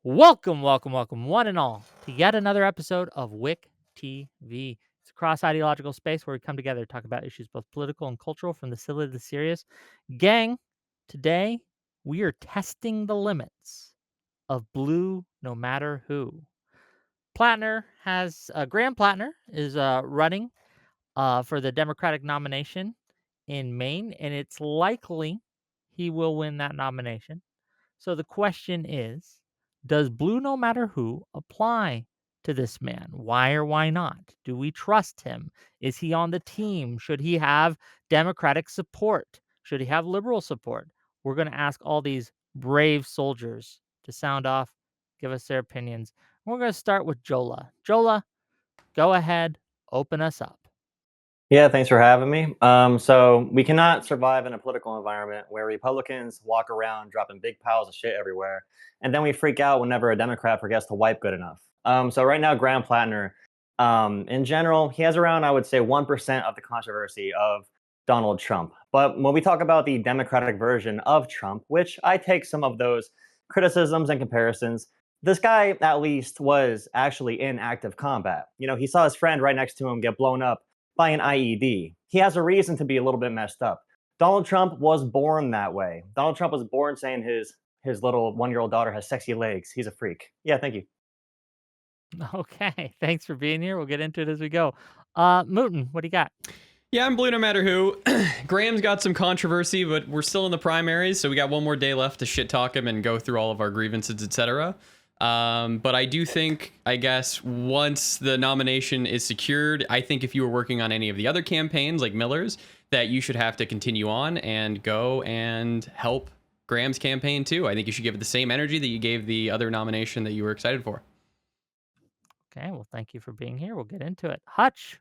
Welcome, one and all, to yet another episode of WIC TV. It's a cross-ideological space where we come together to talk about issues both political and cultural, from the silly to the serious. Gang, today we are testing the limits of blue no matter who. Graham Plattner is running for the Democratic nomination in Maine, and it's likely he will win that nomination. So the question is, does blue no matter who apply to this man? Why or why not? Do we trust him? Is he on the team? Should he have Democratic support? Should he have liberal support? We're going to ask all these brave soldiers to sound off, give us their opinions. We're going to start with Jola. Jola, go ahead, open us up. Yeah, thanks for having me. So we cannot survive in a political environment where Republicans walk around dropping big piles of shit everywhere, and then we freak out whenever a Democrat forgets to wipe good enough. So right now, Graham Plattner, in general, he has around, I would say, 1% of the controversy of Donald Trump. But when we talk about the Democratic version of Trump, which I take some of those criticisms and comparisons, this guy at least was actually in active combat. You know, he saw his friend right next to him get blown up by an IED. He has a reason to be a little bit messed up. Donald Trump was born that way. Donald Trump was born saying his little 1-year-old daughter has sexy legs. He's a freak. Yeah, thank you. Okay, thanks for being here. We'll get into it as we go. Mooten, what do you got? Yeah, I'm blue no matter who. Graham's got some controversy, but we're still in the primaries, so we got one more day left to shit talk him and go through all of our grievances, etc. But I do think, I guess, once the nomination is secured, I think if you were working on any of the other campaigns, like Miller's, that you should have to continue on and go and help Graham's campaign too. I think you should give it the same energy that you gave the other nomination that you were excited for. Okay, well, thank you for being here. We'll get into it. Hutch.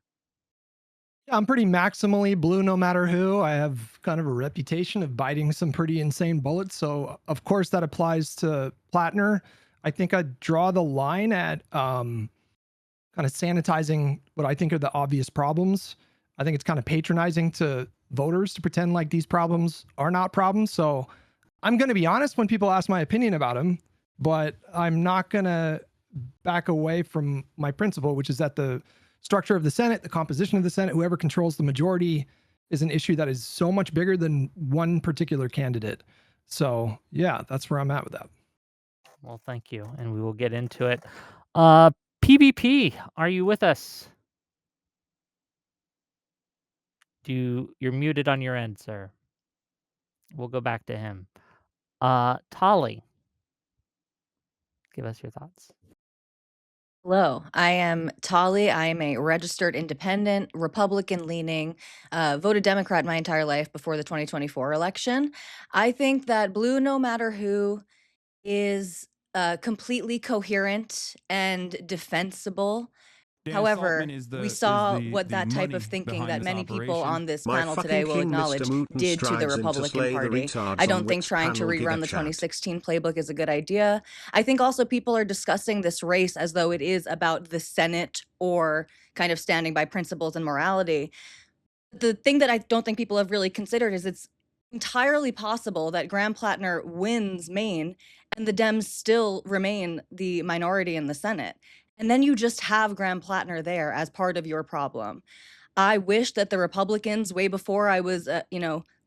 Yeah, I'm pretty maximally blue no matter who. I have kind of a reputation of biting some pretty insane bullets. So, of course, that applies to Plattner. I think I'd draw the line at kind of sanitizing what I think are the obvious problems. I think it's kind of patronizing to voters to pretend like these problems are not problems. So I'm going to be honest when people ask my opinion about him, but I'm not going to back away from my principle, which is that the structure of the Senate, the composition of the Senate, whoever controls the majority is an issue that is so much bigger than one particular candidate. So yeah, that's where I'm at with that. Well, thank you. And we will get into it. PvP, are you with us? You're muted on your end, sir. We'll go back to him. Tolly, give us your thoughts. Hello, I am Tolly. I am a registered independent, Republican leaning, voted Democrat my entire life before the 2024 election. I think that blue, no matter who, is completely coherent and defensible. However, we saw what that type of thinking that many people on this panel today will acknowledge did to the Republican Party. I don't think trying to rerun the 2016 playbook is a good idea. I think also people are discussing this race as though it is about the Senate or kind of standing by principles and morality. The thing that I don't think people have really considered is it's entirely possible that Graham Plattner wins Maine and the Dems still remain the minority in the Senate. And then you just have Graham Plattner there as part of your problem. I wish that the Republicans, way before I was,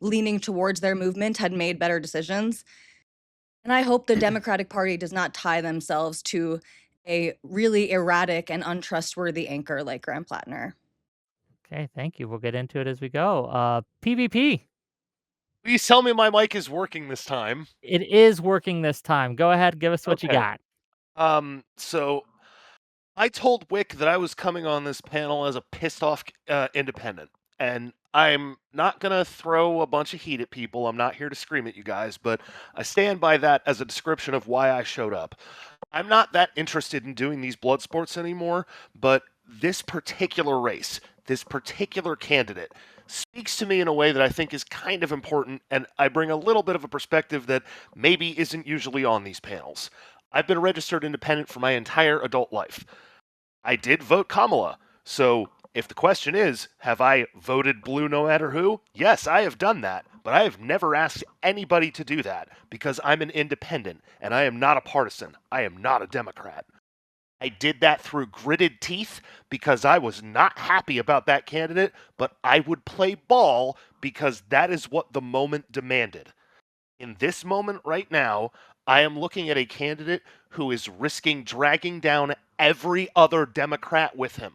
leaning towards their movement, had made better decisions. And I hope the Democratic Party does not tie themselves to a really erratic and untrustworthy anchor like Graham Plattner. Okay, thank you. We'll get into it as we go. PvP. Please tell me my mic is working this time. It is working this time. Go ahead, give us what you got. So I told Wick that I was coming on this panel as a pissed off independent, and I'm not gonna throw a bunch of heat at people. I'm not here to scream at you guys, but I stand by that as a description of why I showed up. I'm not that interested in doing these blood sports anymore, but this particular race, this particular candidate speaks to me in a way that I think is kind of important, and I bring a little bit of a perspective that maybe isn't usually on these panels. I've been a registered independent for my entire adult life. I did vote Kamala, so if the question is, have I voted blue no matter who? Yes, I have done that, But I have never asked anybody to do that because I'm an independent and I am not a partisan. I am not a Democrat. I did that through gritted teeth because I was not happy about that candidate, but I would play ball because that is what the moment demanded. In this moment right now, I am looking at a candidate who is risking dragging down every other Democrat with him.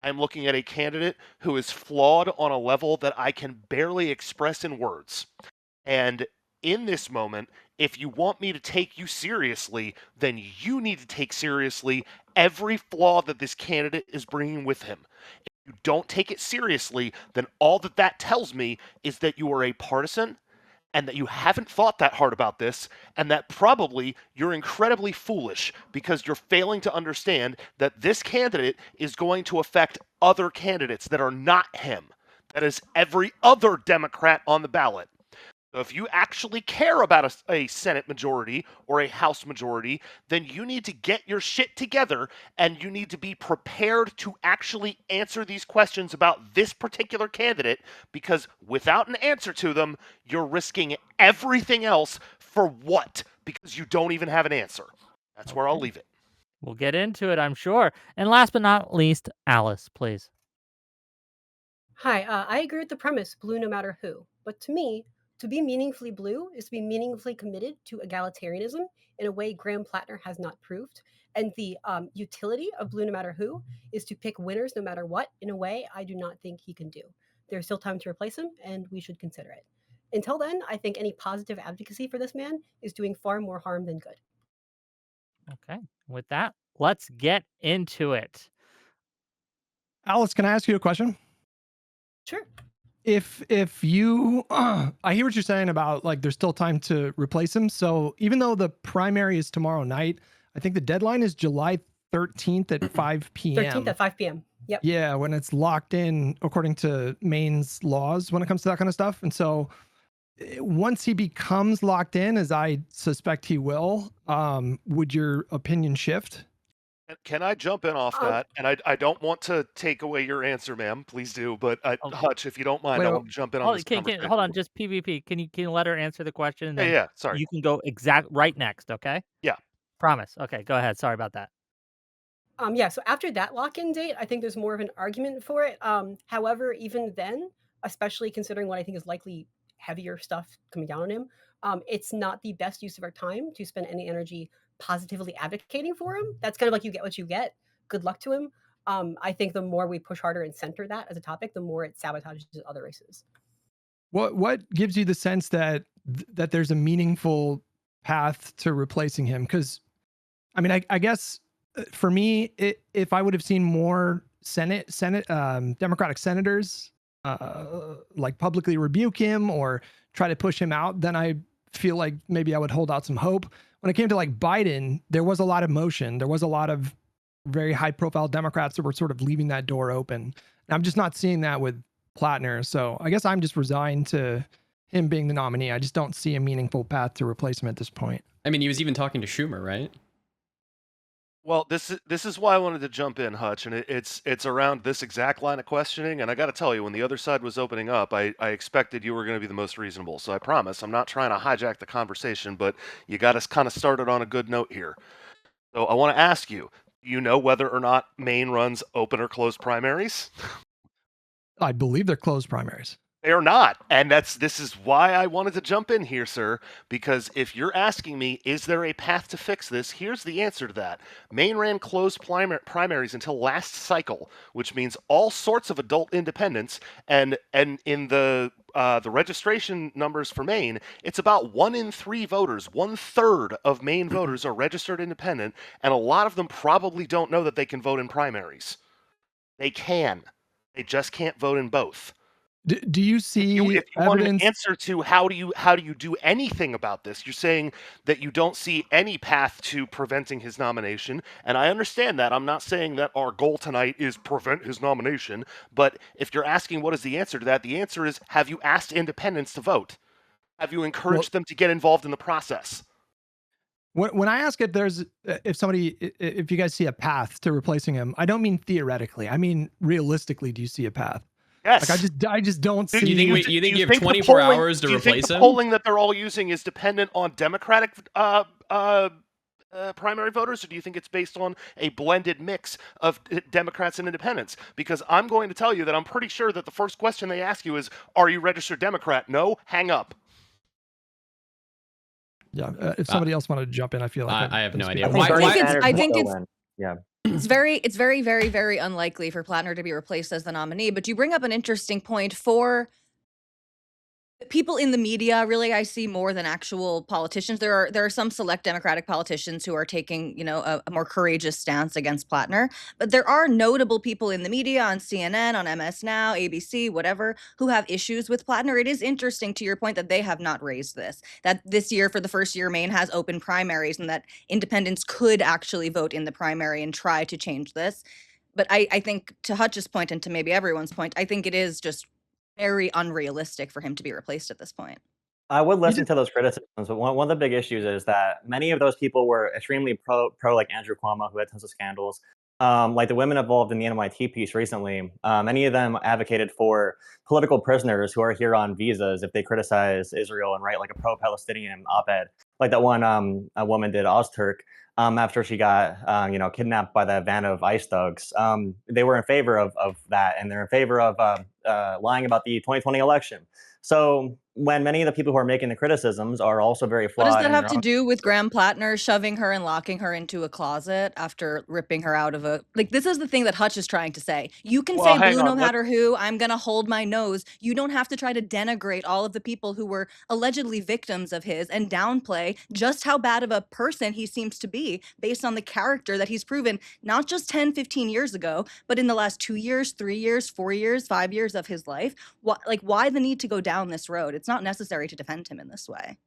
I'm looking at a candidate who is flawed on a level that I can barely express in words. And in this moment, if you want me to take you seriously, then you need to take seriously every flaw that this candidate is bringing with him. If you don't take it seriously, then all that that tells me is that you are a partisan and that you haven't thought that hard about this, and that probably you're incredibly foolish because you're failing to understand that this candidate is going to affect other candidates that are not him. That is every other Democrat on the ballot. So if you actually care about a Senate majority or a House majority, then you need to get your shit together and you need to be prepared to actually answer these questions about this particular candidate, because without an answer to them, you're risking everything else for what? Because you don't even have an answer. That's where I'll leave it. We'll get into it, I'm sure. And last but not least, Alice, please. Hi, I agree with the premise, blue no matter who. But to me, to be meaningfully blue is to be meaningfully committed to egalitarianism in a way Graham Plattner has not proved. And the utility of blue no matter who is to pick winners no matter what in a way I do not think he can do. There's still time to replace him, and we should consider it. Until then, I think any positive advocacy for this man is doing far more harm than good. Okay. With that, let's get into it. Alice, can I ask you a question? Sure. If you I hear what you're saying about like there's still time to replace him. So even though the primary is tomorrow night, I think the deadline is July 13th at 5 p.m. 13th at 5 p.m. Yep. Yeah, when it's locked in according to Maine's laws when it comes to that kind of stuff. And so once he becomes locked in, as I suspect he will, would your opinion shift? Can I jump in off that? And I don't want to take away your answer, ma'am. Please do. But Hutch, if you don't mind, I want to jump in on this conversation. Hold on, just PvP. Can you let her answer the question? And then Yeah, sorry. you can go right next, okay? Yeah. Promise. Okay, go ahead. Sorry about that. Yeah, so after that lock-in date, I think there's more of an argument for it. However, even then, especially considering what I think is likely heavier stuff coming down on him, it's not the best use of our time to spend any energy positively advocating for him. That's kind of like you get what you get. Good luck to him. I think the more we push harder and center that as a topic, the more it sabotages other races. What gives you the sense that that there's a meaningful path to replacing him? Because I mean, I guess for me, if I would have seen more Senate Democratic senators like publicly rebuke him or try to push him out, then I feel like maybe I would hold out some hope. When it came to like Biden, there was a lot of motion. There was a lot of very high profile Democrats that were sort of leaving that door open. And I'm just not seeing that with Plattner. So I guess I'm just resigned to him being the nominee. I just don't see a meaningful path to replace him at this point. I mean, he was even talking to Schumer, right? Well, this is why I wanted to jump in, Hutch, and it's around this exact line of questioning. And I got to tell you, when the other side was opening up, I expected you were going to be the most reasonable. So I promise I'm not trying to hijack the conversation, but you got us kind of started on a good note here. So I want to ask you, do you know whether or not Maine runs open or closed primaries? I believe they're closed primaries. They are not. And this is why I wanted to jump in here, sir, because if you're asking me, is there a path to fix this? Here's the answer to that. Maine ran closed primaries until last cycle, which means all sorts of adult independents. And in the registration numbers for Maine, it's about 1 in 3 voters, 1/3 of Maine voters are registered independent, and a lot of them probably don't know that they can vote in primaries. They can. They just can't vote in both. Do you see if you want an evidence? answer to how do you do anything about this? You're saying that you don't see any path to preventing his nomination, and I understand that. I'm not saying that our goal tonight is prevent his nomination, but if you're asking what is the answer to that, the answer is, have you asked independents to vote? Have you encouraged them to get involved in the process? When I ask if you guys see a path to replacing him, I don't mean theoretically. I mean realistically, do you see a path? Yes. I just don't Do see. You think do you think you you have think the 24 polling- hours to do you think replace the him? polling that they're all using is dependent on Democratic primary voters, or do you think it's based on a blended mix of Democrats and independents? Because I'm going to tell you that I'm pretty sure that the first question they ask you is, "Are you registered Democrat?" No, hang up. Yeah, if somebody else wanted to jump in, I feel like I have no idea. I think Why- Bernie why- Sanders I will think still it's win. Yeah. it's very, very, very unlikely for Plattner to be replaced as the nominee. But you bring up an interesting point for people in the media. Really, I see more than actual politicians. There are some select Democratic politicians who are taking, a more courageous stance against Plattner. But there are notable people in the media on CNN, on MS Now, ABC, whatever, who have issues with Plattner. It is interesting, to your point, that they have not raised this. That this year, for the first year, Maine has open primaries, and that independents could actually vote in the primary and try to change this. But I think, to Hutch's point and to maybe everyone's point, I think it is just very unrealistic for him to be replaced at this point. I would listen to those criticisms, but one of the big issues is that many of those people were extremely pro like Andrew Cuomo, who had tons of scandals. Like the women involved in the NYT piece recently, many of them advocated for political prisoners who are here on visas if they criticize Israel and write like a pro-Palestinian op-ed, like that one a woman did, Ozturk, after she got kidnapped by that van of ICE thugs. They were in favor of that, and they're in favor of lying about the 2020 election. So when many of the people who are making the criticisms are also very What does flawed that in have their to own, do with Graham Plattner shoving her and locking her into a closet after ripping her out of a this is the thing that Hutch is trying to say. You can Well, say hang blue no on. matter who, I'm gonna hold my nose. You don't have to try to denigrate all of the people who were allegedly victims of his and downplay just how bad of a person he seems to be based on the character that he's proven not just 10, 15 years ago, but in the last 2 years, 3 years, 4 years, 5 years of his life. Why the need to go down this road? It's not necessary to defend him in this way.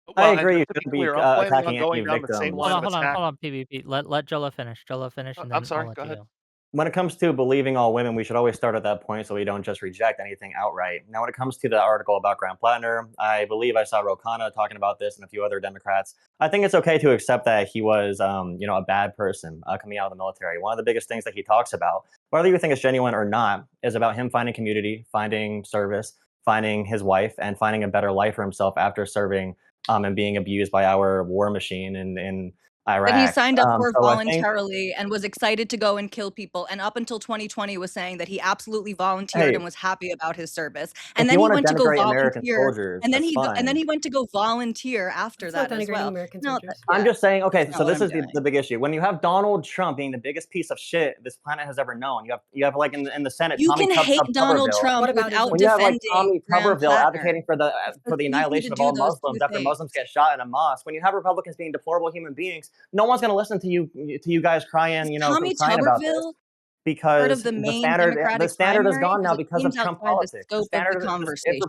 I Well, and agree. You just to be shouldn't be clear, I'm planning on attacking going any down the same victims. line of attack. Hold on, PvP. Let Jola finish. Jola finish, and I'm then I'll sorry, let go you ahead. go. When it comes to believing all women, we should always start at that point so we don't just reject anything outright. Now, when it comes to the article about Graham Plattner, I believe I saw Rokana talking about this and a few other Democrats. I think it's okay to accept that he was, a bad person coming out of the military. One of the biggest things that he talks about, whether you think it's genuine or not, is about him finding community, finding service, finding his wife, and finding a better life for himself after serving and being abused by our war machine in That he Iraq. signed up for So I think, voluntarily and was excited to go and kill people, and up until 2020 was saying that he absolutely volunteered hey, and was happy about his service. if And you then he want to went to go denigrate American volunteer, soldiers, and then that's fine. he went to go volunteer after It's not that as denigrating well. American No, soldiers. I'm yeah, just saying, that's okay, not so what this I'm is doing. the big issue. When you have Donald Trump being the biggest piece of shit this planet has ever known, you have like in the Senate, You Tommy can hate Donald Tuberville. Trump What about without When you Islam? have like defending Tommy Graham Tuberville Plattner. advocating for It's the easy annihilation to of do all those two Muslims after things. Muslims get shot in a mosque, when you have Republicans being deplorable human beings, no one's going to listen to you guys Is crying, Tommy crying about this Tuberville part of because the Maine the Democratic standard is primary? gone Because now it because of seems Trump outside the politics. The scope of the standard, if conversation.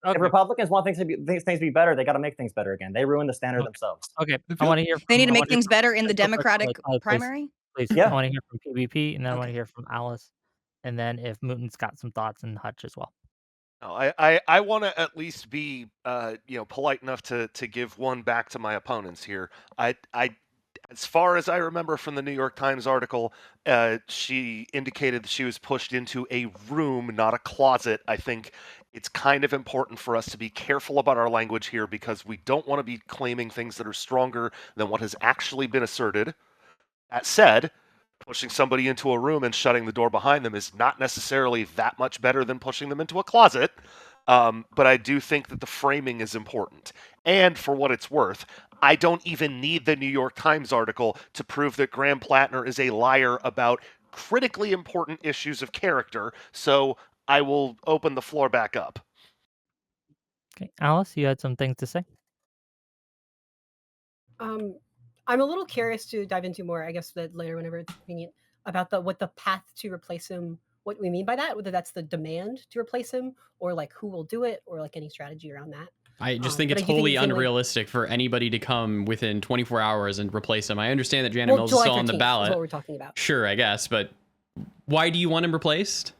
If Republicans want things to be better, they got to make things better again. They ruin the standard themselves. Okay, I want to hear They from. need to make things better in the Just real quick, Democratic Polly, please, primary? please. I Yeah. want to hear from PvP, and then I want to Okay. hear from Alice, and then if Mooten's got some thoughts, and Hutch as well. No, I want to at least be polite enough to give one back to my opponents here. I as far as I remember from the New York Times article, she indicated that she was pushed into a room, not a closet. I think it's kind of important for us to be careful about our language here because we don't want to be claiming things that are stronger than what has actually been asserted. That said, pushing somebody into a room and shutting the door behind them is not necessarily that much better than pushing them into a closet. But I do think that the framing is important. And for what it's worth, I don't even need the New York Times article to prove that Graham Plattner is a liar about critically important issues of character. So I will open the floor back up. Okay, Alice, you had some things to say. I'm a little curious to dive into more, I guess, that later whenever it's convenient, about what the path to replace him, what we mean by that, whether that's the demand to replace him or like who will do it or like any strategy around that. I just think But it's I do think wholly it's the only- unrealistic for anybody to come within 24 hours and replace him. I understand that Janet Well, Mills is July still on the 13th is ballot. what we're talking about. Sure, I guess, but why do you want him replaced?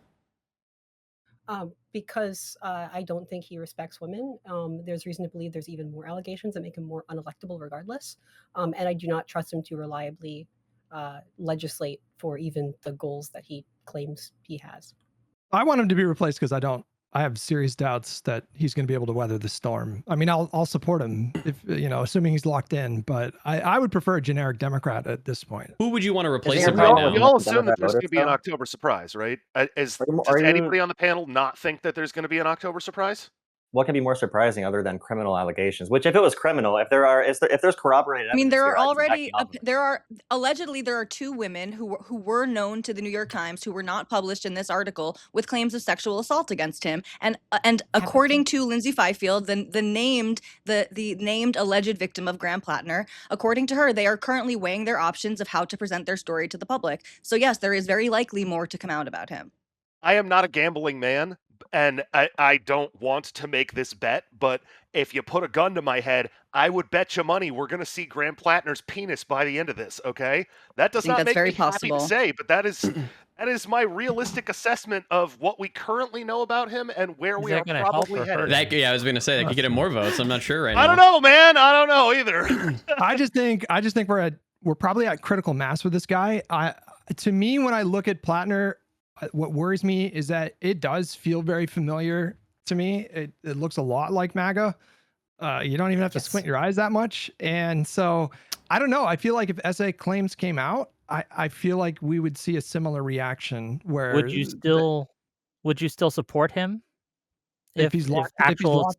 Because I don't think he respects women. There's reason to believe there's even more allegations that make him more unelectable regardless. And I do not trust him to reliably legislate for even the goals that he claims he has. I want him to be replaced because I have serious doubts that he's going to be able to weather the storm. I mean, I'll support him if, assuming he's locked in, but I would prefer a generic Democrat at this point. Who would you want to replace there him a right problem now? with We all missing assume that Democrat there's going to voters, be an though? October surprise, right? Does Are you anybody on the panel not think that there's going to be an October surprise? what can be more surprising other than criminal allegations? Which, if it was criminal, if there's corroborated I mean, evidence there here, are I can back already me off of it. there are allegedly there are 2 women who were known to the New York Times who were not published in this article with claims of sexual assault against him, and according to Lindsay Fifield, the named alleged victim of Graham Plattner, according to her, they are currently weighing their options of how to present their story to the public. So yes, there is very likely more to come out about him. I am not a gambling man, and I don't want to make this bet, but if you put a gun to my head, I would bet you money we're going to see Graham Plattner's penis by the end of this, okay? That I does think not that's make very me happy to possible. say, but that is my realistic assessment of what we currently know about him and where Is we that are gonna help probably or hurt headed. I was going to say that could get him more votes. I'm not sure right now. I don't know, man. I don't know either. I just think we're probably at critical mass with this guy. To me, when I look at Plattner, what worries me is that it does feel very familiar to me. It looks a lot like MAGA. You don't even have to squint your eyes that much. And so I don't know. I feel like if SA claims came out, I feel like we would see a similar reaction where Would you still support him if he's locked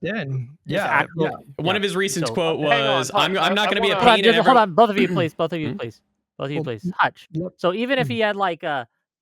in. Yeah. One of his recent So, quote hang on, was, Hutch, I'm not going to be a I hold on, pain in just hold every-" on, both of you, please. Both of you, please. Both of you, Well, please. Hutch. yep. So even if he had like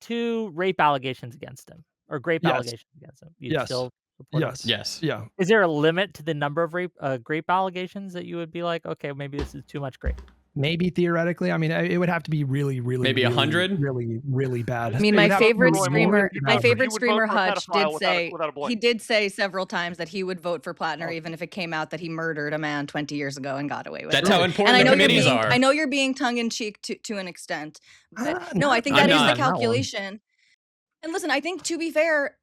2 rape allegations against him or grape Yes. allegations against him, you'd Yes. still support him? Yes. Yeah. Is there a limit to the number of grape allegations that you would be like, okay, maybe this is too much grape? Maybe theoretically. I mean, it would have to be really, really, Maybe really, 100? really, really bad. I mean, It my would have to be favorite really, streamer, really my bad. favorite He would vote streamer for a Hutch pedophile did without say a blink. he did say several times that he would vote for Plattner even if it came out that he murdered a man 20 years ago and got away with That's it. how And important I the know you're committees being are. I know you're being tongue in cheek to an extent, but no, I think I'm that is not. the calculation. And listen, I think to be fair,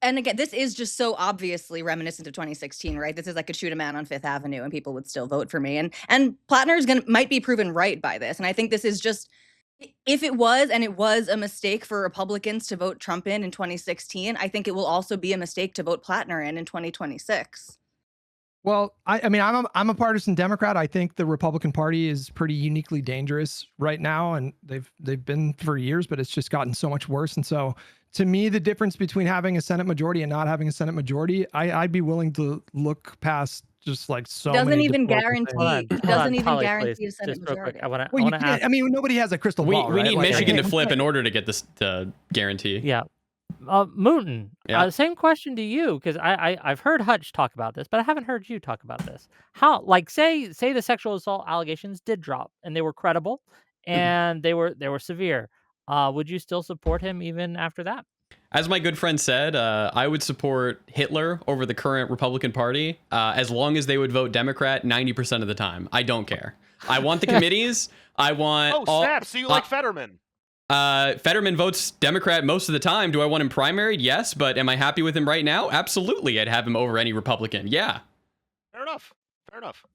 and again, this is just so obviously reminiscent of 2016, right? This is I could shoot a man on Fifth Avenue and people would still vote for me. And Plattner might be proven right by this. And I think this is just, if it was a mistake for Republicans to vote Trump in 2016, I think it will also be a mistake to vote Plattner in 2026. Well, I mean, I'm a partisan Democrat. I think the Republican Party is pretty uniquely dangerous right now, and they've been for years, but it's just gotten so much worse. And so, to me, the difference between having a Senate majority and not having a Senate majority, I'd be willing to look past just like so Doesn't many even deplorable things. guarantee. Doesn't even guarantee a Senate just real quick. majority. I want Well, you to can't, ask. I mean, nobody has a crystal ball. We right? need Like, Michigan to I flip in order to get this guarantee. Yeah. Mooten, Yeah. same question to you, because I've heard Hutch talk about this, but I haven't heard you talk about this. How, like, say the sexual assault allegations did drop and they were credible and they were severe. Would you still support him even after that? As my good friend said, I would support Hitler over the current Republican Party as long as they would vote Democrat 90% of the time. I don't care. I want the committees. I want Snap! So you like Fetterman? Fetterman votes Democrat most of the time. Do I want him primaried? Yes, but am I happy with him right now? Absolutely. I'd have him over any Republican. Yeah. Fair enough.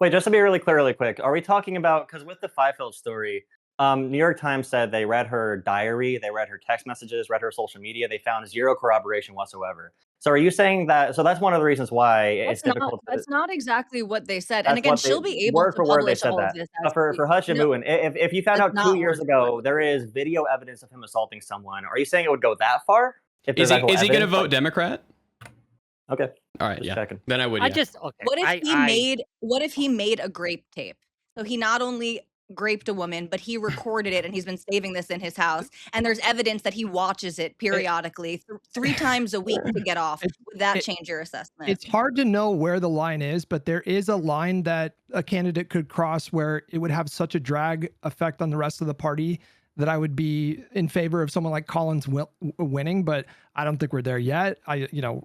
Wait, just to be really clear, really quick, are we talking about, because with the Fifield story, New York Times said they read her diary, they read her text messages, read her social media, they found zero corroboration whatsoever. So are you saying that, so that's one of the reasons why it's difficult to... That's not exactly what they said. And again, she'll be able word to for word they publish said all of that. this. But for Hutch and Mooten, if you found out That's 2 not years word for ago there is video evidence of him assaulting someone, are you saying it would go that far? If Is there's he actual going to evidence? vote Democrat? Okay. All right, Just yeah. checking. Then I would, yeah. What if he made a grape tape? So he not only graped a woman, but he recorded it and he's been saving this in his house. And there's evidence that he watches it periodically 3 times a week to get off. Would that change your assessment? It's hard to know where the line is, but there is a line that a candidate could cross where it would have such a drag effect on the rest of the party that I would be in favor of someone like Collins winning, but I don't think we're there yet.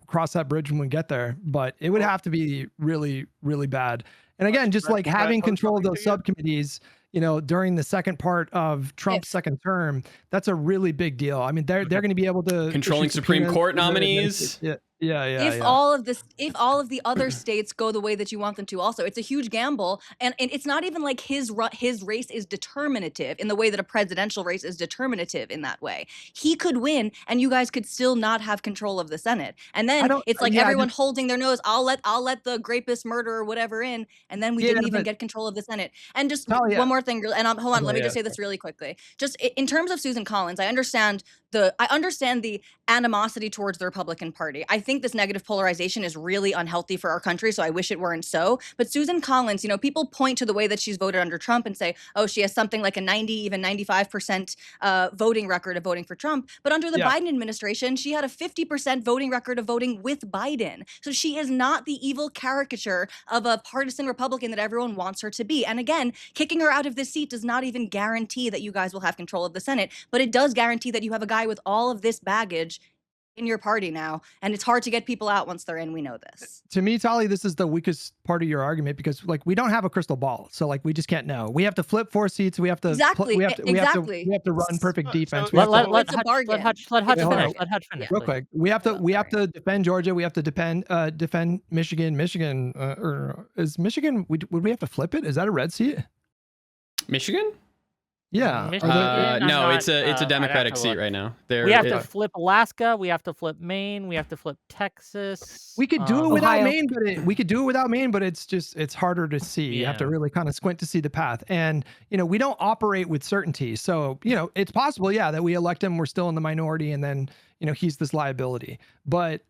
Cross that bridge when we get there, but it would have to be really, really bad. And again, just like having control of those subcommittees, during the second part of Trump's second term, that's a really big deal. I mean, they're going to be able to controlling Supreme Court nominees. If all of the other states go the way that you want them to, also, it's a huge gamble, and it's not even like his race is determinative in the way that a presidential race is determinative in that way. He could win, and you guys could still not have control of the Senate. And then it's like everyone holding their nose. I'll let the rapist, murderer, whatever in, and then we didn't even get control of the Senate. And just one more thing, and hold on, let me just say this really quickly. Just in terms of Susan Collins, I understand the animosity towards the Republican Party. I think this negative polarization is really unhealthy for our country, so I wish it weren't so. But Susan Collins, people point to the way that she's voted under Trump and say, oh, she has something like a 90, even 95% voting record of voting for Trump. But under the Biden administration, she had a 50% voting record of voting with Biden. So she is not the evil caricature of a partisan Republican that everyone wants her to be. And again, kicking her out of this seat does not even guarantee that you guys will have control of the Senate, but it does guarantee that you have a guy with all of this baggage in your party now, and it's hard to get people out once they're in. We know this. To me, Tali, this is the weakest part of your argument because, like, we don't have a crystal ball, so like we just can't know. We have to flip 4 seats. We have to we have to run perfect defense. Let Hutch finish. Let Hutch finish. Real quick, we have to defend Georgia. We have to defend Michigan. Michigan, or is Michigan? Would we have to flip it? Is that a red seat? Michigan? Yeah. No, it's a Democratic seat right now. We have to flip Alaska. We have to flip Maine. We have to flip Texas. We could do it without Maine, but it's harder to see. You have to really kind of squint to see the path. And we don't operate with certainty. So it's possible, that we elect him. We're still in the minority, and then he's this liability. But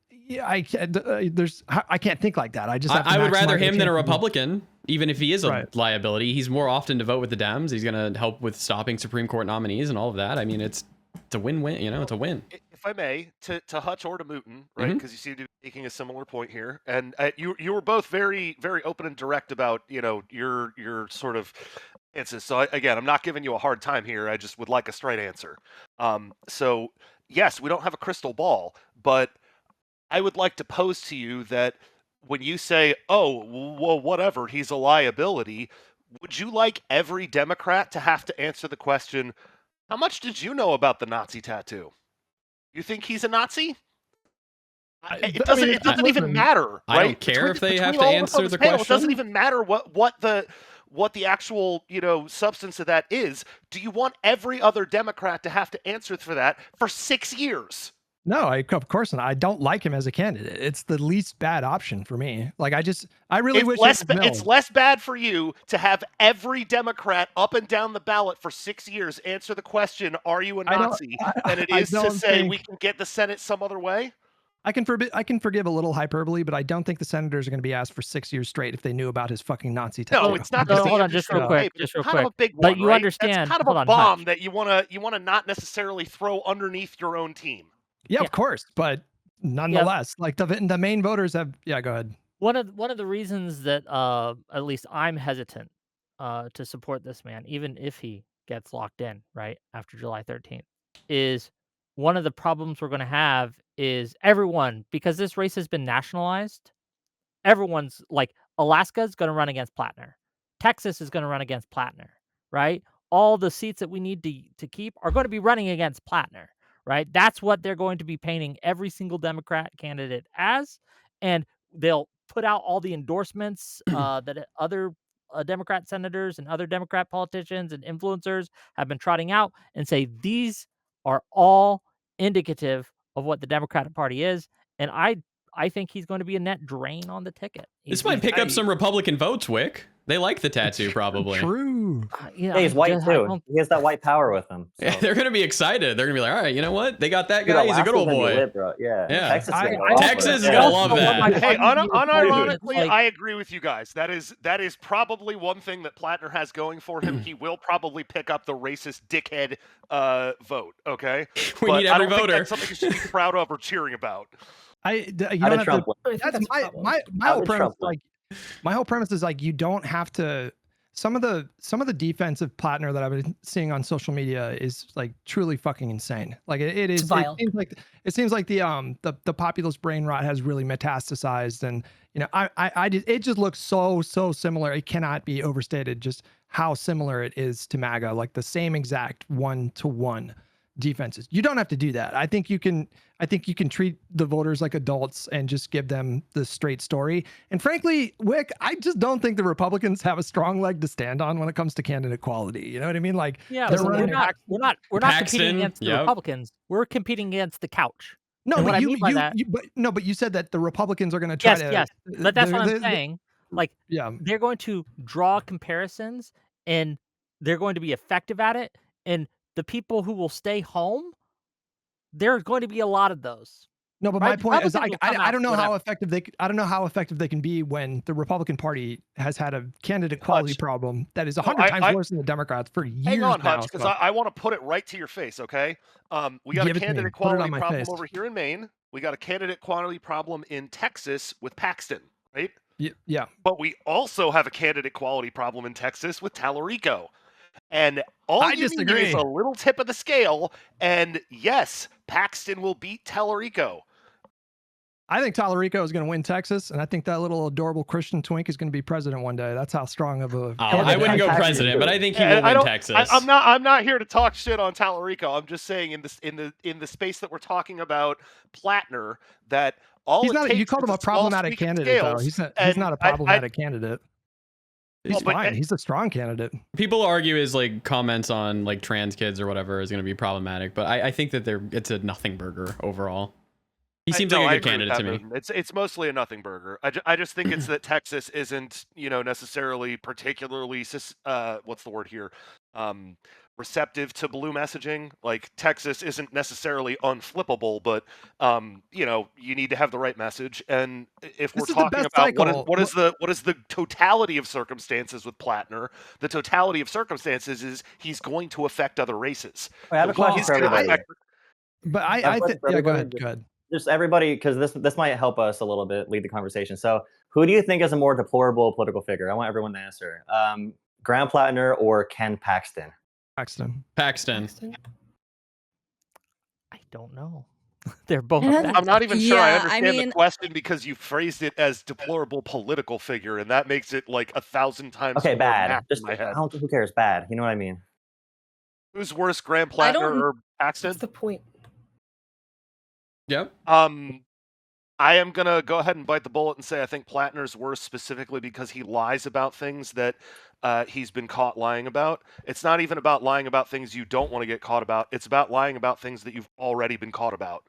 I can't think like that. I would rather him than a Republican. Even if he is a liability, he's more often to vote with the Dems. He's going to help with stopping Supreme Court nominees and all of that. I mean, it's a win-win. It's a win. If I may, to Hutch or to Mooten, right? Because you seem to be making a similar point here, and you were both very, very open and direct about your sort of answers. So again, I'm not giving you a hard time here. I just would like a straight answer. So yes, we don't have a crystal ball, but I would like to pose to you that when you say, oh, well, whatever, he's a liability, would you like every Democrat to have to answer the question, how much did you know about the Nazi tattoo? You think he's a Nazi? It doesn't even matter, right? I don't care if they have to answer the question. It doesn't even matter what the actual substance of that is. Do you want every other Democrat to have to answer for that for 6 years? No, of course not. I don't like him as a candidate. It's the least bad option for me. Like I really wish it's less bad for you to have every Democrat up and down the ballot for 6 years answer the question, "Are you a Nazi?" than it is to say we can get the Senate some other way. I can forgive a little hyperbole, but I don't think the senators are going to be asked for 6 years straight if they knew about his fucking Nazi tattoo. No, it's not. Hold on, just real quick. Kind of a big one, but you understand. That's kind of a bomb that you wanna not necessarily throw underneath your own team. Yeah, of course, but nonetheless, like the main voters have. Yeah, go ahead. One of the reasons that at least I'm hesitant to support this man, even if he gets locked in right after July 13th, is one of the problems we're going to have is everyone, because this race has been nationalized. Everyone's like, Alaska's going to run against Plattner, Texas is going to run against Plattner, right? All the seats that we need to keep are going to be running against Plattner. Right? That's what they're going to be painting every single Democrat candidate as. And they'll put out all the endorsements that other Democrat senators and other Democrat politicians and influencers have been trotting out and say, these are all indicative of what the Democratic Party is. And I think he's going to be a net drain on the ticket. This might pick up some Republican votes, Wick. They like the tattoo, probably. True. He's white too. He has that white power with him. So. Yeah, they're gonna be excited. They're gonna be like, "All right, you know what? They got that guy. He's a good old boy." Yeah. Texas is gonna love that. Hey, unironically, I agree with you guys. That is probably one thing that Plattner has going for him. He will probably pick up the racist dickhead vote. Okay, we need every voter. That's something you should be proud of or cheering about. That's my whole premise. My whole premise is like you don't have to. Some of the defensive Plattner that I've been seeing on social media is like truly fucking insane. Like it is. Vile. It seems like the populist brain rot has really metastasized, and it just looks so similar. It cannot be overstated just how similar it is to MAGA. Like the same exact 1-to-1 defenses. You don't have to do that. I think you can treat the voters like adults and just give them the straight story. And frankly, Wick, I just don't think the Republicans have a strong leg to stand on when it comes to candidate quality. You know what I mean? Like, Yeah, they're but we're running. not competing Paxton, against the yep. Republicans. We're competing against the couch. No, And but what I mean by that, but you said that the Republicans are going to try to. yes, but that's what I'm saying. Like, Yeah. they're going to draw comparisons, and they're going to be effective at it. And the people who will stay home, there's going to be a lot of those. No, but Right? my point is, Republicans will come I don't out know whatever. how effective they can be when the Republican Party has had a candidate quality Hutch. problem that is No, 100 times worse than the Democrats for years Hang on, now. Hutch, because So I want to put it right to your face, okay? We got give a it to me. candidate Put it on quality my problem face. over here in Maine. We got a candidate quality problem in Texas with Paxton, right? Yeah. But we also have a candidate quality problem in Texas with Tallarico. And all I you need disagree. is a little tip of the scale, and yes, Paxton will beat Tallarico. I think Tallarico is going to win Texas, and I think that little adorable Christian twink is going to be president one day. That's how strong of a. I wouldn't go president, but I think he will win Texas. I'm not here to talk shit on Tallarico. I'm just saying in the space that we're talking about Plattner, that all He's it not. takes You called is him a small problematic tweak of candidate, though. scales, He's not a problematic I, candidate. He's Well, but- fine. He's a strong candidate. People argue his like comments on like trans kids or whatever is going to be problematic, but I think that it's a nothing burger overall. He seems like a good candidate to me. It's mostly a nothing burger. I just think it's that Texas isn't necessarily particularly what's the word here, receptive to blue messaging. Like Texas isn't necessarily unflippable, but you need to have the right message. And if we're talking about what is the totality of circumstances with Plattner, the totality of circumstances is he's going to affect other races. I have a question for everybody. But I think yeah, go ahead. Just everybody, because this might help us a little bit lead the conversation. So, who do you think is a more deplorable political figure? I want everyone to answer. Graham Plattner or Ken Paxton? Paxton. I don't know. They're both. I'm not even sure I understand I mean, the question because you phrased it as deplorable political figure, and that makes it like 1,000 times Okay, more bad. math Just in my head. I don't think who cares. Bad. You know what I mean? Who's worse, Graham Plattner or Paxton? What's the point? Yep. I am gonna go ahead and bite the bullet and say I think Plattner's worse specifically because he lies about things that he's been caught lying about. It's not even about lying about things you don't want to get caught about. It's about lying about things that you've already been caught about.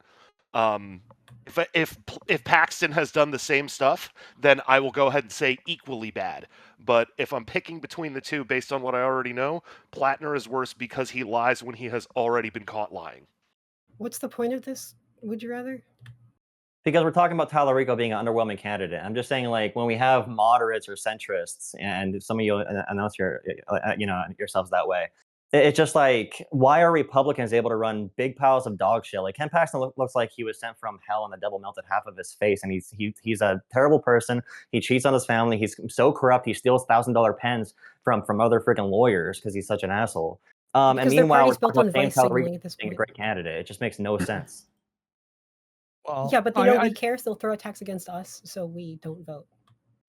If Paxton has done the same stuff, then I will go ahead and say equally bad. But if I'm picking between the two based on what I already know, Plattner is worse because he lies when he has already been caught lying. What's the point of this? Would you rather? Because we're talking about Tallarico being an underwhelming candidate. I'm just saying, like, when we have moderates or centrists, and some of you announce yourselves that way, it's just like, why are Republicans able to run big piles of dog shit? Like, Ken Paxton looks like he was sent from hell and the devil melted half of his face, and he's a terrible person. He cheats on his family. He's so corrupt. He steals $1,000 pens from other freaking lawyers because he's such an asshole. And meanwhile, we're talking about Tallarico being a great candidate. It just makes no sense. Well, yeah, but they don't really care, so they'll throw attacks against us, so we don't vote.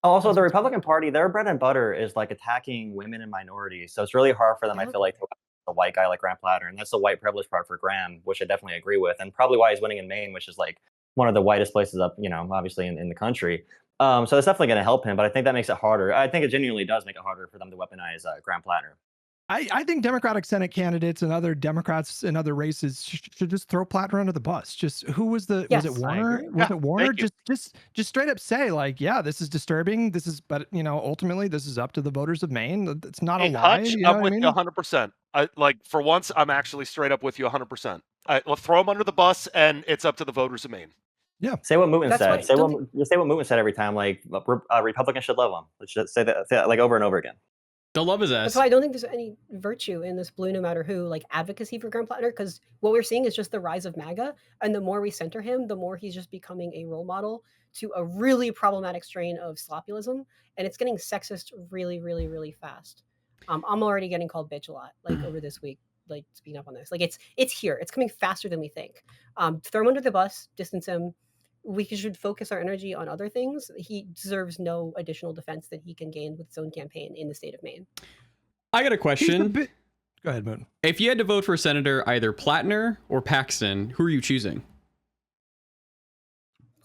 Also, the Republican Party, their bread and butter is like attacking women and minorities. So it's really hard for them, I feel like, to a white guy like Graham Plattner. And that's the white privilege part for Graham, which I definitely agree with. And probably why he's winning in Maine, which is like one of the whitest places up, obviously in the country. So it's definitely going to help him. But I think that makes it harder. I think it genuinely does make it harder for them to weaponize Graham Plattner. I think Democratic Senate candidates and other Democrats in other races should just throw Plattner under the bus. Just who was the was it Warner? Was it Warner? Just straight up say like, yeah, this is disturbing. This is, but ultimately this is up to the voters of Maine. It's not a lie. Hutch, You know I'm what with I you mean? 100%. For once, I'm actually straight up with you 100%. Let's throw him under the bus, and it's up to the voters of Maine. Yeah. Say what Mooten said. Right. Say what Mooten said every time. Like Republicans should love him. Let's just say that like over and over again. They'll love his ass. That's why I don't think there's any virtue in this blue no matter who like advocacy for Graham Plattner, because what we're seeing is just the rise of MAGA, and the more we center him, the more he's just becoming a role model to a really problematic strain of sloppyism, and it's getting sexist really, really, really fast. I'm already getting called bitch a lot, like over this week, like speaking up on this. Like it's here. It's coming faster than we think. Throw him under the bus, distance him. We should focus our energy on other things. He deserves no additional defense that he can gain with his own campaign in the state of Maine. I got a question. Go ahead, Moon. If you had to vote for Senator either Plattner or Paxton, who are you choosing?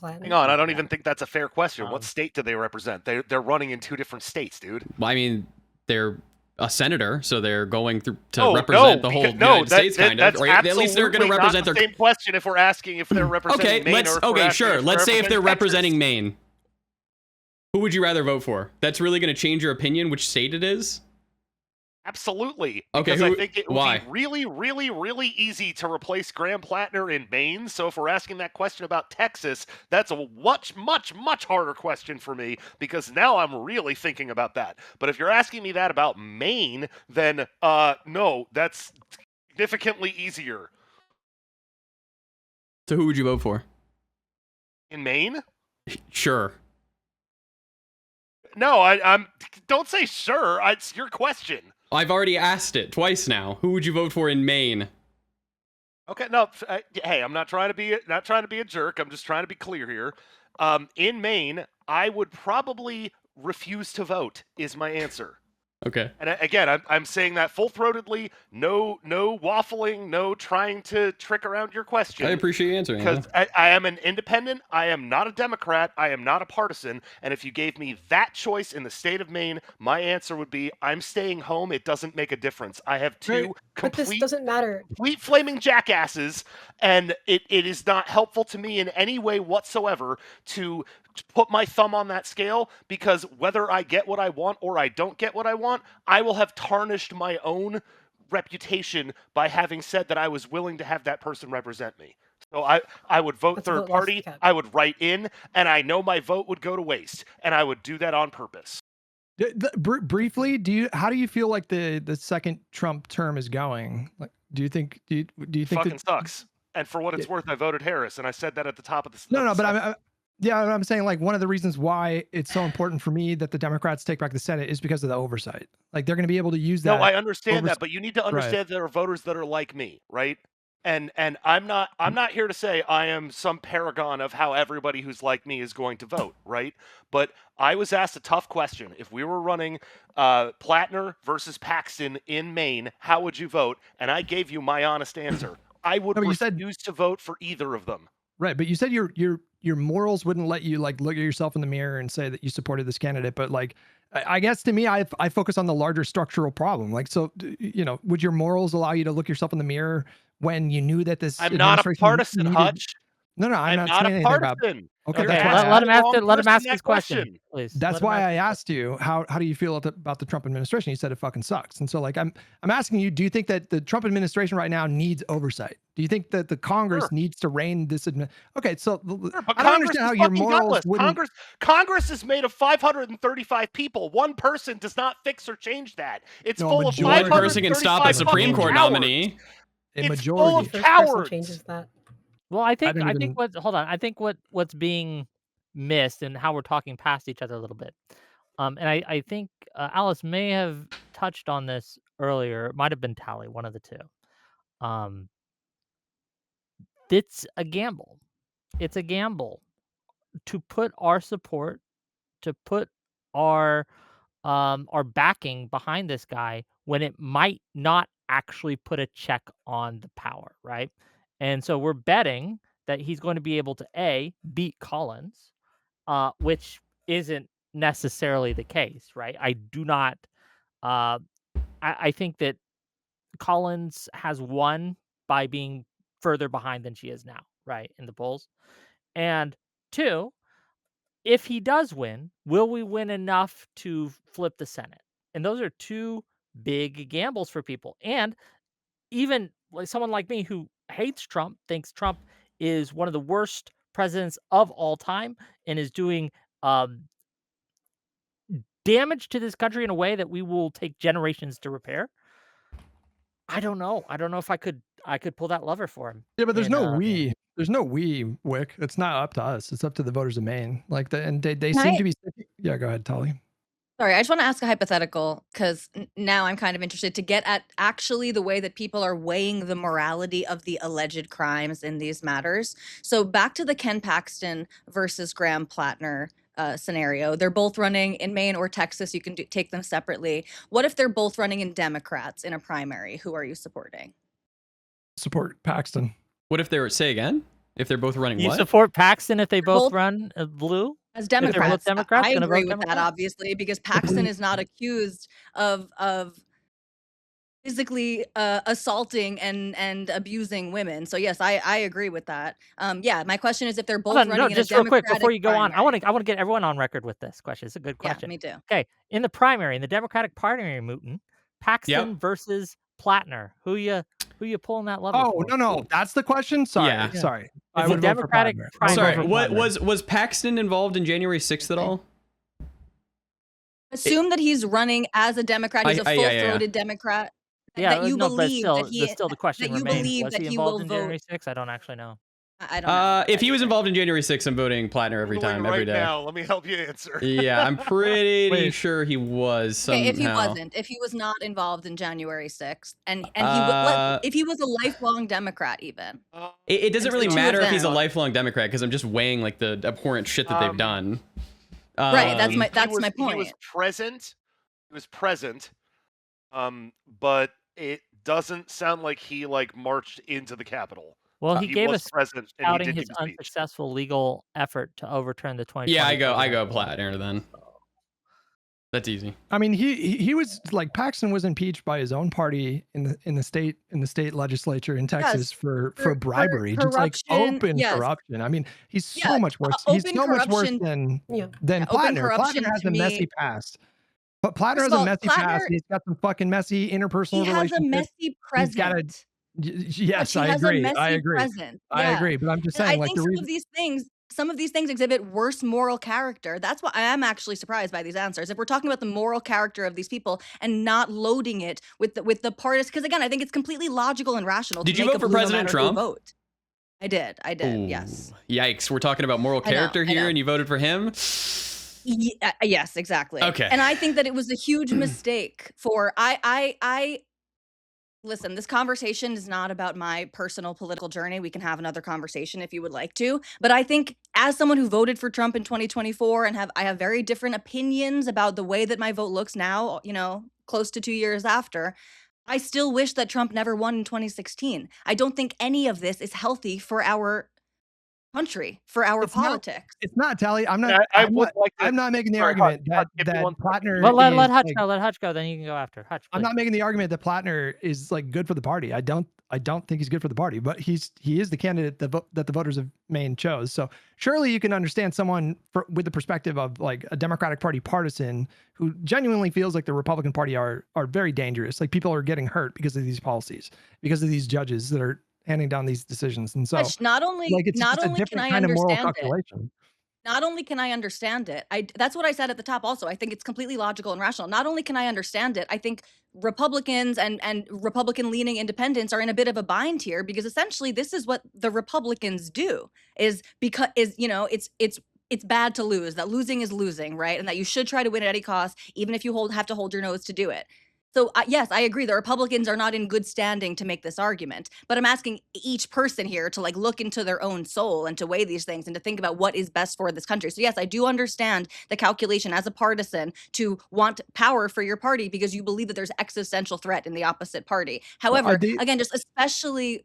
Hang on, I don't even think that's a fair question. What Um, state do they represent? They're running in 2 different states, dude. Well, I mean, they're a senator, so they're going through to Oh, represent no, the whole because, no, United States, kind of. that's Right? At least they're going to absolutely represent not the their. same question if we're asking if they're representing Okay, Maine or if we're asking sure. if Let's say if they're representing representing Texas. Maine. Who would you rather vote for? That's really going to change your opinion which state it is? Absolutely. Okay, Because I think it would why? be really, really, really easy to replace Graham Plattner in Maine. So if we're asking that question about Texas, that's a much, much, much harder question for me because now I'm really thinking about that. But if you're asking me that about Maine, then no, that's significantly easier. So who would you vote for? In Maine? Sure. No, I'm. Don't say sure. It's your question. I've already asked it twice now. Who would you vote for in Maine? Okay, no. Hey, I'm not trying to be a jerk. I'm just trying to be clear here. In Maine, I would probably refuse to vote. Is my answer. Okay. And again, I'm saying that full-throatedly. No waffling. No trying to trick around your question. I appreciate you answering. Because I am an independent. I am not a Democrat. I am not a partisan. And if you gave me that choice in the state of Maine, my answer would be I'm staying home. It doesn't make a difference. I have two But this doesn't matter. complete flaming jackasses, and it is not helpful to me in any way whatsoever to put my thumb on that scale, because whether I get what I want or I don't get what I want, I will have tarnished my own reputation by having said that I was willing to have that person represent me. So I would vote That's a third vote lost party, cap. I would write in, and I know my vote would go to waste, and I would do that on purpose. Briefly, how do you feel like the second Trump term is going? Like, do you think Fucking sucks. And for what it's worth, I voted Harris, and I said that at the top of the No, but I'm saying, like, one of the reasons why it's so important for me that the Democrats take back the Senate is because of the oversight. Like, they're going to be able to use that. No, I understand that, but you need to understand there are voters that are like me, right? And I'm not here to say I am some paragon of how everybody who's like me is going to vote, right? But I was asked a tough question. If we were running Plattner versus Paxton in Maine, how would you vote? And I gave you my honest answer. I would refuse to vote for either of them. Right, but you said your morals wouldn't let you, like, look at yourself in the mirror and say that you supported this candidate. But, like, I guess to me, I focus on the larger structural problem. Like, so, you know, would your morals allow you to look yourself in the mirror when you knew that this? I'm not a partisan, Hutch. No, I'm not not saying a anything about. partisan. Okay, let him ask his question, please. That's why I asked you how do you feel about the Trump administration? You said it fucking sucks, and so, like, I'm asking you, do you think that the Trump administration right now needs oversight? Do you think that the Congress needs to rein this? Okay, so I don't understand how your morals wouldn't. Congress is made of 535 people. One person does not fix or change that. It's full of 535 one person can stop a Supreme Court nominee. It's full of cowards. Changes that. Well, I think what's being missed and how we're talking past each other a little bit. And I think Alice may have touched on this earlier. It might have been Tally, one of the two. It's a gamble. It's a gamble to put our support, to put our backing behind this guy when it might not actually put a check on the power, right? And so we're betting that he's going to be able to beat Collins, which isn't necessarily the case, right? I do not. I think that Collins has won by being further behind than she is now, right, in the polls. And two, if he does win, will we win enough to flip the Senate? And those are two big gambles for people. And even like someone like me who hates Trump, thinks Trump is one of the worst presidents of all time and is doing damage to this country in a way that we will take generations to repair. I don't know. I don't know if I could pull that lever for him. Yeah, but there's no we. There's no we, Wick. It's not up to us. It's up to the voters of Maine. Like, and they seem to be. Yeah, go ahead, Tali. Sorry, I just want to ask a hypothetical because now I'm kind of interested to get at actually the way that people are weighing the morality of the alleged crimes in these matters. So back to the Ken Paxton versus Graham Plattner scenario. They're both running in Maine or Texas. You can take them separately. What if they're both running in Democrats in a primary? Who are you supporting? Support Paxton. What if they're, say again? If they're both running You what? support Paxton if they both both- run blue? As If they're both Democrats, Democrats, I gonna agree vote with that, Democrat? obviously, because Paxton is not accused of physically assaulting and abusing women. So yes, I agree with that. Yeah, my question is if they're both Hold on, running no, in just a real quick Democratic before you go on, I primary. want to get everyone on record with this question. It's a good Yeah, question. me too. Okay, in the primary, in the Democratic primary, Mooten, Paxton versus Plattner. Who you pulling that lever Oh, for? no, that's the question. Sorry, Yeah. sorry. It's I the would vote for Democratic Plattner. I would vote Sorry, for what Plattner. was Paxton involved in January 6th at all? Assume that he's running as a Democrat. He's a full-throated Democrat. Yeah, that you no, believe but that he still the question that you remains: believe was that he he involved will in vote. January 6th? I don't actually know. I don't know. If he was involved in January 6th, I'm voting Plattner every time, every day. Now, let me help you answer. Yeah, I'm pretty sure he was somehow. Okay, if he was not involved in January 6th, and he if he was a lifelong Democrat, even it doesn't really matter if he's a then. lifelong Democrat because I'm just weighing like the abhorrent shit that they've done. Right, that's my point. He was present, but it doesn't sound like he like marched into the Capitol. Well, he gave us present and he outing did his give a speech. unsuccessful legal effort to overturn the 2020. Yeah, I go Plattner then. That's easy. I mean, he was like Paxton was impeached by his own party in the state legislature in Texas for bribery, just like open corruption. I mean, he's so much worse. He's so much worse than Plattner. Plattner has a messy past. But Plattner has a messy past. He's got some fucking messy interpersonal relationships. He has a messy present. Yes, I agree. I agree. I agree. But I'm just saying, I think some of these things exhibit worse moral character. That's why I am actually surprised by these answers. If we're talking about the moral character of these people and not loading it with the partisan, because again, I think it's completely logical and rational. Did you vote for President Trump? Vote. I did. Ooh, yes. Yikes! We're talking about moral character here, and you voted for him. Yes, exactly. Okay. And I think that it was a huge mistake for listen, this conversation is not about my personal political journey. We can have another conversation if you would like to. But I think as someone who voted for Trump in 2024 and I have very different opinions about the way that my vote looks now, close to 2 years after, I still wish that Trump never won in 2016. I don't think any of this is healthy for our country, for our politics. It's not, Tally. I'm not making the argument that Plattner. Well, let Hutch go. Then you can go after Hutch. I'm not making the argument that Plattner is like good for the party. I don't think he's good for the party, but he is the candidate that the voters of Maine chose. So surely you can understand someone with the perspective of like a Democratic Party partisan who genuinely feels like the Republican Party are very dangerous. Like people are getting hurt because of these policies, because of these judges that are handing down these decisions. And so not only can I understand it. Not only can I understand it, that's what I said at the top also. I think it's completely logical and rational. Not only can I understand it, I think Republicans and Republican-leaning independents are in a bit of a bind here because essentially this is what the Republicans do it's bad to lose, that losing is losing, right? And that you should try to win at any cost, even if you have to hold your nose to do it. So yes, I agree. The Republicans are not in good standing to make this argument, but I'm asking each person here to like look into their own soul and to weigh these things and to think about what is best for this country. So yes, I do understand the calculation as a partisan to want power for your party because you believe that there's existential threat in the opposite party. However, again, just especially,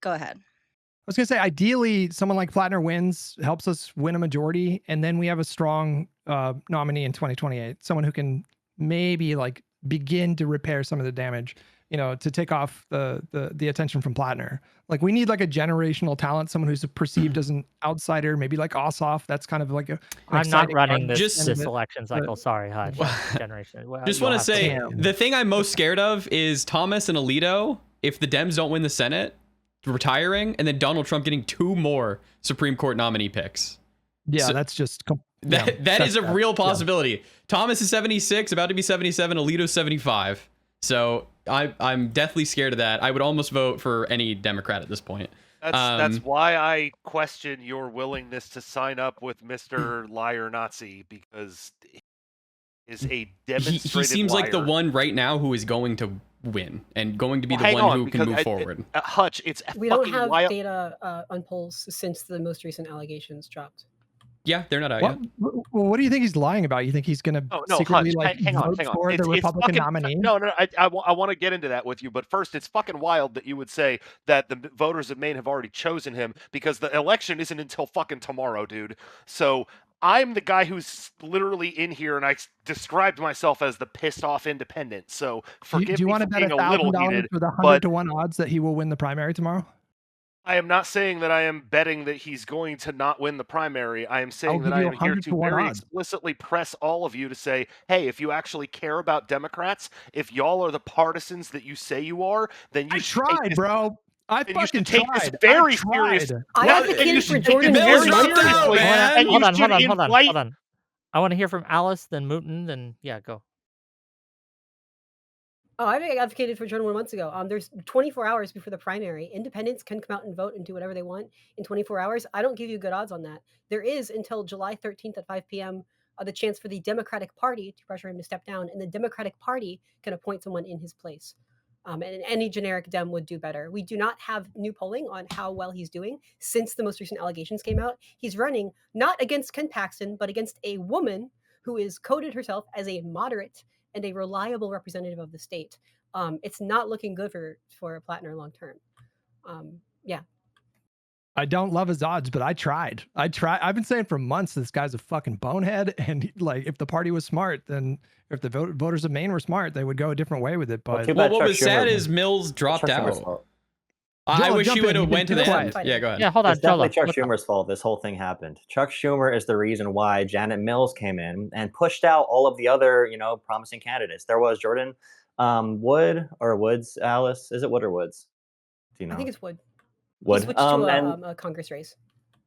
go ahead. I was going to say, ideally, someone like Plattner wins, helps us win a majority, and then we have a strong nominee in 2028, someone who can maybe like begin to repair some of the damage, to take off the attention from Plattner. Like we need like a generational talent, someone who's perceived as an outsider, maybe like Ossoff. That's kind of like I'm not running this election cycle. Sorry, Hutch. Generation. Just want to say the thing I'm most scared of is Thomas and Alito. If the Dems don't win the Senate, retiring, and then Donald Trump getting 2 more Supreme Court nominee picks. Yeah, so that's just that is a real possibility. Yeah. Thomas is 76, about to be 77. Alito's 75. So I'm deathly scared of that. I would almost vote for any Democrat at this point. That's why I question your willingness to sign up with Mr. Liar Nazi, because he is a demonstrated he seems liar. like the one right now who is going to win and going to be the one who can move forward. Hutch, it's we don't have data on polls since the most recent allegations dropped. Yeah, they're not out What, yet. what do you think he's lying about? You think he's going to No, secretly Hutch, like hang on. vote for the It's Republican fucking nominee? no. I want to get into that with you, but first, it's fucking wild that you would say that the voters of Maine have already chosen him because the election isn't until fucking tomorrow, dude. So I'm the guy who's literally in here, and I described myself as the pissed off independent. So Do forgive you me want for to bet being a little $1,000 heated, for the but 100-to-1 odds that he will win the primary tomorrow? I am not saying that I am betting that he's going to not win the primary. I am I'll saying that give I you am here to 100-to-1 very odds. explicitly press all of you to say, hey, if you actually care about Democrats, if y'all are the partisans that you say you are, then you I should take tried, this, bro. I then you fucking should take this tried. very I tried. serious. I Well, and advocated you for should take Jordan this one very month dropped out, ago. seriously, man. and you Hold on, should hold on, hold on, invite. hold on. I want to hear from Alice, then Mooten, then yeah, go. Oh, I advocated for Jordan 1 months ago. There's 24 hours before the primary. Independents can come out and vote and do whatever they want in 24 hours. I don't give you good odds on that. There is until July 13th at 5 p.m. The chance for the Democratic Party to pressure him to step down, and the Democratic Party can appoint someone in his place. And any generic Dem would do better. We do not have new polling on how well he's doing since the most recent allegations came out. He's running not against Ken Paxton, but against a woman who is coded herself as a moderate and a reliable representative of the state. It's not looking good for Plattner long term. Yeah. I don't love his odds, but I tried. I've been saying for months this guy's a fucking bonehead, and like if the party was smart, then if the voters of Maine were smart, they would go a different way with it. But too Well, bad what Chuck was sad Schumer- is Mills dropped Chuck Schumer's out. fault. I Joel, wish he jump would in. have You've went to been the too end. quiet. Yeah, go ahead. Yeah, hold on, It's definitely Jola. Chuck Schumer's fault this whole thing happened. Chuck Schumer is the reason why Janet Mills came in and pushed out all of the other, promising candidates. There was Jordan Wood or Woods, Alice. Is it Wood or Woods? Do you know? I think it's Wood. He Wood. switched to And a Congress race.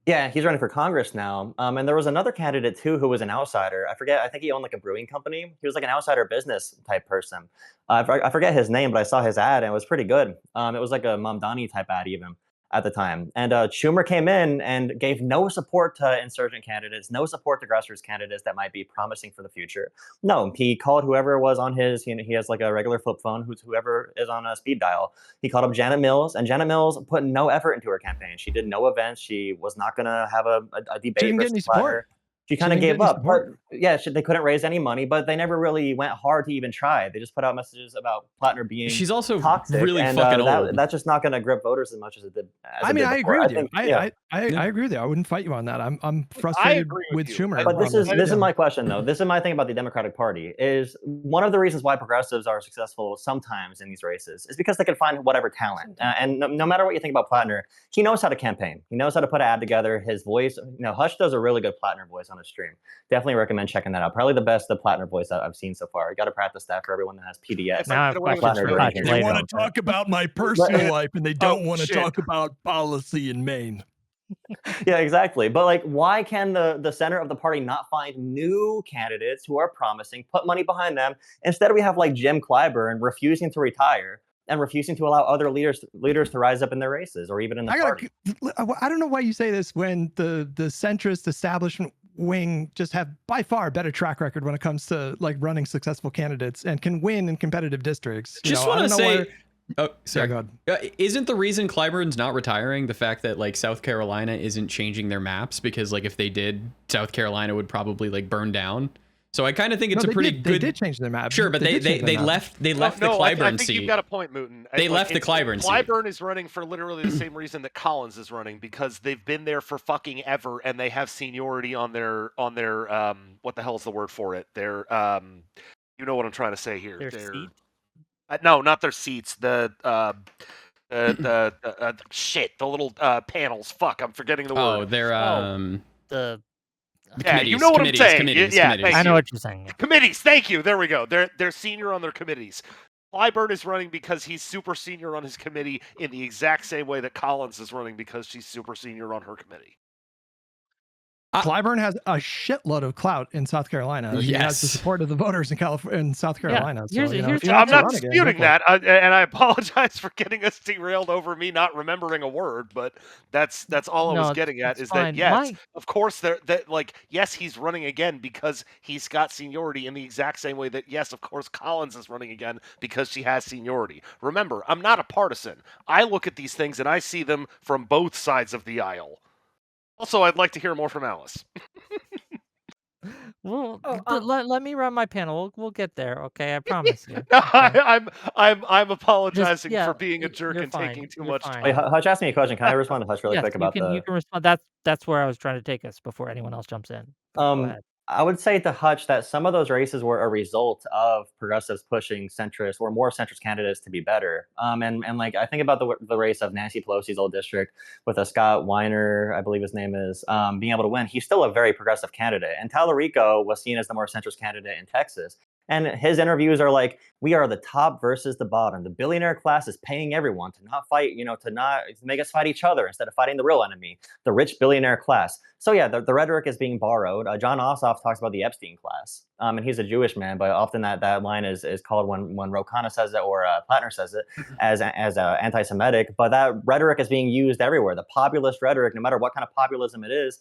yeah, he's running for Congress now. And there was another candidate too who was an outsider. I forget. I think he owned like a brewing company. He was like an outsider business type person. I forget his name, but I saw his ad and it was pretty good. It was like a Mamdani type ad even at the time. And Schumer came in and gave no support to insurgent candidates, no support to grassroots candidates that might be promising for the future. No, he called whoever was on his. He has like a regular flip phone. Whoever is on a speed dial. He called up Janet Mills, and Janet Mills put no effort into her campaign. She did no events. She was not going to have a She debate didn't get versus any Plattner. support. She kind of didn't gave get any up. But support. yeah, they couldn't raise any money, but they never really went hard to even try. They just put out messages about Plattner being She's also toxic, really and fucking old. that's just not going to grip voters as much as it did. I mean, I agree with you. Yeah. I agree with you. I wouldn't fight you on that. I'm I frustrated agree with with you. Schumer. But this on is this. this is Yeah. my question though. This is my thing about the Democratic Party is one of the reasons why progressives are successful sometimes in these races is because they can find whatever talent. And no matter what you think about Plattner, he knows how to campaign. He knows how to put an ad together. His voice, Hush does a really good Plattner voice on his stream. Definitely recommend checking that out. Probably the best the Plattner voice that I've seen so far. You got to practice that for everyone that has PDS. Now I have questions Plattner for doing Hutch here. They later. want to talk about my personal life, and they don't want to talk about policy in Maine. Yeah, exactly. But like, why can the center of the party not find new candidates who are promising, put money behind them? Instead, we have like Jim Clyburn refusing to retire and refusing to allow other leaders to rise up in their races or even in the party. I don't know why you say this when the centrist establishment wing just have by far a better track record when it comes to like running successful candidates and can win in competitive districts. Just want to say, oh, sorry. Yeah, go ahead. Isn't the reason Clyburn's not retiring the fact that like South Carolina isn't changing their maps? Because like if they did, South Carolina would probably like burn down. So I kind of think it's a pretty good. They did change their map. Sure, but they left the Clyburn I think seat. you've got a point, Mooten. They left the Clyburn seat. Clyburn is running for literally the same reason that Collins is running, because they've been there for fucking ever and they have seniority on their what the hell is the word for it? Their you know what I'm trying to say here. Their seat? No, not their seats. The shit, the little panels. Fuck, I'm forgetting the word. Oh, they're The yeah, you know what I'm saying. Committees. I know what you're saying. Committees. Thank you. There we go. They're senior on their committees. Clyburn is running because he's super senior on his committee in the exact same way that Collins is running because she's super senior on her committee. Clyburn has a shitload of clout in South Carolina. He has the support of the voters in South Carolina. Yeah, I'm not disputing that, and I apologize for getting us derailed over me not remembering a word. But that's all I was getting at is that yes, of course, yes, he's running again because he's got seniority in the exact same way that yes, of course, Collins is running again because she has seniority. Remember, I'm not a partisan. I look at these things and I see them from both sides of the aisle. Also, I'd like to hear more from Alice. Well, Oh, let me run my panel. We'll get there, okay? I promise you. No, Okay. I'm Just apologizing yeah, for being a jerk you're and fine. taking too You're much Wait, fine. time. Hutch asked me a question. Can I respond to Hutch really Yes, quick you about can the respond. That's where I was trying to take us before anyone else jumps in. Go Um, ahead. I would say to Hutch that some of those races were a result of progressives pushing centrist or more centrist candidates to be better. And like I think about the race of Nancy Pelosi's old district with a Scott Weiner, I believe his name is, being able to win. He's still a very progressive candidate, and Tallarico was seen as the more centrist candidate in Texas. And his interviews are like, we are the top versus the bottom. The billionaire class is paying everyone to not fight, to make us fight each other instead of fighting the real enemy, the rich billionaire class. So yeah, the rhetoric is being borrowed. John Ossoff talks about the Epstein class, and he's a Jewish man, but often that line is called when Ro Khanna says it or Plattner says it as anti-Semitic. But that rhetoric is being used everywhere. The populist rhetoric, no matter what kind of populism it is,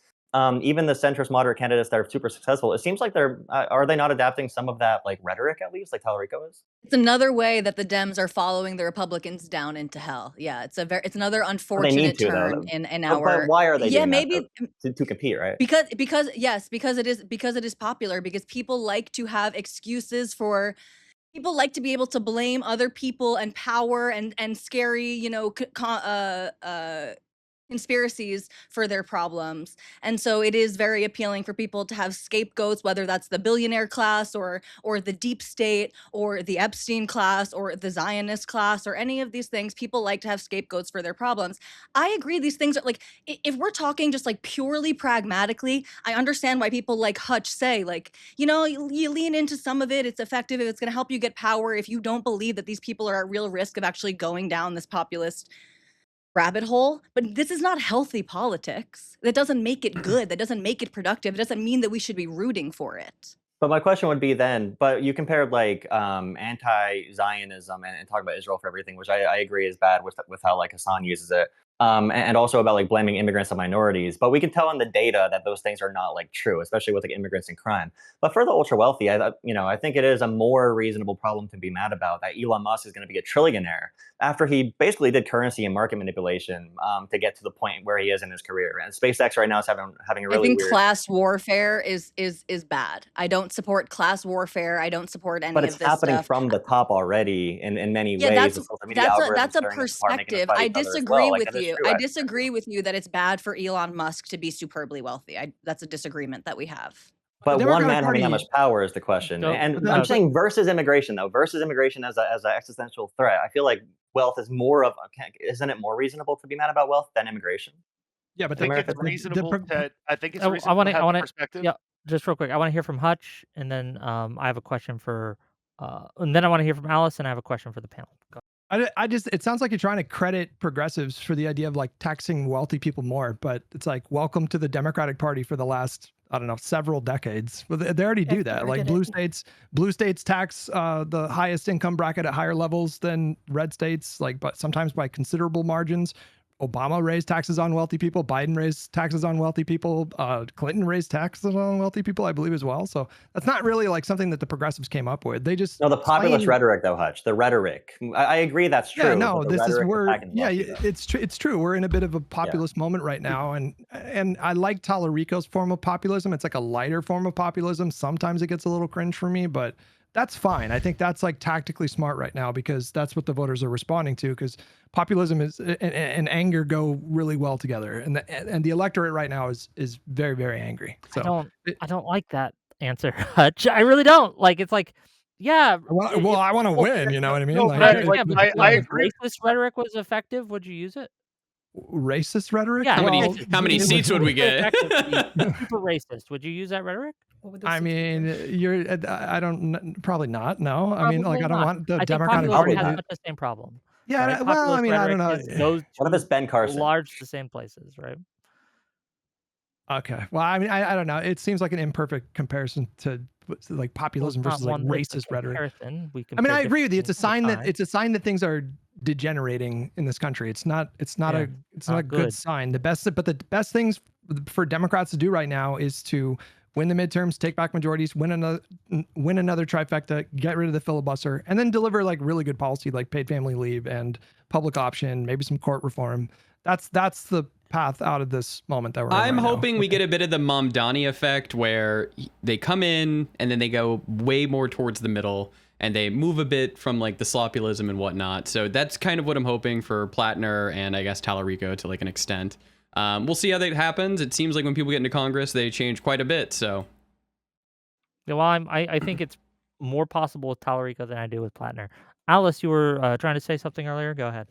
even the centrist moderate candidates that are super successful, it seems like they're are they not adapting some of that like rhetoric at least, like Tallarico is? It's another way that the Dems are following the Republicans down into hell. Yeah, it's another Well, they unfortunate need to turn though. in But our why are they yeah, doing that though? maybe To compete, right? because yes, because it is popular, because people like to have excuses for people like to be able to blame other people and power and scary, conspiracies for their problems. And so it is very appealing for people to have scapegoats, whether that's the billionaire class or the deep state or the Epstein class or the Zionist class or any of these things. People like to have scapegoats for their problems. I agree, these things are like, if we're talking just like purely pragmatically, I understand why people like Hutch say, like, you lean into some of it, it's effective if it's going to help you get power, if you don't believe that these people are at real risk of actually going down this populist rabbit hole. But this is not healthy politics. That doesn't make it good. That doesn't make it productive. It doesn't mean that we should be rooting for it. But my question would be then, but you compared like anti-Zionism and talk about Israel for everything, which I agree is bad with how like Hassan uses it, and also about like blaming immigrants and minorities. But we can tell in the data that those things are not like true, especially with like immigrants and crime. But for the ultra wealthy, I think it is a more reasonable problem to be mad about that Elon Musk is going to be a trillionaire after he basically did currency and market manipulation to get to the point where he is in his career. And SpaceX right now is having a I really think weird. class warfare is bad. I don't support class warfare. I don't support But any it's of this happening stuff. from the top already in many Yeah, ways that's with social media that's a algorithms that's a tearing us apart, making us perspective. fight I each other as well. disagree Like with that is you. true, I actually. disagree with you that it's bad for Elon Musk to be superbly wealthy. That's a disagreement that we have. The But one Democratic man having that Party, much power is the question. Go And I'm go saying versus immigration though, versus immigration as an existential threat. I feel like wealth is more of isn't it more reasonable to be mad about wealth than immigration yeah, I but in think it's America? reasonable to I think it's I reasonable want to to have the perspective. yeah, just real quick. I want to hear from Hutch, and then I have a question for and then I want to hear from Alice, and I have a question for the panel. Go. I just, it sounds like you're trying to credit progressives for the idea of like taxing wealthy people more, but it's like, welcome to the Democratic Party for the last, I don't know, several decades. Well, they already do If they that. ever Like did blue states tax the highest income bracket at higher levels than red states, like, but sometimes by considerable margins. Obama raised taxes on wealthy people. Biden raised taxes on wealthy people. Clinton raised taxes on wealthy people, I believe, as well. So that's not really like something that the progressives came up with. They just No, the populist claim. rhetoric though, Hutch. The rhetoric. I agree that's Yeah, true, no, but the this is rhetoric is where, attacking the yeah, wealthy though. it's true. We're in a bit of a Yeah. populist moment right now, and I like Tallarico's form of populism. It's like a lighter form of populism. Sometimes it gets a little cringe for me, but that's fine. I think that's like tactically smart right now because that's what the voters are responding to. Because populism and anger go really well together, and the electorate right now is very, very angry. So I don't like that answer, Hutch. I really don't. Like it's like, yeah, well, I want to well, win. You know what I mean? No, Like, I but like understand, but I if agree. racist rhetoric was effective, would you use it? racist rhetoric. Yeah, Well, How many seats would we get? Super racist. Would you use that rhetoric? What would those I seats be mean, for? you're. I don't. Probably not. No. I mean, like, Probably I don't not. want the I think Democratic populism Probably Party has not. to. much the same problem, Yeah. right? Well, I Populist mean, I don't rhetoric know. goes What if it's to Ben Carson? large the same places, right? Okay. Well, I mean, I don't know. It seems like an imperfect comparison to like Well, it's populism not versus like one. It's a racist rhetoric. comparison. We I mean, compare I agree different with you. It's a things all sign the that time. it's a sign that things are degenerating in this country. It's not. It's not Yeah, a. It's not a good good. sign. But the best things for Democrats to do right now is to win the midterms, take back majorities, win another trifecta, get rid of the filibuster, and then deliver like really good policy like paid family leave and public option, maybe some court reform. That's the path out of this moment that we're in I'm right now. hoping we get a bit of the Mamdani effect where they come in and then they go way more towards the middle and they move a bit from like the sloppyism and whatnot. So that's kind of what I'm hoping for Plattner and I guess Tallarico to like an extent. We'll see how that happens. It seems like when people get into Congress, they change quite a bit. So Yeah, well, I think it's more possible with Tallarico than I do with Plattner. Alice, you were trying to say something earlier. Go ahead.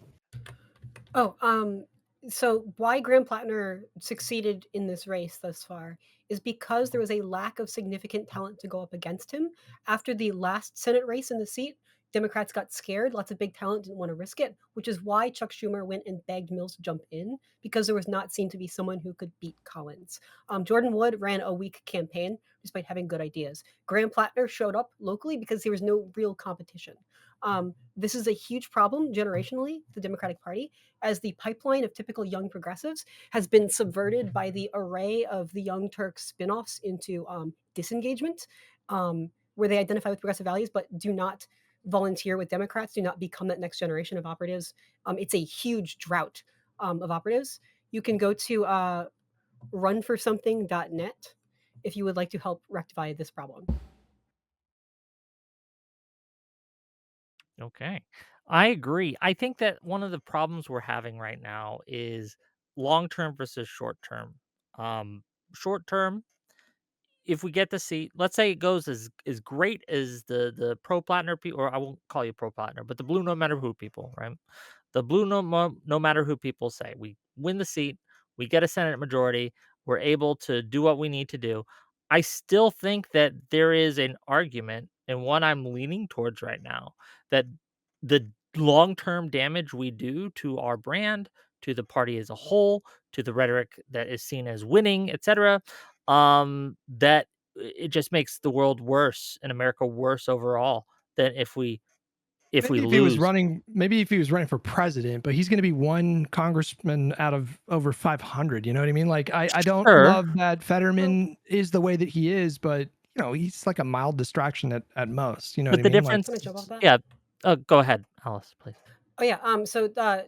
Oh, so why Graham Plattner succeeded in this race thus far is because there was a lack of significant talent to go up against him. After the last Senate race in the seat, Democrats got scared. Lots of big talent didn't want to risk it, which is why Chuck Schumer went and begged Mills to jump in because there was not seen to be someone who could beat Collins. Jordan Wood ran a weak campaign despite having good ideas. Graham Plattner showed up locally because there was no real competition. This is a huge problem generationally, the Democratic Party, as the pipeline of typical young progressives has been subverted by the array of the Young Turks spin-offs into disengagement, where they identify with progressive values but do not volunteer with Democrats, do not become that next generation of operatives. It's a huge drought of operatives. You can go to runforsomething.net if you would like to help rectify this problem. Okay. I agree. I think that one of the problems we're having right now is long term versus short term. Um, Short term, if we get the seat, let's say it goes as great as the pro Plattner people, or I won't call you pro Plattner, but the blue no matter who people, right? The blue no matter who people say we win the seat, we get a Senate majority, we're able to do what we need to do. I still think that there is an argument, and one I'm leaning towards right now, that the long term damage we do to our brand, to the party as a whole, to the rhetoric that is seen as winning, etc., that it just makes the world worse and America worse overall than if we Maybe if he was lose. running, maybe if he was running for president, but he's going to be one congressman out of over 500. You know what I mean? Like, I don't Sure, love that Fetterman is the way that he is, but he's like a mild distraction at most. You know what but I the mean? Like, difference, Can I jump off that? yeah. Go ahead, Alice, please. Oh yeah.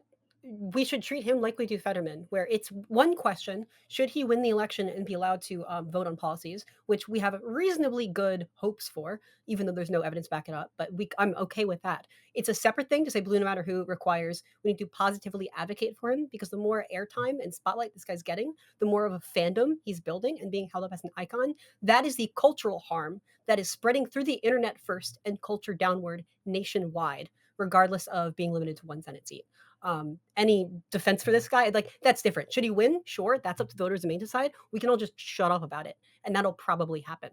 We should treat him like we do Fetterman, where it's one question: should he win the election and be allowed to vote on policies, which we have reasonably good hopes for, even though there's no evidence to back it up. But I'm okay with that. It's a separate thing to say blue no matter who requires we need to positively advocate for him because the more airtime and spotlight this guy's getting, the more of a fandom he's building and being held up as an icon. That is the cultural harm that is spreading through the internet first and culture downward nationwide, regardless of being limited to one Senate seat. Any defense for this guy, like that's different. Should he win? Sure, that's up to voters to decide. We can all just shut up about it, and that'll probably happen.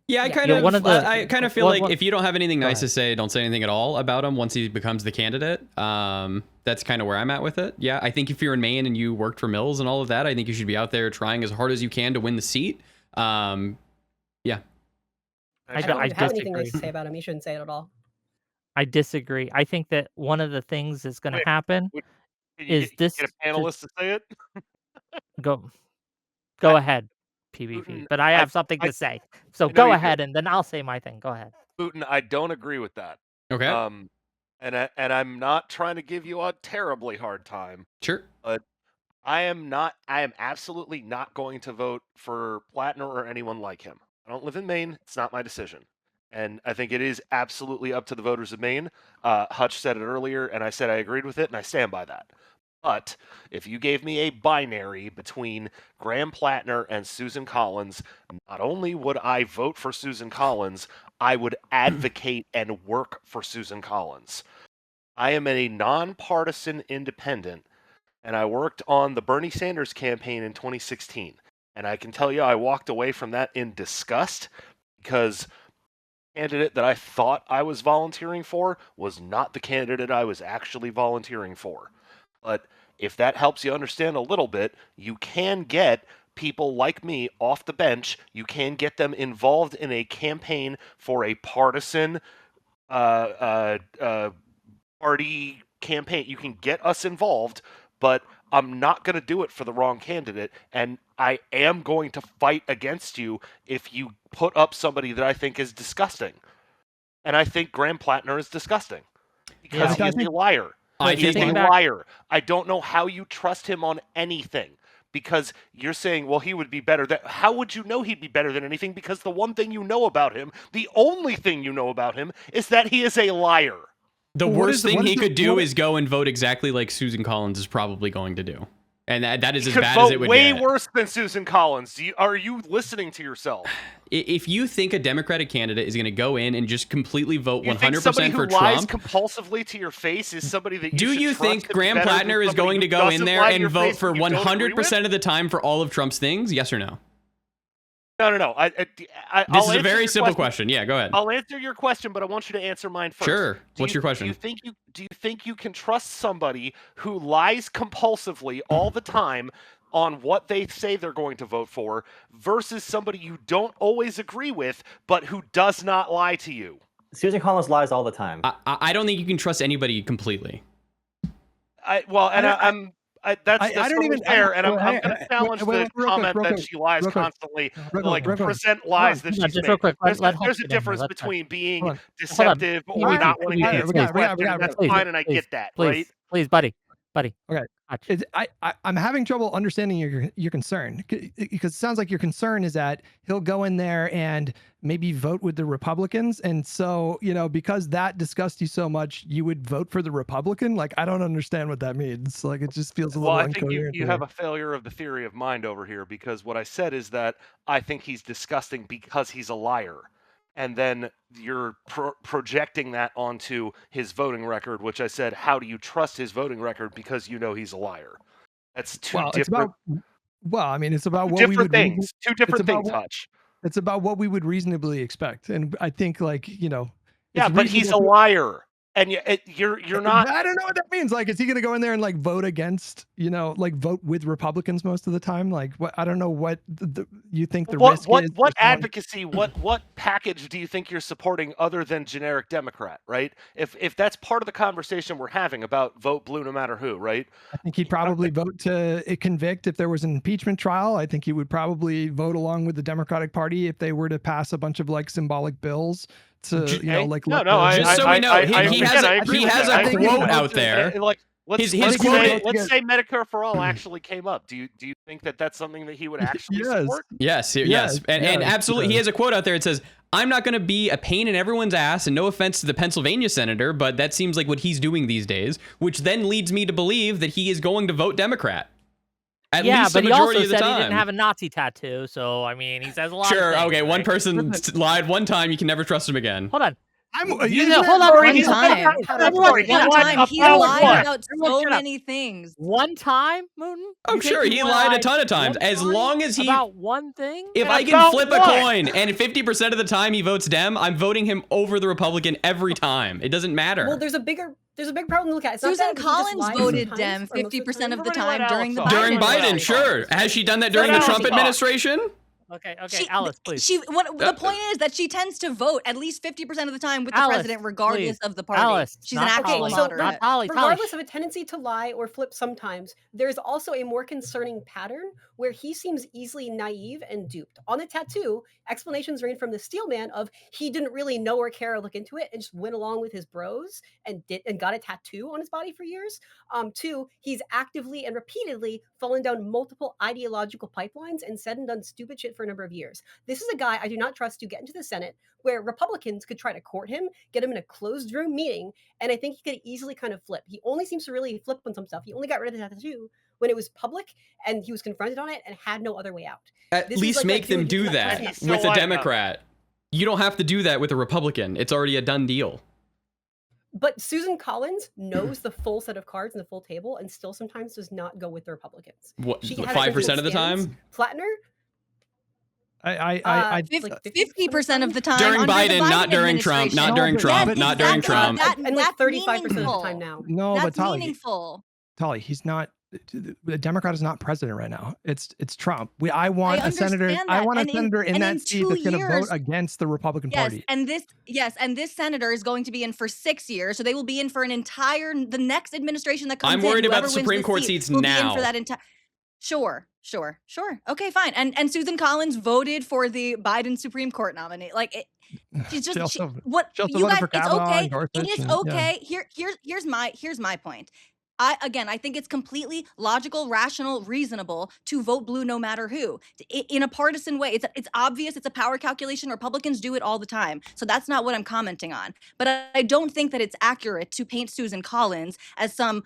yeah, I kind Yeah, one of of the I kind of feel one, like one, if you don't have anything go nice ahead. to say, don't say anything at all about him once he becomes the candidate. That's kind of where I'm at with it. Yeah, I think if you're in Maine and you worked for Mills and all of that, I think you should be out there trying as hard as you can to win the seat. Yeah. I don't I have anything nice disagree. to say about him. You shouldn't say it at all. I disagree. I think that one of the things that's going to Wait, happen wait, can you is this. get a panelist to say it? Go I, go ahead, PvP. Putin, But I have something I to say, so I know go you do. ahead, and then I'll say my thing. Go ahead. Putin, I don't agree with that. Okay. And I'm not trying to give you a terribly hard time, Sure. but I am absolutely not going to vote for Plattner or anyone like him. I don't live in Maine. It's not my decision. And I think it is absolutely up to the voters of Maine. Hutch said it earlier, and I said I agreed with it, and I stand by that. But if you gave me a binary between Graham Plattner and Susan Collins, not only would I vote for Susan Collins, I would advocate and work for Susan Collins. I am a nonpartisan independent, and I worked on the Bernie Sanders campaign in 2016. And I can tell you, I walked away from that in disgust because the candidate that I thought I was volunteering for was not the candidate I was actually volunteering for. But if that helps you understand a little bit, you can get people like me off the bench. You can get them involved in a campaign for a partisan party campaign. You can get us involved, but I'm not going to do it for the wrong candidate. And I am going to fight against you if you put up somebody that I think is disgusting. And I think Graham Plattner is disgusting because Yeah. he is a liar. So He's you're a taking back. liar. I don't know how you trust him on anything because you're saying, well, he would be better. How would you know he'd be better than anything? Because the one thing you know about him, the only thing you know about him, is that he is a liar. The Well, what worst is the- thing what he is the- could do what- is go and vote exactly like Susan Collins is probably going to do. And that is He as could bad as vote it would way get. worse than Susan Collins. Are you listening to yourself? If you think a Democratic candidate is going to go in and just completely vote You think 100% somebody who for lies Trump, compulsively to your face is somebody that you do should you trust think to be Graham better than Plattner is somebody going who to go in doesn't there lie to and your vote face for and you don't agree with? 100% of the time for all of Trump's things? Yes or no? No. This is a very simple question. Yeah, go ahead. I'll answer your question, but I want you to answer mine first. Sure. What's your question? Do you think you can trust somebody who lies compulsively all the time on what they say they're going to vote for versus somebody you don't always agree with, but who does not lie to you? Susan Collins lies all the time. I don't think you can trust anybody completely. That's I don't totally even- fair, and I'm hey, going to hey, challenge wait, the real quick, comment real that quick, she lies real quick, constantly, real like quick. present lies that Hold on, she's just made. real quick. There's Let a Huck get in there. difference Let Huck. between being Hold on. deceptive or Please, not wanting to please, answer we the got- question, and that's fine, and I please, get that, please, right? Please, buddy. Okay. Hutch. I'm having trouble understanding your concern because it sounds like your concern is that he'll go in there and maybe vote with the Republicans, and so because that disgusts you so much, you would vote for the Republican. Like, I don't understand what that means. Like, it just feels a little Well, I think incoherent. you have a failure of the theory of mind over here because what I said is that I think he's disgusting because he's a liar. And then you're projecting that onto his voting record, which I said, how do you trust his voting record because you know he's a liar? That's two different it's about what we different would things. Two different things, about Hutch. it's about what we would reasonably expect, and I think Yeah, but he's a liar. And you're not. I don't know what that means. Like, is he going to go in there and like vote against, like vote with Republicans most of the time? Like, what? I don't know what you think the risk is. What advocacy? What package do you think you're supporting other than generic Democrat? Right? If that's part of the conversation we're having about vote blue no matter who, right? I think he'd probably vote to convict if there was an impeachment trial. I think he would probably vote along with the Democratic Party if they were to pass a bunch of like symbolic bills. To Just so we know, he has a quote out there. Like, let's say Medicare for all actually came up. Do you think that that's something that he would actually support? Yes, and absolutely, he has a quote out there. It says, "I'm not going to be a pain in everyone's ass, and no offense to the Pennsylvania senator, but that seems like what he's doing these days." Which then leads me to believe that he is going to vote Democrat. At least but the he also majority of the said time. he didn't have a Nazi tattoo, so I mean, he says a lot. Sure, of things, okay, right? one person lied one time, you can never trust him again. Hold on. Hold on. He lied about so many things. One time, Mooten? Oh, sure, he lied a ton of times. As long as he about one thing. If I can flip a coin and 50% of the time he votes Dem, I'm voting him over the Republican every time. It doesn't matter. Well, there's a big problem to look at. It's not Susan that he just Collins lies voted sometimes, Dem or most 50% of the Everybody time let during the Alex During talk. Biden, sure. Has she done that during the Let Trump Alice talk. administration? Okay, She, Alice, please. the point is that she tends to vote at least 50% of the time with the Alice, president, regardless please. of the party. Alice, She's an not actual Holly. so moderate. Holly, regardless of a tendency to lie or flip sometimes, there's also a more concerning pattern where he seems easily naive and duped. On the tattoo, explanations range from the steel man of he didn't really know or care or look into it and just went along with his bros and got a tattoo on his body for years. To he's actively and repeatedly fallen down multiple ideological pipelines and said and done stupid shit for a number of years. This is a guy I do not trust to get into the Senate where Republicans could try to court him, get him in a closed room meeting, and I think he could easily kind of flip. He only seems to really flip on some stuff. He only got rid of the tattoo when it was public and he was confronted on it and had no other way out. At least make them do that with a Democrat. You don't have to do that with a Republican. It's already a done deal. But Susan Collins knows the full set of cards and the full table and still sometimes does not go with the Republicans. What, She has 5% of the different time? Plattner? I 50% of the time during under the Biden, not during Trump, not during Trump, Yes, not during exactly. Trump. And like That's 35% of the meaningful. time now. no, That's but Tali, meaningful. he's not. The Democrat is not president right now. It's Trump. I want a understand senator. that. I want a And senator in in that seat 2 that's going to years- vote against the Republican Party. And this senator is going to be in for 6 years, so they will be in for the next administration that comes in. I'm worried about whoever the wins Supreme Court seat seats will be in now. for that entire. Sure. Okay, fine. And Susan Collins voted for the Biden Supreme Court nominee. Like She's She just also what she also you voted guys. for It's Kavanaugh okay. and Gorsuch. It is And, yeah. okay. Here's my point. I think it's completely logical, rational, reasonable to vote blue no matter who. In a partisan way. It's obvious. It's a power calculation. Republicans do it all the time. So that's not what I'm commenting on. But I don't think that it's accurate to paint Susan Collins as some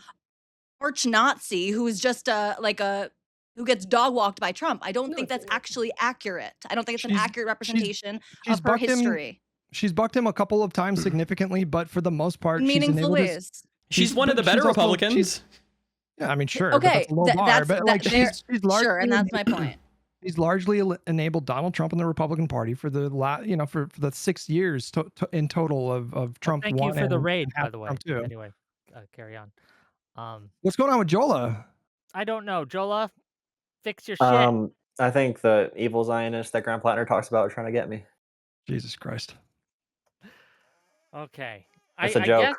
arch Nazi who is just who gets dog walked by Trump. I don't No, think it's that's actually accurate. I don't think it's an She's accurate she's representation she's of her bucked him. history She's bucked him a couple of times significantly, but for the most part, in she's meaningful enabled his. ways. She's one of the But better she's also Republicans. yeah, I mean, sure, but Okay, that's a low bar. that's But that like, there. she's Sure, and that's my point. He's largely enabled Donald Trump and the Republican Party for the for the 6 years in total of Trump Thank you one for the and raid, half by the way. Trump two. Anyway, carry on. What's going on with Jola? I don't know, Jola. Fix your shit. I think the evil Zionist that Graham Plattner talks about are trying to get me. Jesus Christ. Okay. It's a I joke. guess.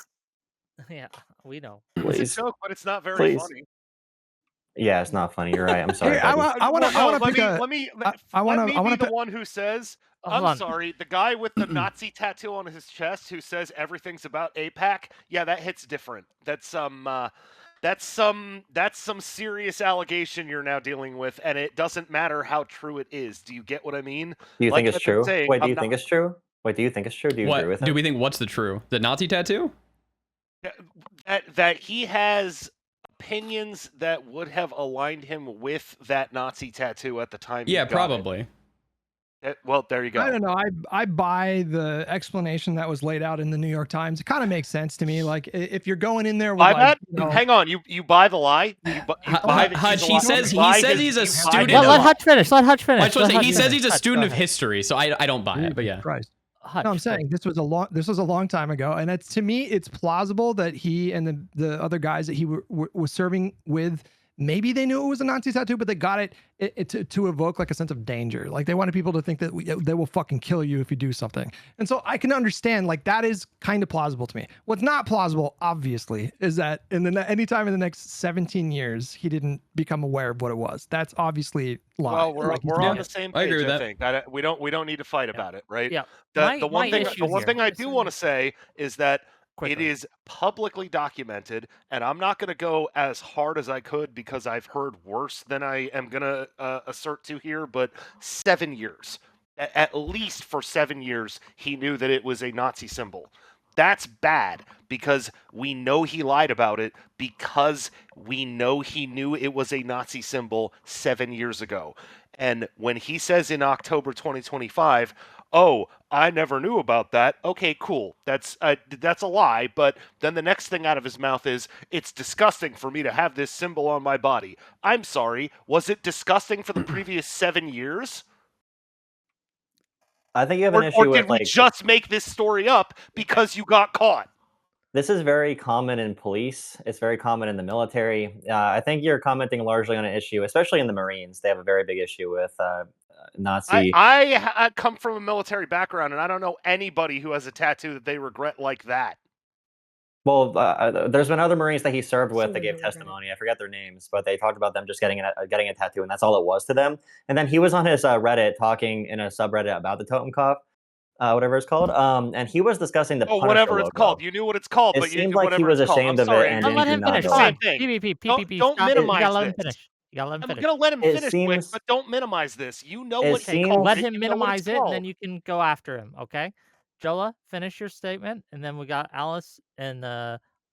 Yeah, we know. Please. It's a joke, but it's not very Please. funny. Yeah, it's not funny. You're right. I'm sorry. Hey, I buddy. want to pick a. Let me I wanna be the pick- one who says, Hold I'm on. sorry, the guy with the Nazi tattoo on his chest who says everything's about AIPAC, yeah, that hits different. That's some serious allegation you're now dealing with, and it doesn't matter how true it is. Do you get what I mean? Do you Like think it's I've been true? saying, Wait, do I'm you not- think it's true? Wait, do you think it's true? Do you agree with What him? do we think? What's the true? The Nazi tattoo? that he has opinions that would have aligned him with that Nazi tattoo at the time? Yeah, he got probably. it? Well, there you go. I don't know. I buy the explanation that was laid out in the New York Times. It kind of makes sense to me. Like if you're going in there with Buy like, that? Hang on, you buy the lie? You buy that Hutch, he's a he lie? says You buy he's a you buy student his of- Let lie? Hutch finish. Let Hutch I finish. just want to say, Let he Hutch says finish. he's a Hutch, student go of ahead. history, so I don't buy it. But yeah. Christ. Hutch, No, I'm go. saying this was a long time ago, and it's to me it's plausible that he and the other guys that he was serving with, maybe they knew it was a Nazi tattoo, but they got it to evoke like a sense of danger. Like they wanted people to think that they will fucking kill you if you do something. And so I can understand, like, that is kind of plausible to me. What's not plausible, obviously, is that anytime in the next 17 years he didn't become aware of what it was. That's obviously lying. Well, Like, we're he's on not. the same I page. agree with I that. think we don't need to fight about it, right? Yeah. The one my thing issue here- I Yes, do sir. want to say is that it Quickly. is publicly documented, and I'm not going to go as hard as I could because I've heard worse than I am going to assert to here. But 7 years, at least for 7 years, he knew that it was a Nazi symbol. That's bad because we know he lied about it, because we know he knew it was a Nazi symbol 7 years ago. And when he says in October 2025, "Oh, I never knew about that." Okay, cool. That's a lie. But then the next thing out of his mouth is, "It's disgusting for me to have this symbol on my body." I'm sorry. Was it disgusting for the previous 7 years? I think you have an Or issue did with we like just make this story up because you got caught? this is very common in police. It's very common in the military. I think you're commenting largely on an issue, especially in the Marines. They have a very big issue with Nazi. I come from a military background, and I don't know anybody who has a tattoo that they regret like that. Well, there's been other Marines that he served with that Somebody gave don't regret it. testimony. I forget their names, but they talked about them just getting a tattoo, and that's all it was to them. And then he was on his Reddit talking in a subreddit about the Totenkopf, whatever it's called. And he was discussing the Oh, Punisher whatever it's logo. called. You knew what it's called, It but seemed like he whatever was it's called. ashamed I'm of sorry. it and Don't didn't let do him not finish. know Come it. on. Same thing. PvP, Don't- PvP. don't Stop it. minimize You gotta let him this. finish. You gotta let him I'm finish. gonna let him It finish, seems- but don't minimize this. You know it what he seems- called Let it. him You know what minimize it's it, and called. then you can go after him. Okay, Jola, finish your statement, and then we got Alice, and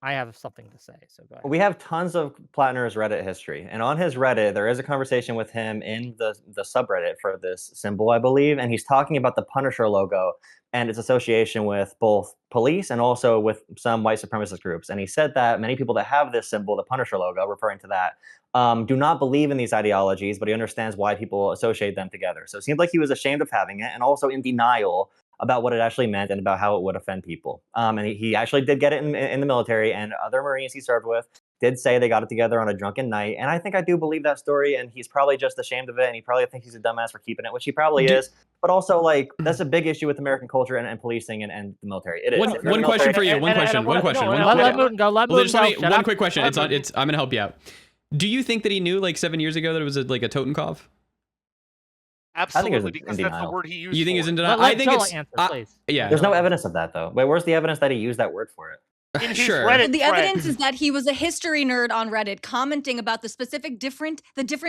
I have something to say. So go ahead. We have tons of Plattner's Reddit history, and on his Reddit, there is a conversation with him in the subreddit for this symbol, I believe, and he's talking about the Punisher logo and its association with both police and also with some white supremacist groups. And he said that many people that have this symbol, the Punisher logo, referring to that, do not believe in these ideologies, but he understands why people associate them together. So it seemed like he was ashamed of having it and also in denial about what it actually meant and about how it would offend people. And he actually did get it in the military, and other Marines he served with did say they got it together on a drunken night. And I think I do believe that story, and he's probably just ashamed of it, and he probably thinks he's a dumbass for keeping it, which he probably is. But also, like, that's a big issue with American culture and policing and the military. It is. One If you're in the question military- for you. and- One and I question. wanna- One question. no, One and I Let wanna- question. Mooten go. Let Well, there's Mooten go. only Shut one up. quick question. Let It's I'm gonna help you out. Do you think that he knew like 7 years ago that it was like a Totenkopf? Absolutely, in because that's the denial. word he used. You think he's for in it. denial? Let I think Joel it's answer, please. yeah. There's no Joel answer. evidence of that though. Wait, where's the evidence that he used that word for it? In his Sure. Reddit Well, the thread. evidence is that he was a history nerd on Reddit commenting about the specific different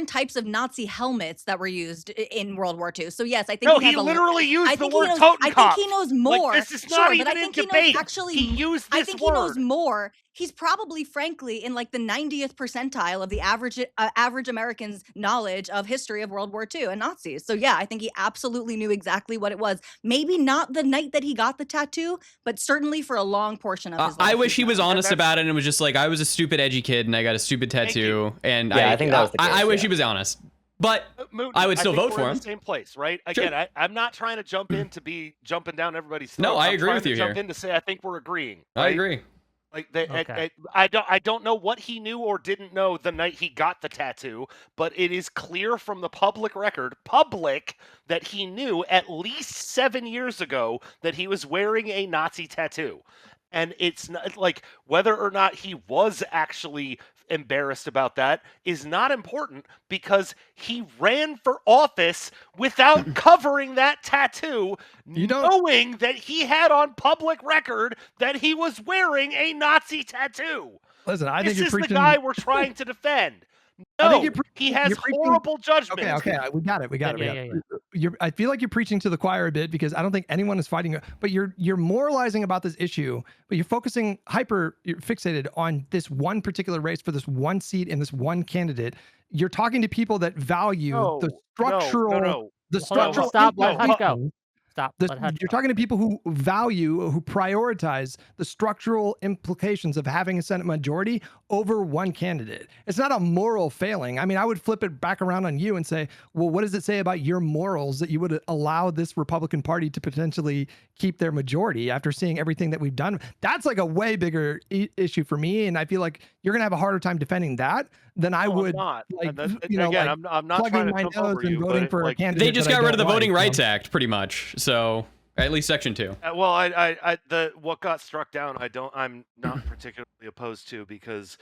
types of Nazi helmets that were used in World War II. So yes, I think No, he has he literally used I the think he word knows. Totenkopf. I think he knows more. Like, this is sure, not but I even in think he debate. knows actually. He used I this think he knows word. more. He's probably, frankly, in like the 90th percentile of the average American's knowledge of history of World War II and Nazis. So yeah, I think he absolutely knew exactly what it was. Maybe not the night that he got the tattoo, but certainly for a long portion of his life. I wish he was known. honest about it and was just like, I was a stupid edgy kid and I got a stupid tattoo, and Yeah, I think that was the I case, wish yeah. he was honest. But Mooten, I would still think vote we're for in him. the same place, right? Sure. Again, I'm not trying to jump in to be jumping down everybody's throat. No, I I'm agree trying with to you jump here. in to say I think we're agreeing. I right? agree. Like Okay. I don't know what he knew or didn't know the night he got the tattoo, but it is clear from the public record, that he knew at least 7 years ago that he was wearing a Nazi tattoo. And it's not like whether or not he was actually embarrassed about that is not important because he ran for office without covering that tattoo, knowing that he had on public record that he was wearing a Nazi tattoo. Listen, I think This you're is the preaching. guy we're trying to defend. I think No, he has you're preaching- horrible judgment. Okay, we got it. Yeah. I feel like you're preaching to the choir a bit because I don't think anyone is fighting. But you're moralizing about this issue, but you're you're fixated on this one particular race for this one seat and this one candidate. You're talking to people that value the structural, the structural. Stop. Let Hutch go. implications. Stop. Let Hutch You're go. talking to people who prioritize the structural implications of having a Senate majority over one candidate. It's not a moral failing. I mean, I would flip it back around on you and say, well, what does it say about your morals that you would allow this Republican Party to potentially keep their majority after seeing everything that we've done? That's like a way bigger issue for me. And I feel like you're going to have a harder time defending that than I would. I'm not. Like, Again, like I'm not trying plugging to my jump nose over and you, voting but for a like, candidate. They just that I got rid of the don't Voting like, Rights Act, pretty much. So at least Section 2. well, what got struck down, I'm not particularly opposed to because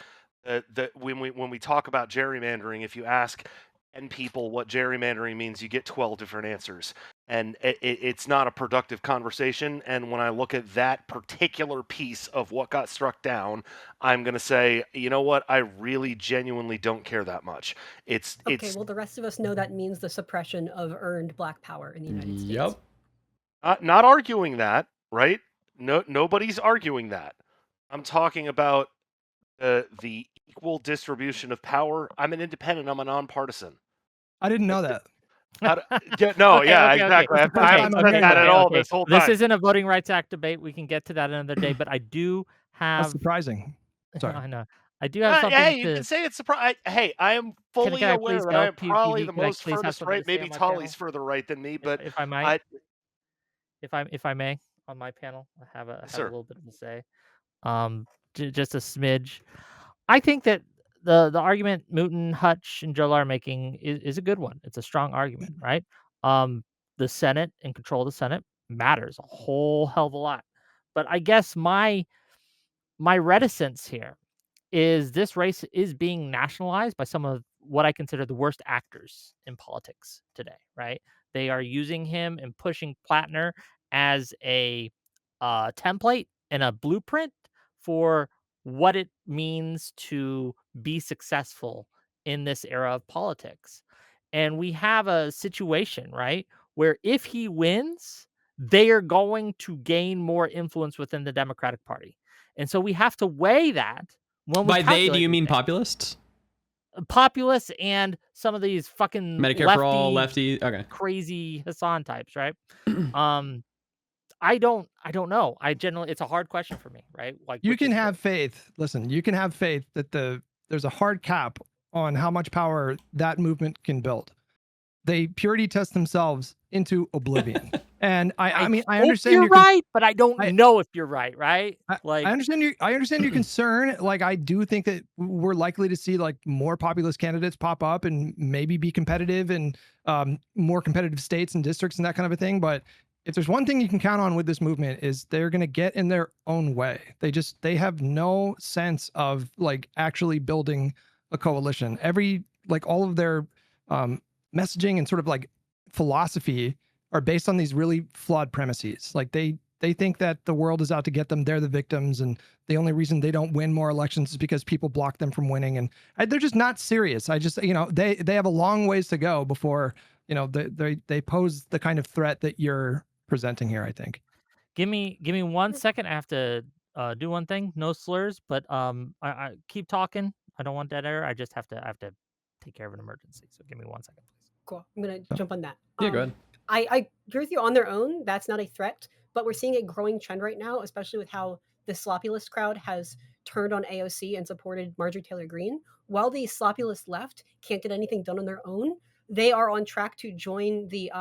when we talk about gerrymandering, if you ask 10 people what gerrymandering means, you get 12 different answers, and it's not a productive conversation. And when I look at that particular piece of what got struck down, I'm going to say, you know what? I really genuinely don't care that much. Well, the rest of us know that means the suppression of earned black power in the United States. Yep. Not arguing that, right? No, nobody's arguing that. I'm talking about the equal distribution of power. I'm an independent. I'm a nonpartisan. I didn't know that. Exactly. That's the first I time haven't I'm said hearing that that. at all this whole time. This isn't a Voting Rights Act debate. We can get to that another day, but I do have. That's surprising. Sorry. I know. I do have something. Hey, you can say it's surprising. Hey, I am fully can I aware please that go? I am probably PG, the can I most please have furthest something right. to say Maybe on my Tolly's panel? further right than me, but if I might, if I may, on my panel, I have a little bit to say. Just a smidge. I think that the argument Mooten, Hutch, and Joel are making is a good one. It's a strong argument, right? The Senate and control of the Senate matters a whole hell of a lot. But I guess my reticence here is this race is being nationalized by some of what I consider the worst actors in politics today, right? They are using him and pushing Plattner as a template and a blueprint for what it means to be successful in this era of politics. And we have a situation, right, where if he wins, they are going to gain more influence within the Democratic Party. And so we have to weigh that when we By they, do calculate you mean these things. populists? Populists and some of these fucking Medicare for all, lefty. Okay. crazy Hassan types, right? I don't know. It's a hard question for me, right? Like You can have faith. Listen, you can have faith that there's a hard cap on how much power that movement can build. They purity test themselves into oblivion. And I mean, I understand you're right, but I don't know if you're right, right? I understand your concern. Like, I do think that we're likely to see like more populist candidates pop up and maybe be competitive in more competitive states and districts and that kind of a thing. But if there's one thing you can count on with this movement is they're going to get in their own way. They have no sense of like actually building a coalition. All of their messaging and sort of like philosophy are based on these really flawed premises. Like they think that the world is out to get them. They're the victims, and the only reason they don't win more elections is because people block them from winning. And they're just not serious. I just, they have a long ways to go before, they pose the kind of threat that you're presenting here, I think. Give me 1 second. I have to do one thing. No slurs, but I keep talking. I don't want dead air. I have to take care of an emergency. So give me 1 second, please. Cool. I'm gonna jump on that. Yeah, go ahead. I agree with you on their own. That's not a threat, but we're seeing a growing trend right now, especially with how the sloppy list crowd has turned on AOC and supported Marjorie Taylor Greene. While the sloppy list left can't get anything done on their own, they are on track to join the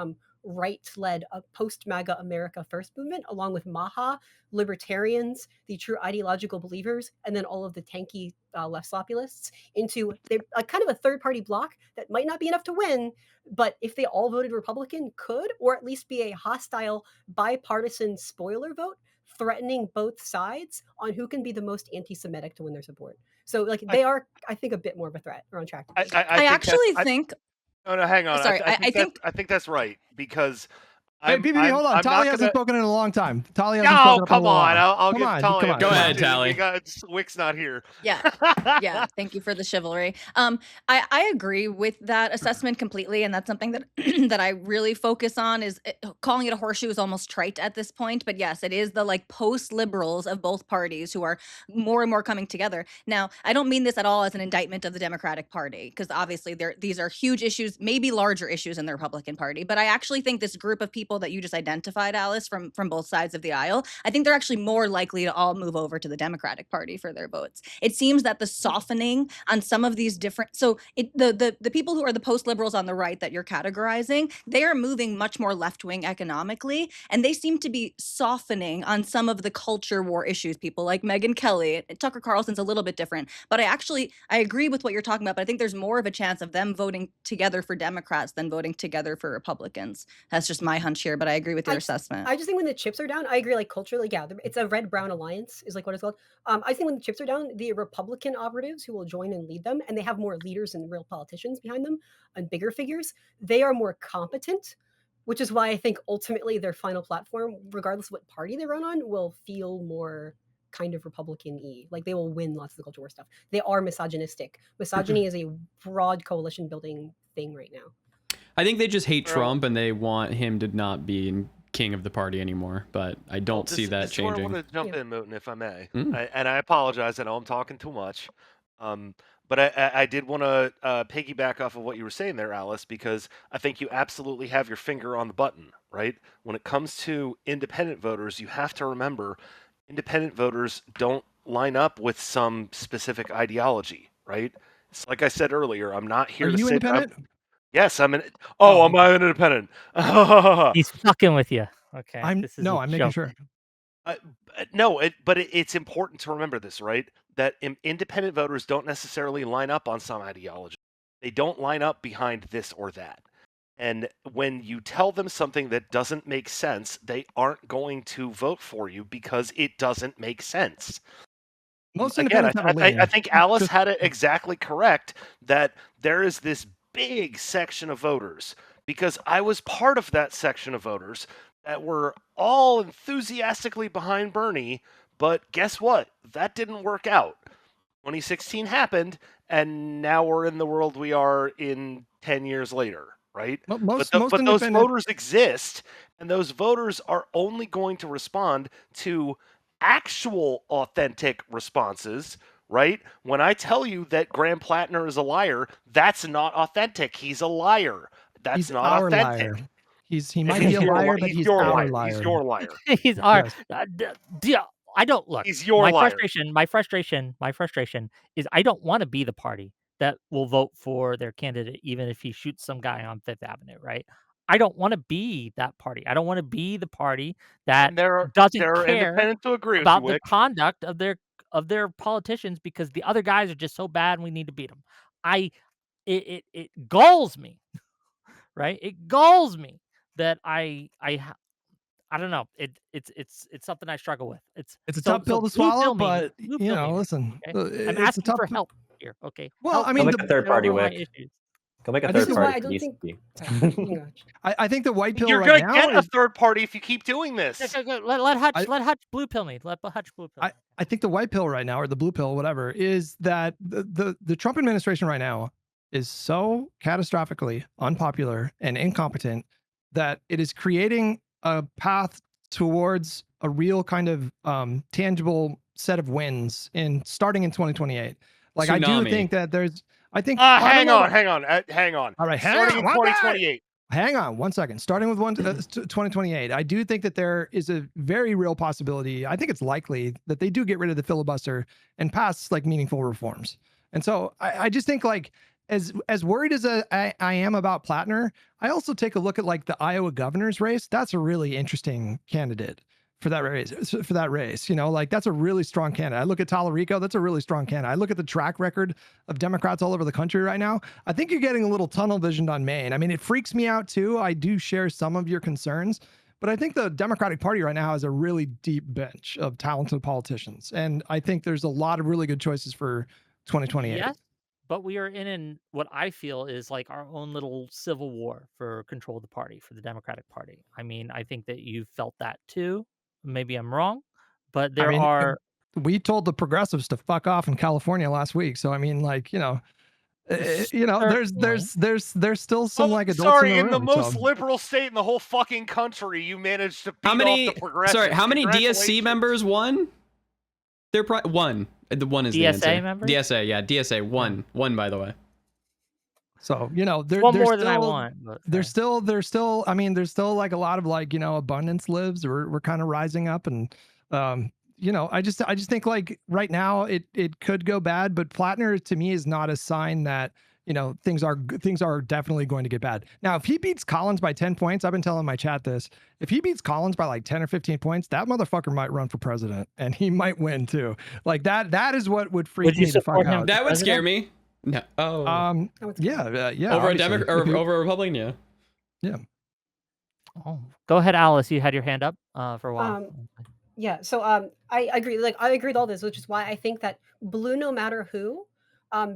right-led post-MAGA America First movement, along with Maha, libertarians, the true ideological believers, and then all of the tanky left sloppy lists into a kind of a third-party block that might not be enough to win, but if they all voted Republican, could, or at least be a hostile, bipartisan spoiler vote, threatening both sides on who can be the most anti-Semitic to win their support. So, like, they are, I think, a bit more of a threat, or on track to be. I actually think. Oh no, hang on. Sorry, I think that's right because Hey, PPP, hold on. I'm Tali not hasn't gonna... spoken in a long time. Tali hasn't No, spoken up in come a while. on. I'll Come give on, Tali. come on. Go ahead, Tali. Wick's not here. Yeah. Thank you for the chivalry. I agree with that assessment completely, and that's something that that I really focus on. Is calling it a horseshoe is almost trite at this point, but yes, it is the like post liberals of both parties who are more and more coming together. Now, I don't mean this at all as an indictment of the Democratic Party, because obviously these are huge issues, maybe larger issues in the Republican Party. But I actually think this group of people that you just identified, Alice, from both sides of the aisle, I think they're actually more likely to all move over to the Democratic Party for their votes. It seems that the softening on some of these different, so the people who are the post liberals on the right that you're categorizing, they are moving much more left wing economically, and they seem to be softening on some of the culture war issues. People like Megyn Kelly, Tucker Carlson's a little bit different, but I agree with what you're talking about. But I think there's more of a chance of them voting together for Democrats than voting together for Republicans. That's just my hunch here, but I agree with your assessment. I just think when the chips are down, I agree. Like culturally, yeah, it's a red-brown alliance, is like what it's called. I think when the chips are down, the Republican operatives who will join and lead them, and they have more leaders and real politicians behind them and bigger figures, they are more competent, which is why I think ultimately their final platform, regardless of what party they run on, will feel more kind of Republican-y. Like they will win lots of the culture war stuff. They are misogynistic. Misogyny is a broad coalition building thing right now. I think they just hate Trump and they want him to not be king of the party anymore, but I don't see that changing. I want to jump in, Moten, if I may. And I apologize. I know I'm talking too much. But I did want to piggyback off of what you were saying there, Alice, because I think you absolutely have your finger on the button, right? When it comes to independent voters, you have to remember independent voters don't line up with some specific ideology, right? It's like I said earlier, I'm not here Are to you say independent? Yes, I'm an. Oh, am I an independent? He's fucking with you. Okay. I'm making sure. No, but it's important to remember this, right? That independent voters don't necessarily line up on some ideology. They don't line up behind this or that. And when you tell them something that doesn't make sense, they aren't going to vote for you because it doesn't make sense. Most Again, independents have a lean. I think Alice had it exactly correct that there is this big section of voters, because I was part of that section of voters that were all enthusiastically behind Bernie, but guess what? That didn't work out. 2016 happened, and now we're in the world we are in 10 years later, right? Most but those voters exist, and those voters are only going to respond to actual authentic responses, right? When I tell you that Graham Plattner is a liar, that's not authentic. He's a liar. That's not our authentic. liar. He might be a liar, but he's our liar. He's your liar. He's our. Yes. I don't look. He's your my liar. My frustration is I don't want to be the party that will vote for their candidate, even if he shoots some guy on Fifth Avenue, right? I don't want to be that party. I don't want to be the party that doesn't care about the conduct of their politicians because the other guys are just so bad and we need to beat them. It galls me, right? It galls me that I don't know. It's something I struggle with. It's a tough pill to swallow, but listen, okay? I'm asking for help here. Okay, well, I mean, like a third party, Wick. Go make a I third think This is the why party I for don't think. BC. Sorry, you can go. I think the white pill You're right gonna now get a is third party if you keep doing Go, this. go, go. Let Hutch I- let Hutch blue pill me. Let Hutch blue pill me. I think the white pill right now, or the blue pill, whatever, is that the Trump administration right now is so catastrophically unpopular and incompetent that it is creating a path towards a real kind of tangible set of wins in starting in 2028. Like I do Tsunami. think that there's, I think. I don't Hang know on, about- hang on, hang on. All right, hang Starting on, in one minute. 2028. Hang on 1 second. Starting with 2028, I do think that there is a very real possibility. I think it's likely that they do get rid of the filibuster and pass like meaningful reforms. And so I just think like as worried as I am about Plattner, I also take a look at like the Iowa governor's race. That's a really interesting candidate for that race. You know, like that's a really strong candidate. I look at Tallarico, that's a really strong candidate. I look at the track record of Democrats all over the country right now. I think you're getting a little tunnel visioned on Maine. I mean, it freaks me out too. I do share some of your concerns, but I think the Democratic Party right now has a really deep bench of talented politicians. And I think there's a lot of really good choices for 2028. Yes, but we are in what I feel is like our own little civil war for control of the party, for the Democratic Party. I mean, I think that you felt that too. Maybe I'm wrong, but I there mean, are we told the progressives to fuck off in California last week. So, I mean, like, Certainly. there's still some Oh, like adults sorry, in the room. most so. liberal state in the whole fucking country, you managed to beat How many? off the progressives. Sorry, how many DSC Congratulations. members won? They're one. The one is the DSA answer. members? DSA, yeah, DSA one. One, by the way. So, there's one there's more still, than I want. But there's still, I mean, there's still like a lot of like, abundance lives. We're kind of rising up and, I just think like right now it could go bad, but Plattner to me is not a sign that, things are definitely going to get bad. Now, if he beats Collins by 10 points, I've been telling my chat this, if he beats Collins by like 10 or 15 points, that motherfucker might run for president and he might win too. Like that is what would freak Would you me the fuck support him? out. That would scare President? me. No. Oh. Oh, it's Yeah. over a obviously. Democrat or over a Republican, yeah. Yeah. Oh, go ahead, Alice. You had your hand up for a while. Yeah, so I agree. Like I agree with all this, which is why I think that Blue, no matter who,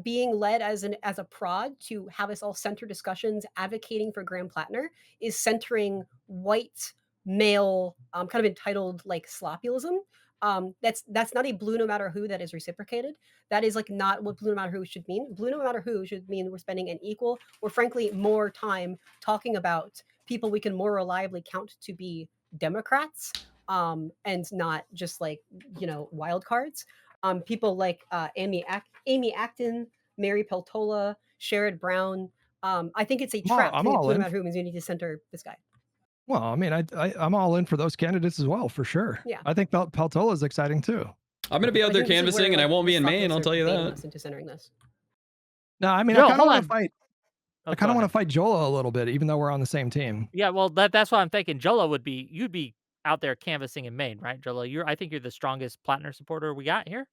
being led as a prod to have us all center discussions advocating for Graham Plattner is centering white male, kind of entitled like sloppyism. That's not a Blue no matter who that is reciprocated. That is like not what Blue no matter who should mean. Blue no matter who should mean we're spending an equal or frankly more time talking about people we can more reliably count to be Democrats, and not just like wild cards. People like Amy Acton, Mary Peltola, Sherrod Brown. I think it's a trap I'm to all include in. about whom is you need to center this guy. Well, I mean, I'm all in for those candidates as well, for sure. Yeah. I think Peltola is exciting too. I'm gonna be out I there think this is canvassing, where, and I like, won't the be in Maine. Soviets I'll are tell you baiting that. us into centering this. No, I mean, Joe, I kind of hold want on. to fight. Oh, I go kind of want ahead. to fight Jola a little bit, even though we're on the same team. Yeah, well, that's why I'm thinking Jola you'd be out there canvassing in Maine, right, Jola? I think you're the strongest Plattner supporter we got here.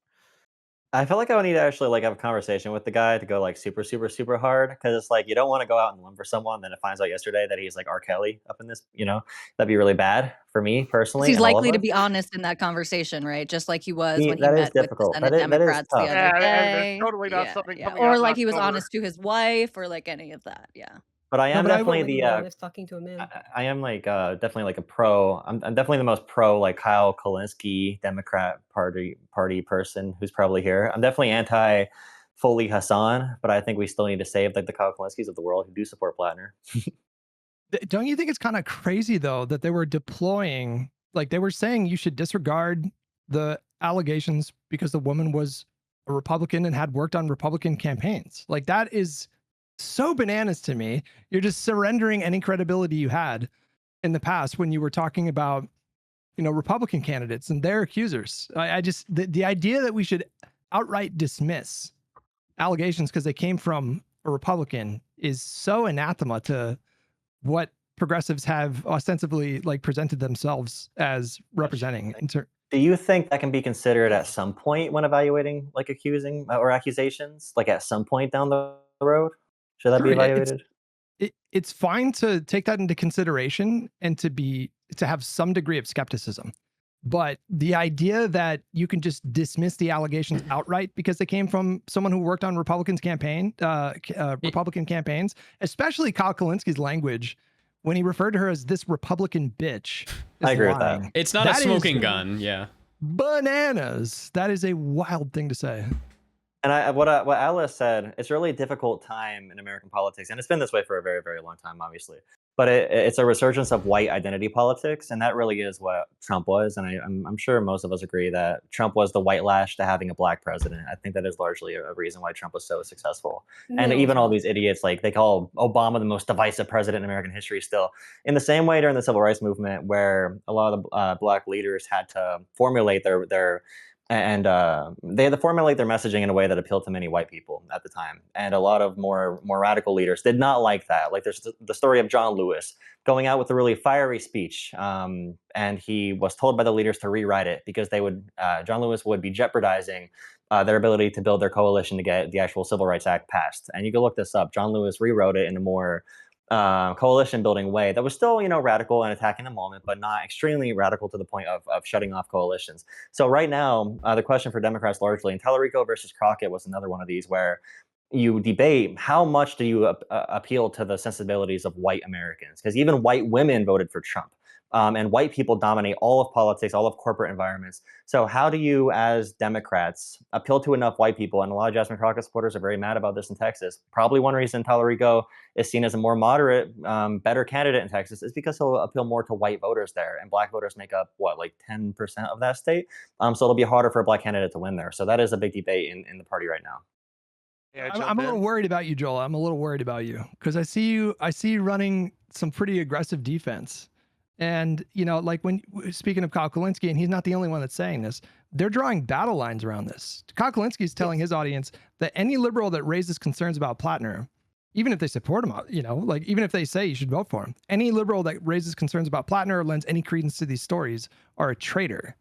I feel like I would need to actually like have a conversation with the guy to go like super, super, super hard because it's like you don't want to go out and limb for someone. Then it finds out yesterday that he's like R. Kelly up in this. That'd be really bad for me personally. He's and all of likely to us. be honest in that conversation, right? Just like he was when he That is met with the difficult. Senate That is Democrats the tough. other Yeah, and there's day. totally not Yeah, something yeah. coming out Or in like he was October. honest to his wife, or like any of that. Yeah. But I am but I definitely Like, the honest talking to a man. I am like definitely like a pro. I'm definitely the most pro like Kyle Kalinske Democrat party person who's probably here. I'm definitely anti Foley Hassan, but I think we still need to save like the Kyle Kalinskes of the world who do support Plattner. Don't you think it's kind of crazy though that they were deploying, like they were saying you should disregard the allegations because the woman was a Republican and had worked on Republican campaigns? Like that is so bananas to me. You're just surrendering any credibility you had in the past when you were talking about, Republican candidates and their accusers. I just the idea that we should outright dismiss allegations because they came from a Republican is so anathema to what progressives have ostensibly like presented themselves as representing. Do you think that can be considered at some point when evaluating like accusing or accusations, like at some point down the road? Should that be Sure, evaluated? it's fine to take that into consideration and to have some degree of skepticism. But the idea that you can just dismiss the allegations outright because they came from someone who worked on Republican campaigns, especially Kyle Kalinski's language when he referred to her as this Republican bitch, is I agree with that. lying. It's not a That is smoking gun. Yeah. bananas. That is a wild thing to say. And what Alice said, it's a really difficult time in American politics, and it's been this way for a very, very long time, obviously. But it's a resurgence of white identity politics, and that really is what Trump was. And I'm sure most of us agree that Trump was the white lash to having a black president. I think that is largely a reason why Trump was so successful. And No, even all Joel. these idiots, like they call Obama the most divisive president in American history still. In the same way during the civil rights movement, where a lot of the black leaders had to formulate their and they had to formulate their messaging in a way that appealed to many white people at the time, and a lot of more radical leaders did not like that. Like there's the story of John Lewis going out with a really fiery speech, and he was told by the leaders to rewrite it because they would John Lewis would be jeopardizing their ability to build their coalition to get the actual Civil Rights Act passed. And you can look this up. John Lewis rewrote it in a more coalition building way that was still, radical and attacking the moment, but not extremely radical to the point of shutting off coalitions. So right now, the question for Democrats largely, and Tallarico versus Crockett was another one of these where you debate how much do you appeal to the sensibilities of white Americans, because even white women voted for Trump. And white people dominate all of politics, all of corporate environments. So how do you, as Democrats, appeal to enough white people? And a lot of Jasmine Crockett supporters are very mad about this in Texas. Probably one reason Tallarico is seen as a more moderate, better candidate in Texas is because he'll appeal more to white voters there, and black voters make up like 10% of that state. So it'll be harder for a black candidate to win there. So that is a big debate in the party right now. Yeah, I'm a little worried about you, Joel. I'm a little worried about you because I see you running some pretty aggressive defense. And, like when speaking of Kyle Kalinske, and he's not the only one that's saying this, they're drawing battle lines around this. Kyle Kalinske is telling his audience that any liberal that raises concerns about Plattner, even if they support him, like even if they say you should vote for him, any liberal that raises concerns about Plattner or lends any credence to these stories are a traitor.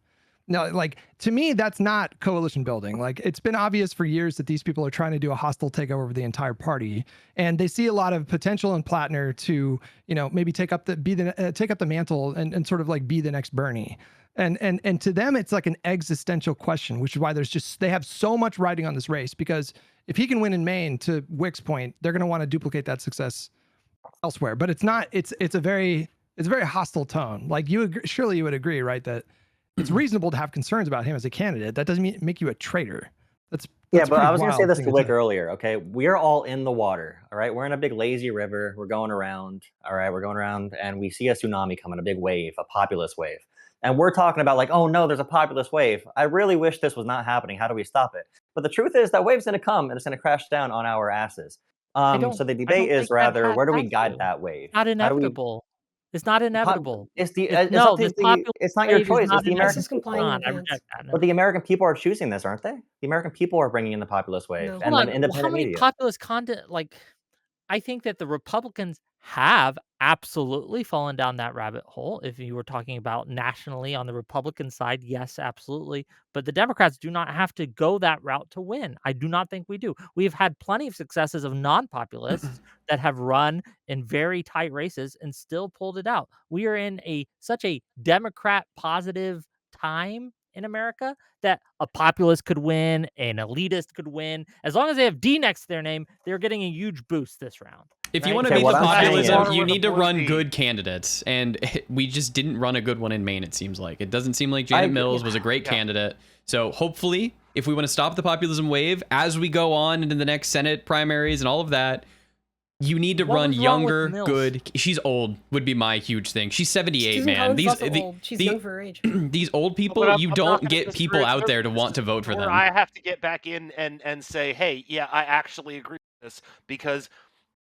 No, like to me, that's not coalition building. Like it's been obvious for years that these people are trying to do a hostile takeover of the entire party, and they see a lot of potential in Plattner to, maybe take up the mantle and sort of like be the next Bernie. And to them, it's like an existential question, which is why they have so much riding on this race, because if he can win in Maine, to Wick's point, they're going to want to duplicate that success elsewhere. But it's not. It's a very hostile tone. Like surely you would agree, right, that it's reasonable to have concerns about him as a candidate. That doesn't make you a traitor. That's yeah, but I was going to say this thing to Wick earlier. Okay, we're all in the water. All right, we're in a big lazy river. We're going around. All right, we're going around, and we see a tsunami coming, a big wave, a populist wave, and we're talking about like, oh no, there's a populist wave. I really wish this was not happening. How do we stop it? But the truth is that wave's going to come, and it's going to crash down on our asses. So the I debate don't is think that rather, where do we has guide to. that wave? Not How do we? inevitable. It's not inevitable. It's up No, to this populist it's not your wave is choice. It's not the ICE American is inevitable. complying in people. I advance. reject that. No. But the American people are choosing this, aren't they? The American people are bringing in the populist wave, No. and Hold then on. Well, how independent many media. populist content I think that the Republicans have absolutely fallen down that rabbit hole. If you were talking about nationally on the Republican side, yes, absolutely. But the Democrats do not have to go that route to win. I do not think we do. We've had plenty of successes of non-populists that have run in very tight races and still pulled it out. We are in such a Democrat positive time in America that a populist could win, an elitist could win. As long as they have D next to their name, they're getting a huge boost this round. If you right? want to Okay, beat what the I'm saying populism, is- you need to Water with a run blue good candidates, and we just didn't run a good one in Maine. It seems like it doesn't seem like I Janet agree. Mills was a great Yeah. candidate. So hopefully, if we want to stop the populism wave as we go on into the next Senate primaries and all of that, you need to What run was wrong with younger, Mills? good. She's old would be my huge thing. She's 78, Susan man. Collins is also old. She's young for her age. These old people, I'm you not don't gonna get disagree people with out her. there to This want is to vote for where them. I have to get back in and say, hey, yeah, I actually agree with this, because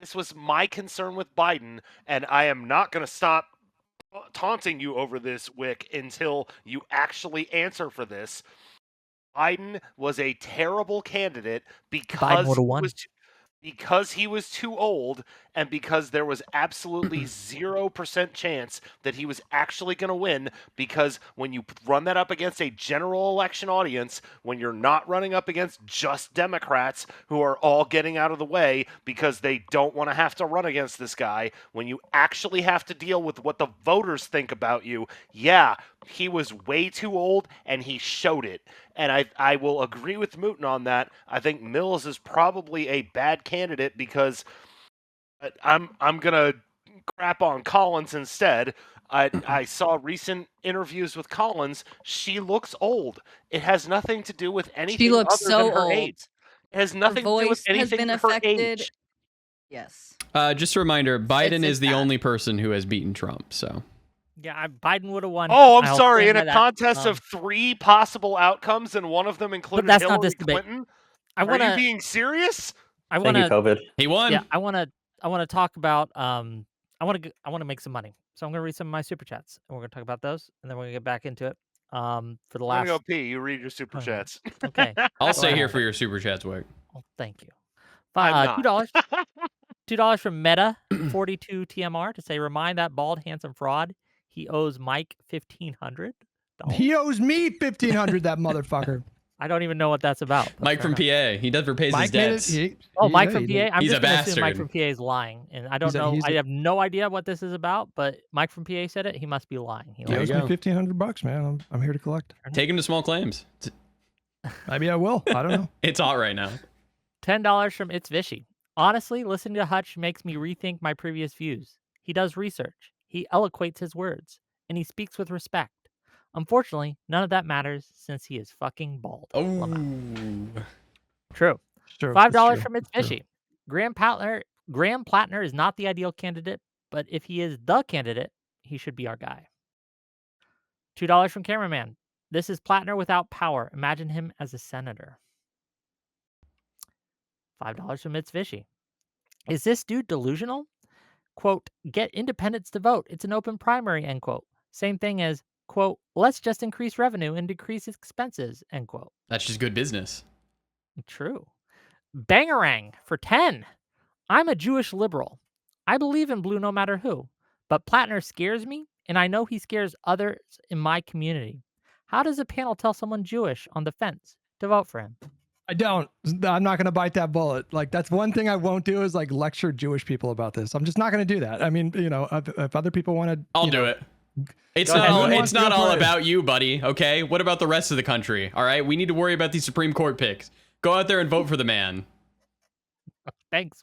this was my concern with Biden, and I am not going to stop taunting you over this, Wick, until you actually answer for this. Biden was a terrible candidate Biden would have won. because he was too old, and because there was absolutely 0% chance that he was actually going to win, because when you run that up against a general election audience, when you're not running up against just Democrats who are all getting out of the way because they don't want to have to run against this guy, when you actually have to deal with what the voters think about you, yeah, he was way too old, and he showed it. And I will agree with Mooten on that. I think Mills is probably a bad candidate because I'm gonna crap on Collins instead. I saw recent interviews with Collins. She looks old. It has nothing to do with She anything looks other than so her age. old. It has Her nothing to do with voice has anything been but her affected. age. Yes. Just a reminder, Biden it's is the bad. only person who has beaten Trump. So Yeah, Biden would have won. Oh, I'm I'll sorry. stand In by a that. contest of 3 possible outcomes, and one of them But included that's not this Hillary debate. Clinton. I Are you wanna, being serious? I Thank you, wanna, COVID. he won. yeah, I wanna talk about. I wanna make some money. So I'm gonna read some of my super chats, and we're gonna talk about those, and then we're gonna get back into it. For the I'm gonna go last. pee. You read your super 20 minutes. chats. Okay. I'll Go stay here ahead. for your super chats, Wick. Oh, thank you. I'm not. $2. $2 from Meta 42 TMR to say remind that bald handsome fraud he owes Mike $1,500. He owes me $1,500. That motherfucker. I don't even know what that's about. but Mike fair from enough. PA. He never pays his Mike made it. debts. Mike Yeah, from he PA. did. I'm He's just a gonna assume Mike bastard. from PA is lying, and I don't He's a- know. he's I a- have no idea what this is about. But Mike from PA said it. He must be lying. He He There lies. you owes me go. $1,500, man. I'm here to collect. Take him to small claims. Maybe I will. I don't know. It's hot right now. $10 from It's Vishy. Honestly, listening to Hutch makes me rethink my previous views. He does research. He eloquates his words, and he speaks with respect. Unfortunately, none of that matters since he is fucking bald. Lamau. Oh. True. Sure, $5 it's from It's true. Fishy. Graham Plattner is not the ideal candidate, but if he is the candidate, he should be our guy. $2 from Cameraman. This is Plattner without power. Imagine him as a senator. $5 from It's Fishy. Is this dude delusional? Quote, get independents to vote. It's an open primary, end quote. Same thing as, quote, let's just increase revenue and decrease expenses, end quote. That's just good business. True. Bangarang for 10. I'm a Jewish liberal. I believe in blue no matter who, but Plattner scares me, and I know he scares others in my community. How does a panel tell someone Jewish on the fence to vote for him? I don't. I'm not going to bite that bullet. Like, that's one thing I won't do is like lecture Jewish people about this. I'm just not going to do that. I mean, if other people want to, I'll do it. It's Go not ahead, all, Moon. it's not Go all for it. about you, buddy, okay? What about the rest of the country? All right? We need to worry about these Supreme Court picks. Go out there and vote for the man. Thanks.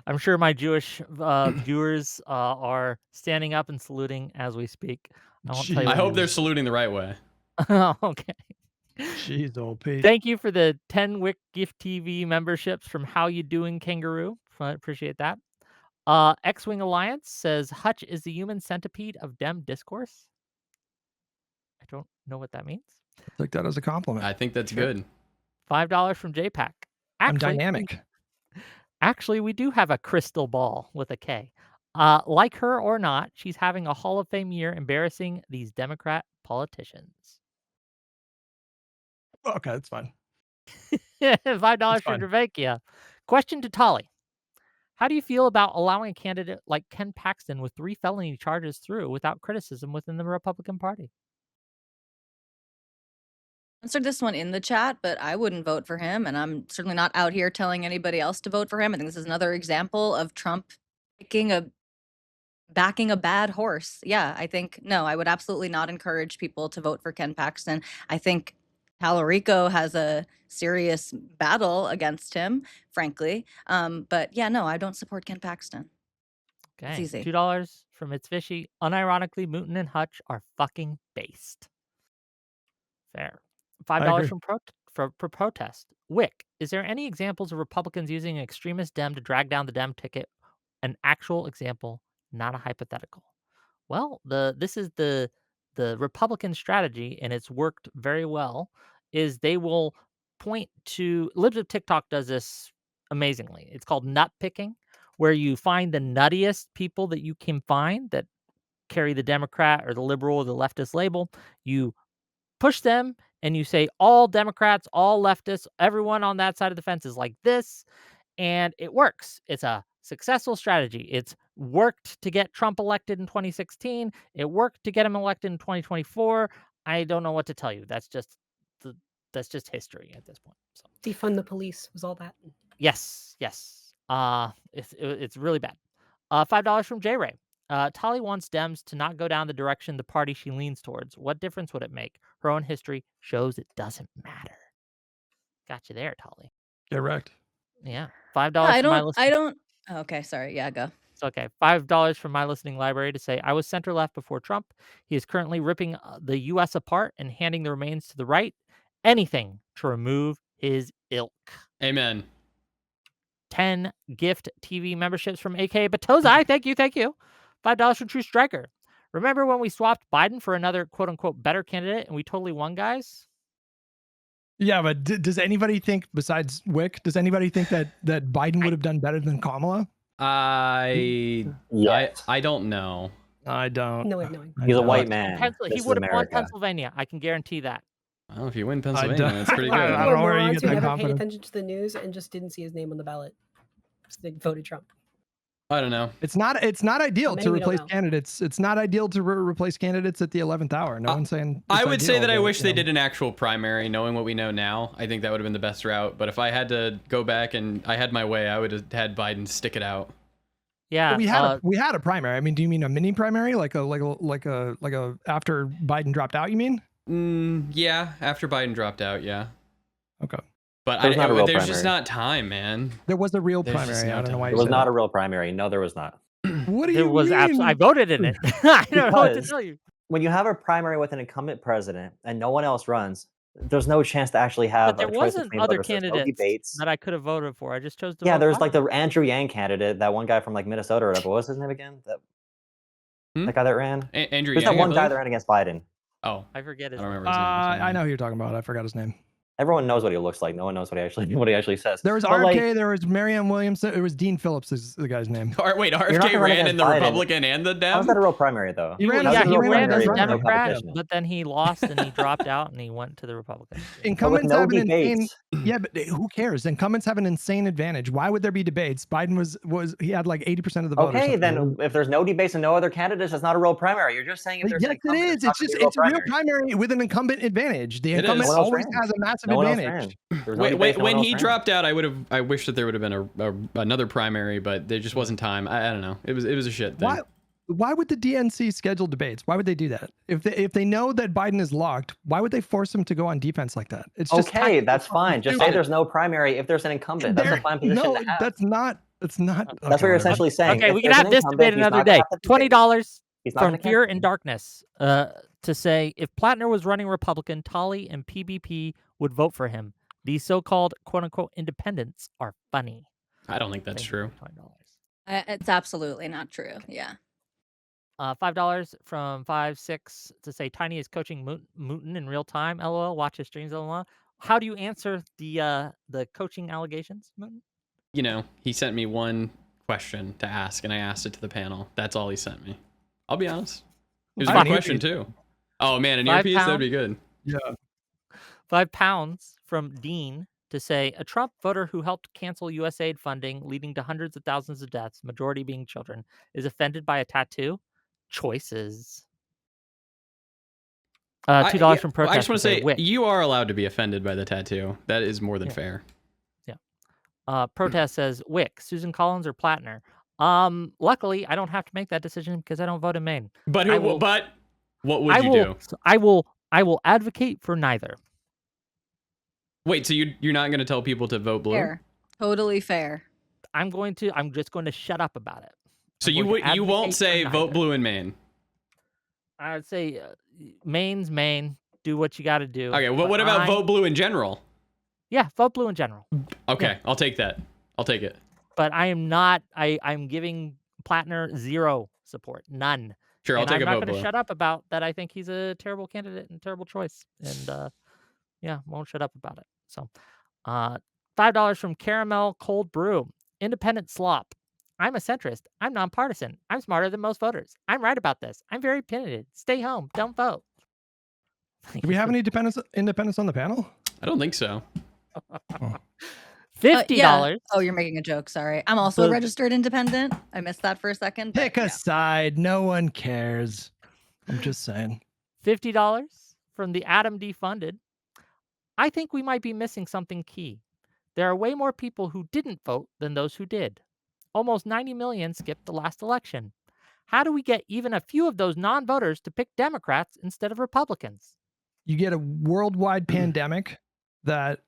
I'm sure my Jewish viewers are standing up and saluting as we speak. I won't tell you. I hope what they're it saluting the right way. is. Okay. Jeez, old Pete. Thank you for the 10 Wick Gift TV memberships from How You Doing Kangaroo. I appreciate that. X-Wing Alliance says Hutch is the human centipede of Dem discourse. I don't know what that means. Take that as a compliment. I think that's Sure. good. $5 from JPAC. I'm dynamic. Actually, we do have a crystal ball with a K. Like her or not, she's having a Hall of Fame year embarrassing these Democrat politicians. Okay, that's fine. $5 from fine. Dravekia. Question to Tolly. How do you feel about allowing a candidate like Ken Paxton with 3 felony charges through without criticism within the Republican Party? Answered this one in the chat, but I wouldn't vote for him, and I'm certainly not out here telling anybody else to vote for him. I think this is another example of Trump backing a bad horse. Yeah, I think no, I would absolutely not encourage people to vote for Ken Paxton. I think Talarico has a serious battle against him, frankly. But yeah, no, I don't support Ken Paxton. It's Okay. easy. $2 from It's Fishy. Unironically, Mooten and Hutch are fucking based. Fair. $5 agree. for protest. Wick, is there any examples of Republicans using an extremist Dem to drag down the Dem ticket? An actual example, not a hypothetical. Well, this is the Republican strategy, and it's worked very well. Is they will point to Libs of TikTok does this amazingly. It's called nut picking, where you find the nuttiest people that you can find that carry the Democrat or the liberal or the leftist label. You push them and you say all Democrats, all leftists, everyone on that side of the fence is like this, and it works. It's a successful strategy. It's worked to get Trump elected in 2016. It worked to get him elected in 2024. I don't know what to tell you. That's just history at this point. So Defund the police was all that. yes. It's really bad. $5 from J Ray. Tali wants Dems to not go down the direction the party she leans towards. What difference would it make? Her own history shows it doesn't matter. Got you there, Tali. Get wrecked. Yeah. No, $5 from my I listening. don't. Oh, okay, sorry. Yeah, go. It's okay. $5 from my listening library to say, I was center left before Trump. He is currently ripping the U.S. apart and handing the remains to the right. Anything to remove his ilk. Amen. 10 gift TV memberships from AK Batozai. Thank you. $5 from True Striker. Remember when we swapped Biden for another quote unquote better candidate and we totally won, guys? Yeah, but does anybody think, besides Wick, does anybody think that Biden would have done better than Kamala? I don't know. I don't. No. He's a white man. He This is would have won America. Pennsylvania. I can guarantee that. Well, if you win Pennsylvania, that's pretty good. I don't know where you morons get who that never paid confidence. attention to the news and just didn't see his name on the ballot. So they voted Trump. I don't know. It's not ideal many to we don't replace know. candidates. It's not ideal to replace candidates at the 11th hour. No one's saying. I it's would say ideal, that I but, wish you they know. did an actual primary. Knowing what we know now, I think that would have been the best route. But if I had to go back and I had my way, I would have had Biden stick it out. Yeah. We had a primary. I mean, do you mean a mini primary, like a after Biden dropped out? You mean? Yeah, after Biden dropped out, yeah. Okay. But There's not a real there's just primary. not time, man. There was a real There's just primary. no I don't know time. why It you was said not that. a real primary. No, there was not. What do There you was mean? I voted in it. I don't know what to Because- tell you. When you have a primary with an incumbent president and no one else runs, there's no chance to actually have But there a choice wasn't between other voters. There's no candidates debates. that I could have voted for. I just chose to Yeah, vote there's like Biden. the Andrew Yang candidate, that one guy from like Minnesota or whatever. What was his name again? That guy that ran? Andrew Who's Yang, that one I guy believe? that ran against Biden? Oh, I forget I his don't name. remember his name. I know who you're talking about. I forgot his name. Everyone knows what he looks like. No one knows what he actually says. There was But, like, RFK. There was Marianne Williamson. It was Dean Phillips is the guy's name. Wait, not RFK gonna run ran against in the Biden. Republican and the How's Dem? that a real primary though? He ran. How's Yeah, it a he real ran primary as a with no Democrat, competition? but then he lost and he dropped out and he went to the Republicans. But with Incumbents no have an insane. debates. Yeah, but who cares? Incumbents have an insane advantage. Why would there be debates? Biden was he had like 80% of the vote. or Okay, something. then if there's no debates and no other candidates, it's not a real primary. You're just saying if there's an Yes, it incumbent, is. it's not It's gonna just be it's a real primary with an incumbent advantage. The It incumbent is. No one else always ran. has a massive No one else advantage. ran. There was no debates, no one When else he ran. dropped out, I wish that there would have been another primary, but there just wasn't time. I don't know. It was a shit thing. Why would the DNC schedule debates? Why would they do that? If they know that Biden is locked, why would they force him to go on defense like that? It's just Okay, that's fine. Just say stupid. there's no primary if there's an incumbent. That's a fine position No, to have. that's not. It's not. That's what you're essentially saying. Okay, If we can there's have an this incumbent, debate he's another not gonna day. have to debate. $20 He's not from gonna Fear campaign. and Darkness to say if Plattner was running Republican, Tolly and PBP would vote for him. These so-called quote-unquote independents are funny. I don't think that's Thank you true. for $20. It's absolutely not true. Yeah. $5 from 5-6 to say Tiny is coaching Mooten in real time. LOL. Watch his streams. LOL. How do you answer the coaching allegations, Mooten? You know, he sent me one question to ask, and I asked it to the panel. That's all he sent me. I'll be honest. It was a I good need question these. too. Oh man, an 5 earpiece that'd pounds. be good. Yeah. £5 from Dean to say a Trump voter who helped cancel USAID funding, leading to hundreds of thousands of deaths, majority being children, is offended by a tattoo. Choices. $2 from protest. I just want to say Wick. you are allowed to be offended by the tattoo. That is more than fair. Protest says Wick, Susan Collins, or Plattner. Luckily, I don't have to make that decision because I don't vote in Maine. But I will- but what would you do? I will advocate for neither. Wait, so you're not going to tell people to vote blue? Fair. Totally fair. I'm just going to shut up about it. So I'm you going to you won't advocate say for vote neither. blue in Maine. I would say Maine's Maine. Do what you got to do. Okay, well, But what about vote blue in general? Yeah, vote blue in general. Okay, Yeah. I'll take that. I'll take it. But I am not. I'm giving Plattner zero support, none. Sure, I'll And take I'm a not vote going to blue. shut up about that. I think he's a terrible candidate and terrible choice, and yeah, won't shut up about it. So, $5 from Caramel Cold Brew, Independent Slop. I'm a centrist. I'm nonpartisan. I'm smarter than most voters. I'm right about this. I'm very opinionated. Stay home. Don't vote. Do we have any independents on the panel? I don't think so. $50? Yeah. Oh, you're making a joke. Sorry. I'm also a The- registered independent. I missed that for a second. but Pick a yeah. side. No one cares. I'm just saying. $50 from the Adam Defunded. I think we might be missing something key. There are way more people who didn't vote than those who did. Almost 90 million skipped the last election. How do we get even a few of those non-voters to pick Democrats instead of Republicans? You get a worldwide pandemic that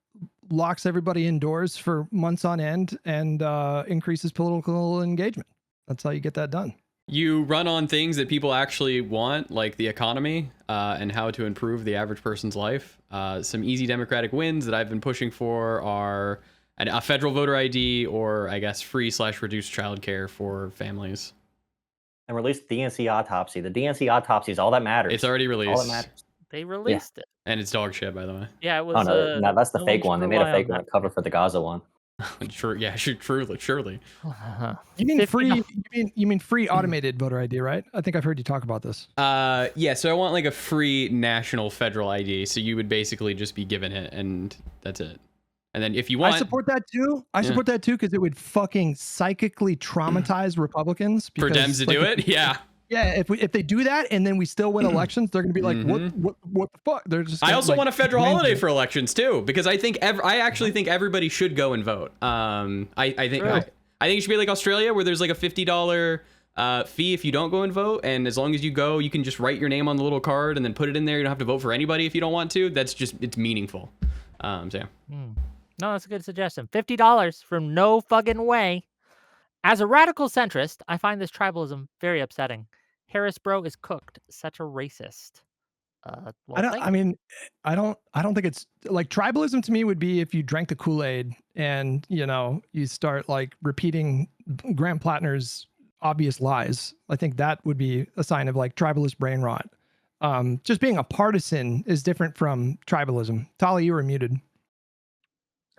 locks everybody indoors for months on end and increases political engagement. That's how you get that done. You run on things that people actually want, like the economy and how to improve the average person's life. Some easy Democratic wins that I've been pushing for are a federal voter ID or, I guess, free/reduced childcare for families. And release the DNC autopsy. The DNC autopsy is all that matters. It's already All that released. matters. They released it. And it's dog shit, by the way. Yeah, it Oh was. no, that's the no fake one one. They should made a rely fake on one that. cover for the Gaza one. Sure, yeah, surely. You mean free? $50. You mean free automated voter ID, right? I think I've heard you talk about this. Yeah, so I want like a free national federal ID. So you would basically just be given it, and that's it. And then if you want, I support that too. I support that too because it would fucking psychically traumatize Republicans. for Because, Dems to do it, yeah. Yeah, if they do that and then we still win elections, they're gonna be like, what the fuck? They're just. I gonna, also like, want a federal blame holiday you. for elections too, because I think I actually think everybody should go and vote. I think True. I think it should be like Australia, where there's like a $50 fee if you don't go and vote, and as long as you go, you can just write your name on the little card and then put it in there. You don't have to vote for anybody if you don't want to. That's just, it's meaningful. So yeah. No, that's a good suggestion. $50 from no fucking way. As a radical centrist, I find this tribalism very upsetting. Harris bro is cooked. Such a racist. Well, I don't. thank I you. mean, I don't think it's like tribalism to me would be if you drank the Kool-Aid and you start like repeating Graham Plattner's obvious lies. I think that would be a sign of like tribalist brain rot. Just being a partisan is different from tribalism. Tali, you were muted.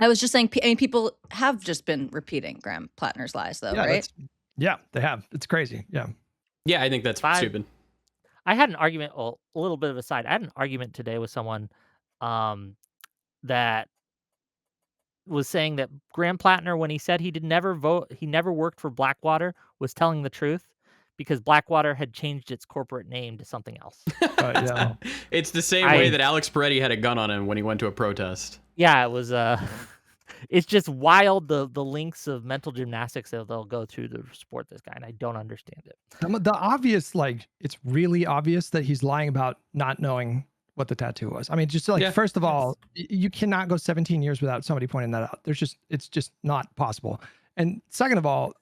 I was just saying, I mean, people have just been repeating Graham Plattner's lies, though, Yeah, right? yeah, they have. It's crazy. Yeah. Yeah, I think that's stupid. I had an argument, a little bit of a side. I had an argument today with someone that was saying that Graham Plattner, when he said he never worked for Blackwater, was telling the truth because Blackwater had changed its corporate name to something else. Yeah. It's the same way that Alex Peretti had a gun on him when he went to a protest. Yeah, it was. It's just wild the links of mental gymnastics that they'll go through to support this guy, and I don't understand it. The obvious, like, it's really obvious that he's lying about not knowing what the tattoo was. I mean, just like, first of all, you cannot go 17 years without somebody pointing that out. It's just not possible. And second of all,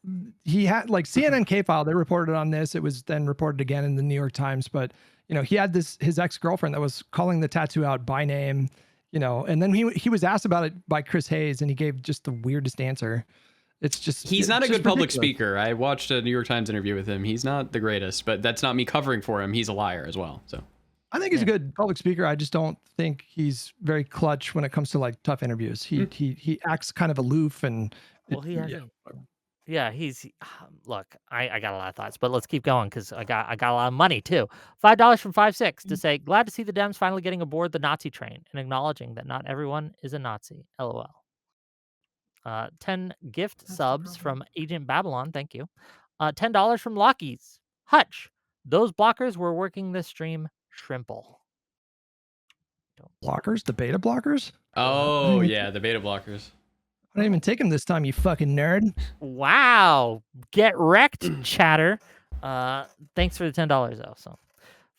he had like CNN K-File, they reported on this. It was then reported again in the New York Times, but he had his ex-girlfriend that was calling the tattoo out by name, and then he was asked about it by Chris Hayes and he gave just the weirdest answer. It's just, he's not a good public ridiculous. speaker. I watched a New York Times interview with him. He's not the greatest, but that's not me covering for him. He's a liar as well. So I think he's a good public speaker. I just don't think he's very clutch when it comes to like tough interviews. He acts kind of aloof and he hasn't. Yeah, he's look. I got a lot of thoughts, but let's keep going because I got a lot of money too. $5 from 5-6 to say glad to see the Dems finally getting aboard the Nazi train and acknowledging that not everyone is a Nazi. LOL. 10 gift subs from Agent Babylon. Thank you. $10 from Lockies. Hutch. Those blockers were working the stream. Shrimple. Blockers, the beta blockers. Oh yeah, the beta blockers. I didn't even take him this time, you fucking nerd. Wow. Get wrecked, chatter. Thanks for the $10 though. So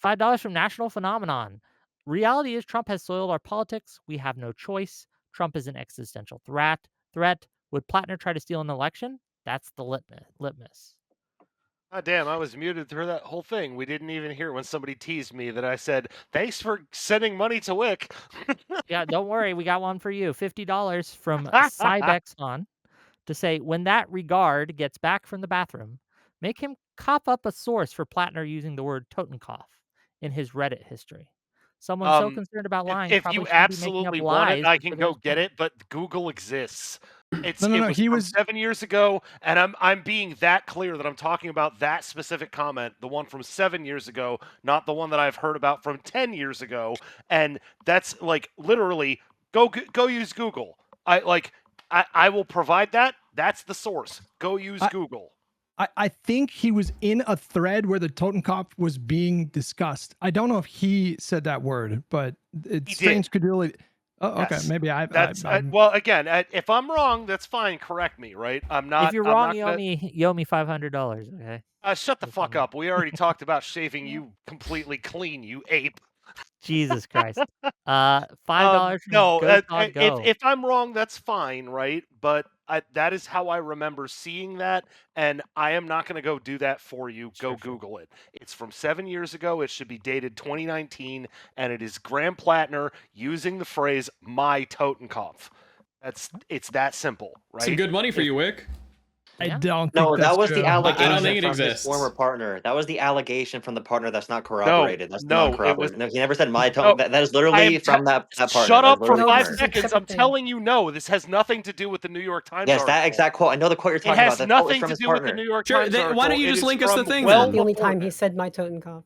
$5 from National Phenomenon. Reality is Trump has soiled our politics. We have no choice. Trump is an existential threat. Would Plattner try to steal an election? That's the litmus. Oh, damn, I was muted through that whole thing. We didn't even hear when somebody teased me that I said, thanks for sending money to Wick. Yeah, don't worry. We got one for you. $50 from Cybexon to say, when that regard gets back from the bathroom, make him cop up a source for Plattner using the word Totenkopf in his Reddit history. Someone so concerned about lying. If probably you shouldn't be making up absolutely want it, lies I for can their go get support. it, but Google exists. It No, was he from was 7 years ago, and I'm being that clear that I'm talking about that specific comment, the one from 7 years ago, not the one that I've heard about from 10 years ago. And that's like literally go use Google. I will provide that. That's the source. Go use Google. I think he was in a thread where the Totenkopf was being discussed. I don't know if he said that word, but it's strange credulity. Oh, okay. Yes. Maybe well, again, if I'm wrong, that's fine. Correct me, right? I'm not. If you're I'm wrong, not you owe me $500. Okay. Shut the fuck up. We already talked about shaving you completely clean, you ape. Jesus Christ. $5 from No, Go Todd Go. if I'm wrong, that's fine, right? But that is how I remember seeing that, and I am not going to go do that for you. Go Google it. It's from 7 years ago. It should be dated 2019, and it is Graham Plattner using the phrase "my Totenkopf." It's that simple, right? Some good money for you, Wick. I Yeah. don't think No, that's that was true. the I allegation don't think it from his exists. former partner. That was the allegation from the partner that's not corroborated. That's no, it was- non-corroborated. No, he never said my No, tone. That is literally from that partner. Shut up That's for literally No, five this is a seconds. I'm separate thing. telling you, no. This has nothing to do with the New York Times Yes, article. that exact quote. I know the quote you're It talking about. has That quote was nothing from to his do with the partner. New York Sure, Times then why article. don't you It just is link us the from thing well then? The only before time he this. said my Totenkopf.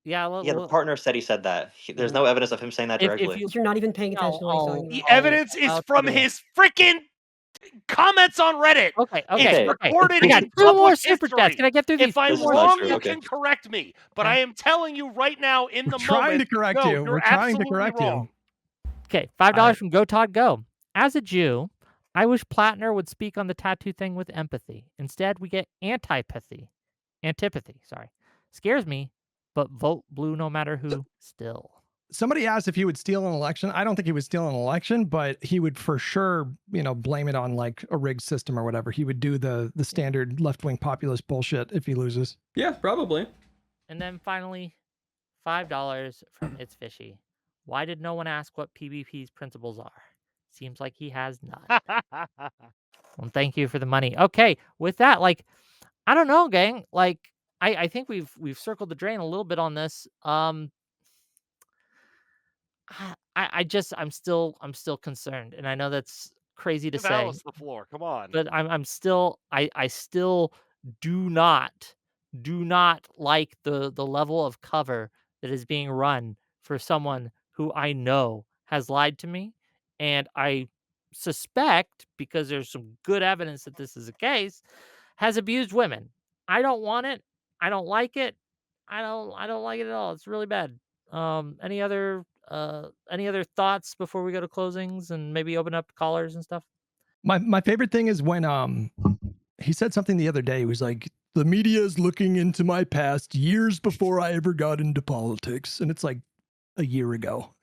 Yeah, Yeah, the partner said he said that. There's no evidence of him saying that if directly. You're not even paying attention to what he's talking The about. evidence is from his freaking comments on Reddit. Okay, It's okay. recorded I got in 2 more public super chats. history. Can I get through these? If I'm This is not wrong, true, you okay. can correct me. But Okay. I am telling you right now, in We're the trying moment, to correct no, you. you're We're trying to absolutely correct wrong. you. Okay, $5 from Go Todd Go. As a Jew, I wish Plattner would speak on the tattoo thing with empathy. Instead, we get antipathy. Antipathy, sorry. Scares me, but vote blue no matter who still. Somebody asked if he would steal an election. I don't think he would steal an election, but he would for sure, blame it on like a rigged system or whatever. He would do the standard left-wing populist bullshit if he loses. Yeah, probably. And then finally, $5 from It's Fishy. Why did no one ask what PvP's principles are? Seems like he has none. Well, thank you for the money. Okay, with that, I don't know, gang. I think we've circled the drain a little bit on this. I'm still concerned, and I know that's crazy to Give say, Alice the floor. Come on. but I still do not like the level of cover that is being run for someone who I know has lied to me, and I suspect, because there's some good evidence that this is the case, has abused women. I don't want it. I don't like it. I don't like it at all. It's really bad. Any other thoughts before we go to closings and maybe open up callers and stuff? My favorite thing is when he said something the other day. He was like, the media is looking into my past years before I ever got into politics. And it's like a year ago.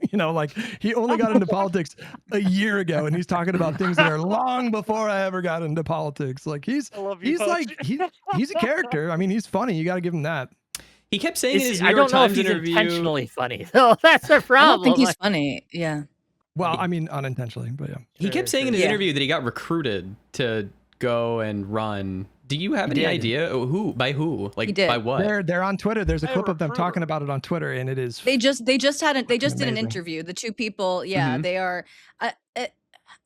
He only got into politics a year ago, and he's talking about things that are long before I ever got into politics. Like he's I love you, he's a character. I mean, he's funny. You got to give him that. He kept saying in his New I York don't know if Times he's interview. intentionally funny, though. That's the problem. I don't think he's funny. Yeah. Well, I mean, unintentionally, but yeah. He kept saying in his Yeah. interview that he got recruited to go and run. Do you have He any did. idea who? By who? Like He did. by what? They're on Twitter. There's a Hey, clip of them recruiter. talking about it on Twitter, and it is They just did an amazing. interview. The two people, yeah, Mhm.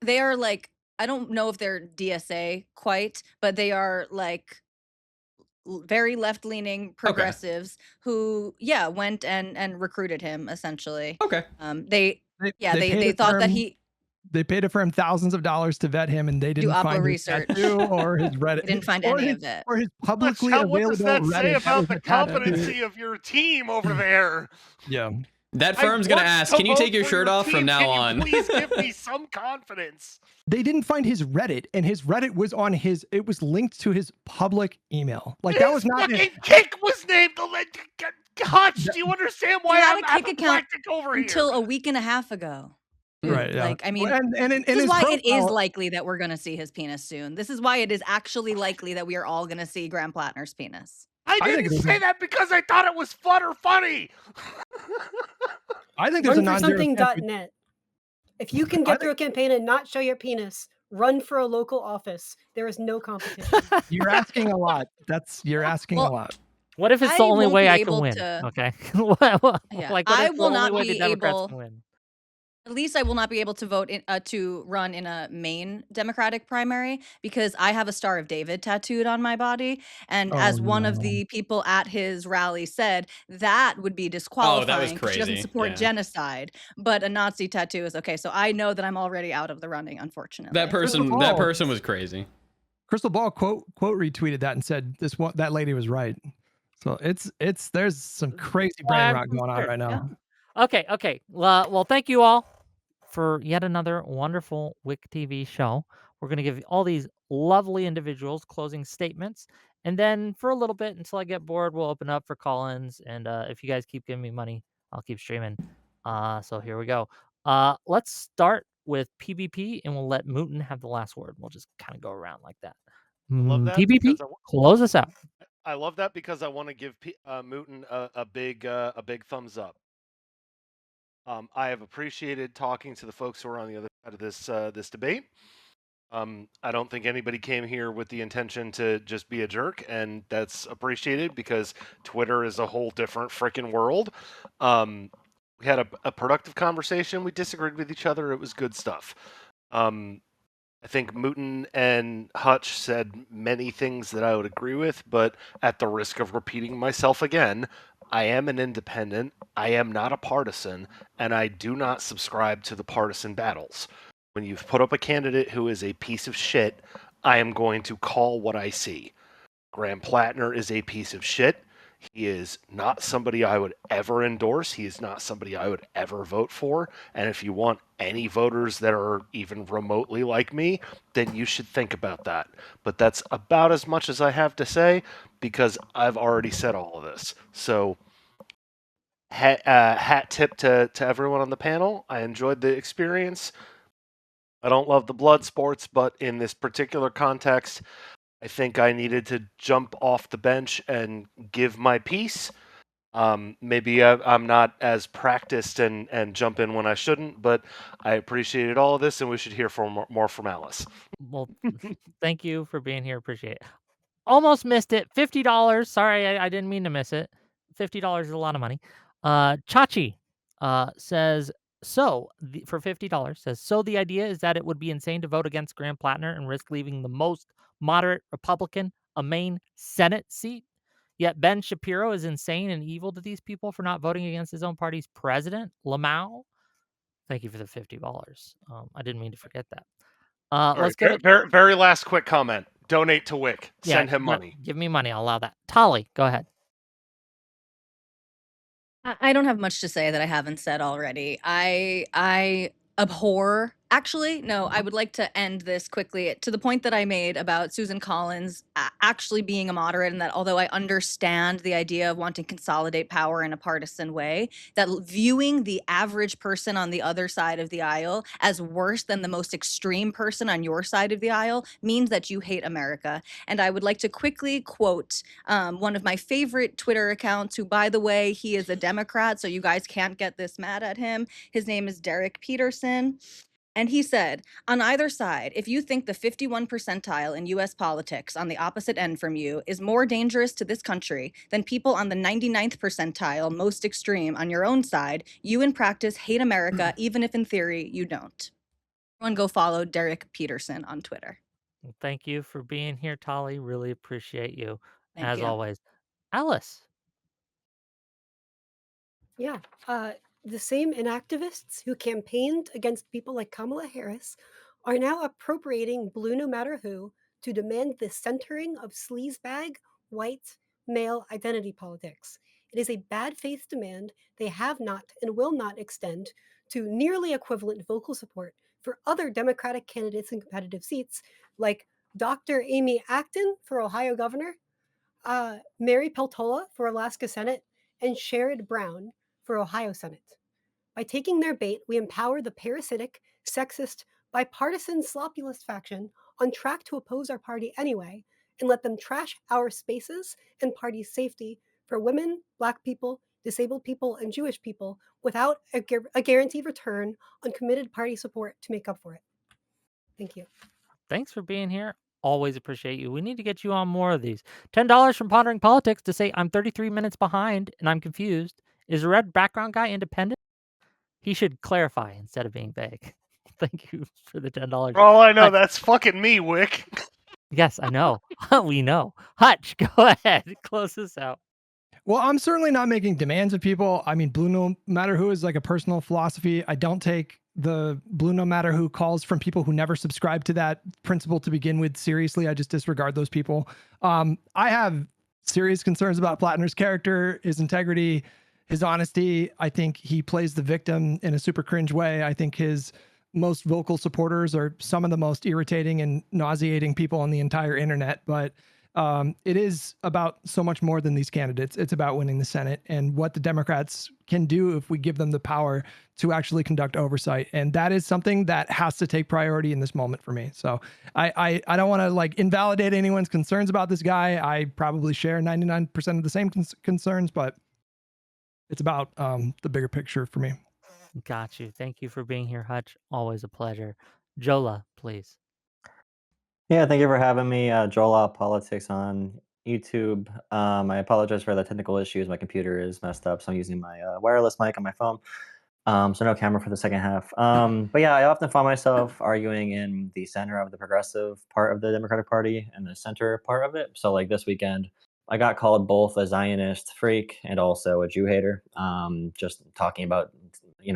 they are like, I don't know if they're DSA quite, but they are like very left-leaning progressives who, yeah, went and recruited him essentially. Okay. They paid thought a that firm- They paid a firm thousands of dollars to vet him, and they didn't Opera find research. his tattoo or his Reddit. They didn't find or any his, of it. Or his publicly What available does that Reddit. say that about was the a tattoo. competency of your team over there? Yeah. That I firm's gonna want ask, to can you vote take your for shirt off team. from now Can on? you please give me some confidence. They didn't find his Reddit, and his Reddit was on it was linked to his public email. Like that was not fucking kick was named the Hutch. Do you understand why He had I'm a Kick account apoplectic over until here? a week and a half ago. right. Yeah. Like, I mean, and in this is his why it is profile- likely that we're going to see his penis soon. This is why it is actually likely that we are all going to see Graham Plattner's penis. I think didn't it was say that because I thought it was fun or funny. I think there's a Run for non-zero chance. something.net. If you can get through a campaign and not show your penis, run for a local office. There is no competition. You're asking a lot. You're asking a Well, lot. What if it's I the only won't way be I can able win? to- Okay. Yeah, What I if the will only not way be the Democrats able- can win? At least I will not be able to vote to run in a Maine Democratic primary because I have a Star of David tattooed on my body. And as one of no. the people at his rally said, that would be disqualifying. 'cause She doesn't crazy, support yeah. genocide, but a Nazi tattoo is okay. So I know that I'm already out of the running, unfortunately. That person was crazy. Crystal Ball quote retweeted that and said that lady was right. So there's some crazy brain rot going on right now. Okay. Well, thank you all for yet another wonderful Wick TV show. We're going to give all these lovely individuals closing statements. And then for a little bit until I get bored, we'll open up for call-ins. And if you guys keep giving me money, I'll keep streaming. So here we go. Let's start with PvP and we'll let Mooten have the last word. We'll just kind of go around like that. I love that PvP, because close us out. I love that because I want to give Mooten a big thumbs up. I have appreciated talking to the folks who are on the other side of this debate. I don't think anybody came here with the intention to just be a jerk, and that's appreciated because Twitter is a whole different freaking world. We had a productive conversation. We disagreed with each other. It was good stuff. I think Mooten and Hutch said many things that I would agree with, but at the risk of repeating myself again, I am an independent, I am not a partisan, and I do not subscribe to the partisan battles. When you've put up a candidate who is a piece of shit, I am going to call what I see. Graham Plattner is a piece of shit. He is not somebody I would ever endorse. He is not somebody I would ever vote for. And if you want any voters that are even remotely like me, then you should think about that. But that's about as much as I have to say because I've already said all of this. So hat tip to everyone on the panel. I enjoyed the experience. I don't love the blood sports, but in this particular context, I think I needed to jump off the bench and give my piece. Maybe I'm not as practiced and jump in when I shouldn't, but I appreciated all of this, and we should hear more from Alice. Well, thank you for being here. Appreciate it. Almost missed it. $50. Sorry, I didn't mean to miss it. $50 is a lot of money. Chachi says, for $50, says, so the idea is that it would be insane to vote against Graham Plattner and risk leaving the most moderate Republican a Maine Senate seat. Yet Ben Shapiro is insane and evil to these people for not voting against his own party's president, Lamau. Thank you for the $50. I didn't mean to forget that. Let's go to very last quick comment. Donate to Wick. Send him money. Give me money. I'll allow that. Tolly, go ahead. I don't have much to say that I haven't said already. I abhor. Actually, no, I would like to end this quickly to the point that I made about Susan Collins actually being a moderate, and that although I understand the idea of wanting to consolidate power in a partisan way, that viewing the average person on the other side of the aisle as worse than the most extreme person on your side of the aisle means that you hate America. And I would like to quickly quote one of my favorite Twitter accounts, who, by the way, he is a Democrat, so you guys can't get this mad at him. His name is Derek Peterson. And he said, on either side, if you think the 51 percentile in US politics on the opposite end from you is more dangerous to this country than people on the 99th percentile, most extreme, on your own side, you in practice hate America, even if in theory you don't. Everyone go follow Derek Peterson on Twitter. Thank you for being here, Tolly. Really appreciate you, Thank you. always. Alice. Yeah. The same inactivists who campaigned against people like Kamala Harris are now appropriating Blue No Matter Who to demand the centering of sleazebag, white, male identity politics. It is a bad faith demand they have not and will not extend to nearly equivalent vocal support for other Democratic candidates in competitive seats, like Dr. Amy Acton for Ohio governor, Mary Peltola for Alaska Senate, and Sherrod Brown for Ohio Senate. By taking their bait, we empower the parasitic, sexist, bipartisan sloppulist faction on track to oppose our party anyway, and let them trash our spaces and party's safety for women, Black people, disabled people, and Jewish people without a guaranteed return on committed party support to make up for it. Thank you. Thanks for being here. Always appreciate you. We need to get you on more of these. $10 from Pondering Politics to say I'm 33 minutes behind and I'm confused. Is a red background guy independent? He should clarify instead of being vague. Thank you for the $10. For all I know, that's fucking me, Wick. Yes, I know. We know. Hutch, go ahead. Close this out. Well, I'm certainly not making demands of people. I mean, Blue No Matter Who is like a personal philosophy. I don't take the Blue No Matter Who calls from people who never subscribe to that principle to begin with seriously. I just disregard those people. I have serious concerns about Plattner's character, his integrity, his honesty. I think he plays the victim in a super cringe way. I think his most vocal supporters are some of the most irritating and nauseating people on the entire internet. But it is about so much more than these candidates. It's about winning the Senate and what the Democrats can do if we give them the power to actually conduct oversight. And that is something that has to take priority in this moment for me. So I don't want to like invalidate anyone's concerns about this guy. I probably share 99% of the same concerns, but it's about the bigger picture for me. Got you. Thank you for being here, Hutch. Always a pleasure. Jola, please. Yeah, thank you for having me. Joel Out Politics on YouTube. I apologize for the technical issues. My computer is messed up, so I'm using my wireless mic on my phone. So no camera for the second half. But yeah, I often find myself arguing in the center of the progressive part of the Democratic Party and the center part of it. So like this weekend, I got called both a Zionist freak and also a Jew hater. Just talking about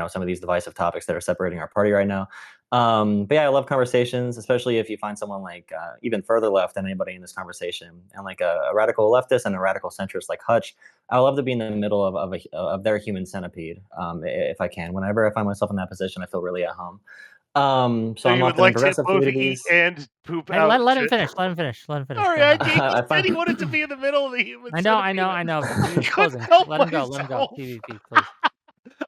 some of these divisive topics that are separating our party right now. But yeah, I love conversations, especially if you find someone like even further left than anybody in this conversation, and like a radical leftist and a radical centrist like Hutch. I love to be in the middle of their human centipede, if I can. Whenever I find myself in that position, I feel really at home. So So I'm you would often in like to progressive both eat communities. and poop Hey, out let him shit. finish. Let him finish. Let him finish. Sorry, Go ahead. he I said he find wanted to be in the middle of the human I know, I know, centipede. I know, but he I was couldn't closing. help Let him go. Let him go. myself. PvP, please.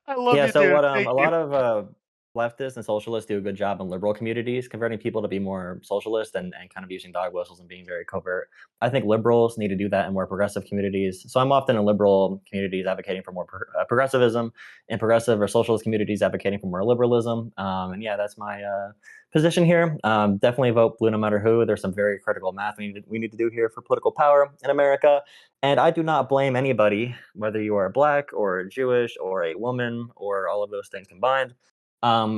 I love Yeah, you, so dude. what Thank a you. lot of leftists and socialists do a good job in liberal communities, converting people to be more socialist and kind of using dog whistles and being very covert. I think liberals need to do that in more progressive communities. So I'm often in liberal communities advocating for more progressivism, and progressive or socialist communities advocating for more liberalism. And yeah, that's my position here. Definitely vote blue no matter who. There's some very critical math we need to do here for political power in America. And I do not blame anybody, whether you are black or Jewish or a woman or all of those things combined,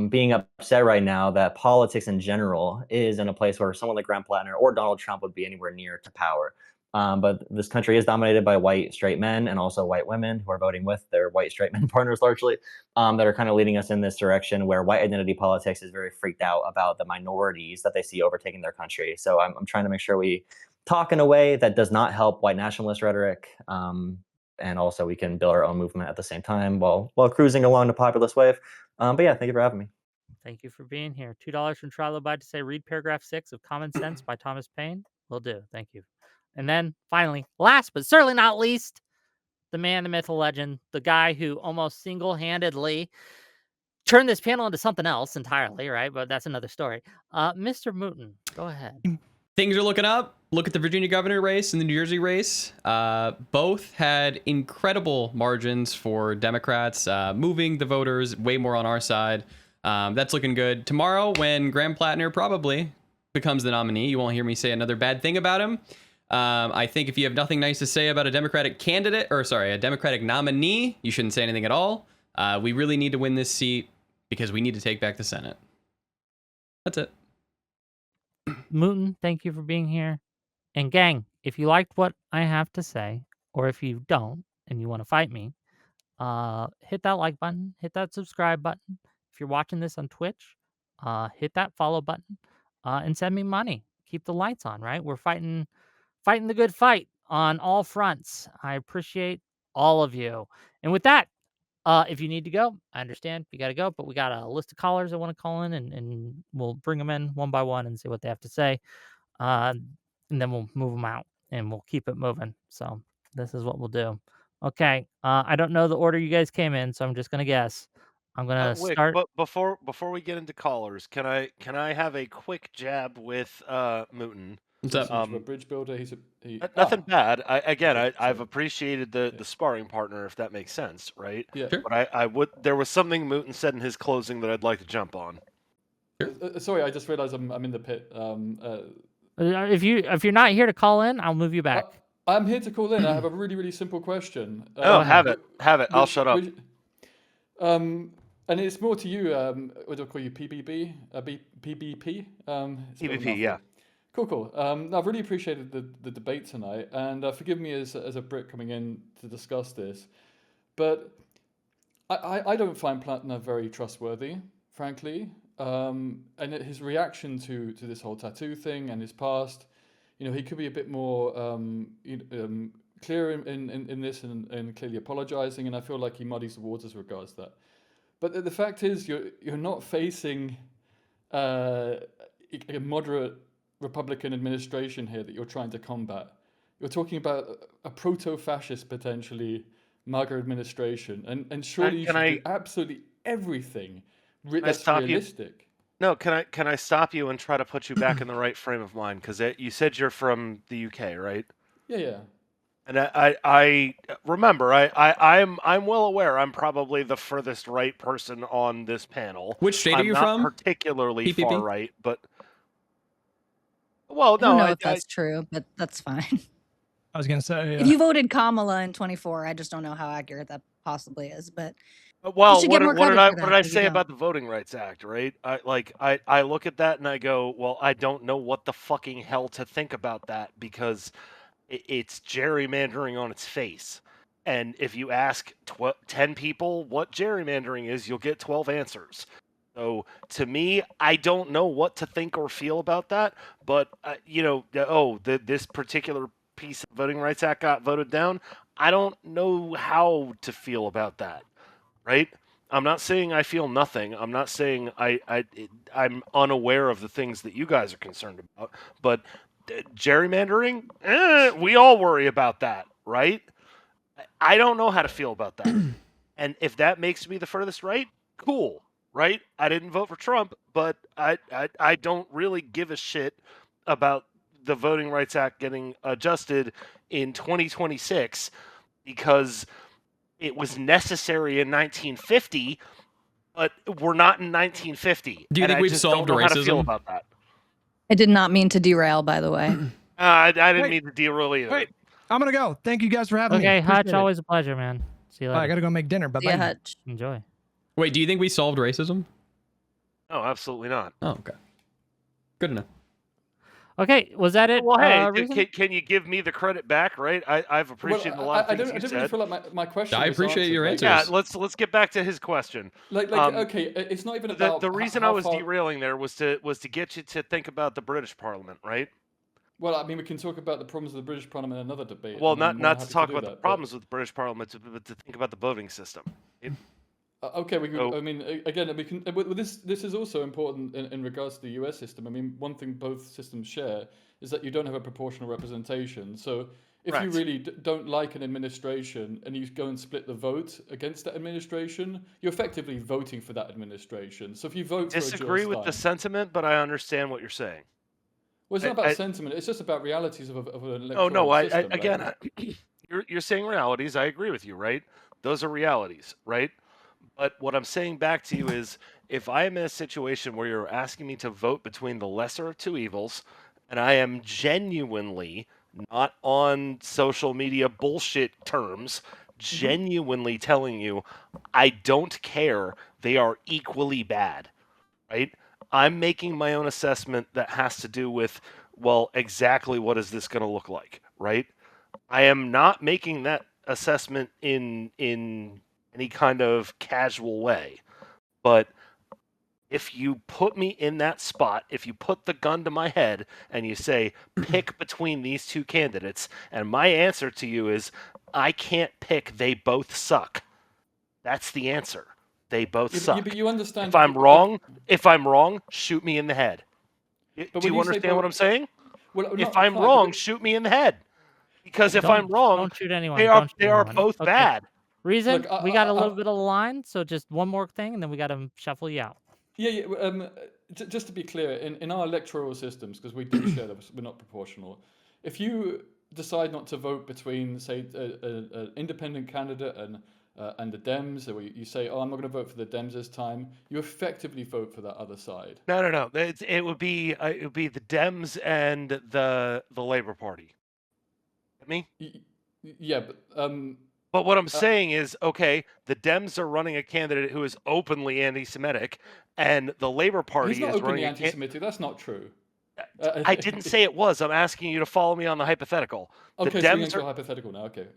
being upset right now that politics in general is in a place where someone like Graham Plattner or Donald Trump would be anywhere near to power. But this country is dominated by white straight men and also white women who are voting with their white straight men partners largely, that are kind of leading us in this direction where white identity politics is very freaked out about the minorities that they see overtaking their country. So I'm trying to make sure we talk in a way that does not help white nationalist rhetoric. And also we can build our own movement at the same time while cruising along the populist wave. But yeah, thank you for having me. Thank you for being here. $2 from Trilobite to say read paragraph 6 of Common Sense by Thomas Paine. Will do. Thank you. And then finally, last but certainly not least, the man, the myth, the legend, the guy who almost single-handedly turned this panel into something else entirely, right? But that's another story. Mr. Mooten, go ahead. Things are looking up. Look at the Virginia governor race and the New Jersey race. Both had incredible margins for Democrats, moving the voters way more on our side. That's looking good. Tomorrow, when Graham Plattner probably becomes the nominee, you won't hear me say another bad thing about him. I think if you have nothing nice to say about a Democratic candidate, or sorry, a Democratic nominee, you shouldn't say anything at all. We really need to win this seat because we need to take back the Senate. That's it. Mooten, thank you for being here. And gang, if you liked what I have to say, or if you don't and you want to fight me, hit that like button, hit that subscribe button. If you're watching this on Twitch, hit that follow button, and send me money. Keep the lights on, right? We're fighting the good fight on all fronts. I appreciate all of you. And with that, if you need to go, I understand you got to go, but we got a list of callers that want to call in, and we'll bring them in one by one and see what they have to say. Uh, and then we'll move them out and we'll keep it moving. So this is what we'll do. Okay. I don't know the order you guys came in, so I'm just gonna guess. I'm gonna Wick, start. but before we get into callers, can I have a quick jab with Mooten? What's Is this up? much of a bridge builder? Nothing bad. Okay, I've sorry. appreciated the sparring partner, if that makes sense, right? Yeah. Sure. But I would there was something Mooten said in his closing that I'd like to jump on. Sorry, I just realized I'm in the pit. If you're not here to call in, I'll move you back. I'm here to call in. I have a really, really simple question. Oh, ahead. have it. I'll shut up. And it's more to you. What do I call you? PBB? PBP? It's a bit of a PvP, yeah. Cool. I've really appreciated the debate tonight, and forgive me as a Brit coming in to discuss this, but I don't find Plattner very trustworthy, frankly. And his reaction to this whole tattoo thing and his past, he could be a bit more clear in this and clearly apologizing, and I feel like he muddies the waters regards that. But the fact is, you're not facing a moderate Republican administration here that you're trying to combat. You're talking about a proto-fascist, potentially, MAGA administration. And surely you Can should do I absolutely everything that's stop you? realistic. No, can I stop you and try to put you back in the right frame of mind? Because you said you're from the UK, right? Yeah. And I remember I'm well aware I'm probably the furthest right person on this panel. Which state are I'm you not from? particularly PPP? far right, but well, I don't no, know if that's true, but that's fine. I was gonna say, If you voted Kamala in 24, I just don't know how accurate that possibly is, but you well, should get more credit for what that did I 'cause you say don't. about the Voting Rights Act, right? I look at that and I go, well, I don't know what the fucking hell to think about that because it's gerrymandering on its face. And if you ask 10 people what gerrymandering is, you'll get 12 answers. So to me, I don't know what to think or feel about that. But, this particular piece of Voting Rights Act got voted down. I don't know how to feel about that, right? I'm not saying I feel nothing. I'm not saying I'm unaware of the things that you guys are concerned about. But gerrymandering, we all worry about that, right? I don't know how to feel about that. And if that makes me the furthest right, cool, right? I didn't vote for Trump, but I don't really give a shit about the Voting Rights Act getting adjusted in 2026 because it was necessary in 1950, but we're not in 1950. Do you and think I we've just solved don't know how to feel racism? about that. I did not mean to derail, by the way. I didn't Wait. mean to derail either. Wait, I'm gonna go. Thank you guys for having me. Okay, Hutch, Appreciate it. always a pleasure, man. See you Bye, I later. gotta go make dinner. Bye See ya, bye. Hutch. Enjoy. Wait, do you think we solved racism? No, absolutely not. Oh, okay. Good enough. Okay, was that it? Well, hey, Reason? can you give me the credit back, right? I've appreciated a lot of I things don't you really said. feel like my question. I was appreciate answered. your Like, answers. Yeah, let's get back to his question. Okay, it's not even about The reason how I was far... derailing there was to get you to think about the British Parliament, right? Well, I mean, we can talk about the problems of the British Parliament in another debate. Well, and I'm more not than to happy talk do about the that, but- problems with the British Parliament, but to think about the voting system. Okay, we could. So- I mean, again, we can. But this is also important in regards to the U.S. system. I mean, one thing both systems share is that you don't have a proportional representation. So if you Correct. really don't like an administration and you go and split the vote against that administration, you're effectively voting for that administration. So if you vote for a Disagree Jill with the Stein- sentiment, but I understand what you're saying. well, it's not about I- sentiment. It's just about realities of an electoral Oh no, system. Right? again, you're saying realities. I agree with you, right? Those are realities, right? But what I'm saying back to you is, if I am in a situation where you're asking me to vote between the lesser of two evils, and I am genuinely not on social media bullshit terms, genuinely telling you, I don't care. They are equally bad, right? I'm making my own assessment that has to do with, well, exactly what is this going to look like, right? I am not making that assessment in any kind of casual way. But if you put me in that spot, if you put the gun to my head and you say, pick between these two candidates, and my answer to you is, I can't pick, they both suck. That's the answer. They both suck. But you understand. If I'm wrong, shoot me in the head. But Do you when you say understand what I'm saying? Well, If not I'm quite, wrong, because- shoot me in the head. Because if I'm wrong, Don't shoot anyone. they Don't shoot are anyone. both Okay. bad. Reason? Look, We got a little bit of the line, so just one more thing, and then we got to shuffle you out. Yeah. Just to be clear, in our electoral systems, because we do share them, we're not proportional. If you decide not to vote between, say, an independent candidate and the Dems, or you say, "Oh, I'm not going to vote for the Dems this time," you effectively vote for that other side. No. It would be the Dems and the Labor Party. Get me? Yeah, but But what I'm saying is, okay, the Dems are running a candidate who is openly anti-Semitic, and the Labor Party he's not is openly running a anti-Semitic. That's not true. I didn't say it was. I'm asking you to follow me on the hypothetical. Okay, the so Dems we're into a hypothetical now. Okay.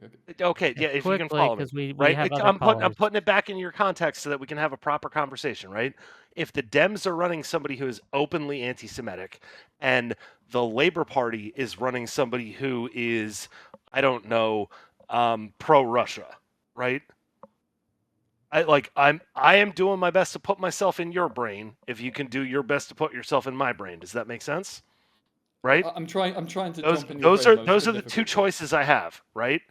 Okay, yeah, if you can Quickly, follow me, because we right? have other I'm callers. putting it back in your context so that we can have a proper conversation, right? If the Dems are running somebody who is openly anti-Semitic, and the Labor Party is running somebody who is, I don't know, pro-Russia, right? I am doing my best to put myself in your brain. If you can do your best to put yourself in my brain, does that make sense? Right? I'm trying to Those jump in your those brain are most those are the two significantly. choices I have. Right?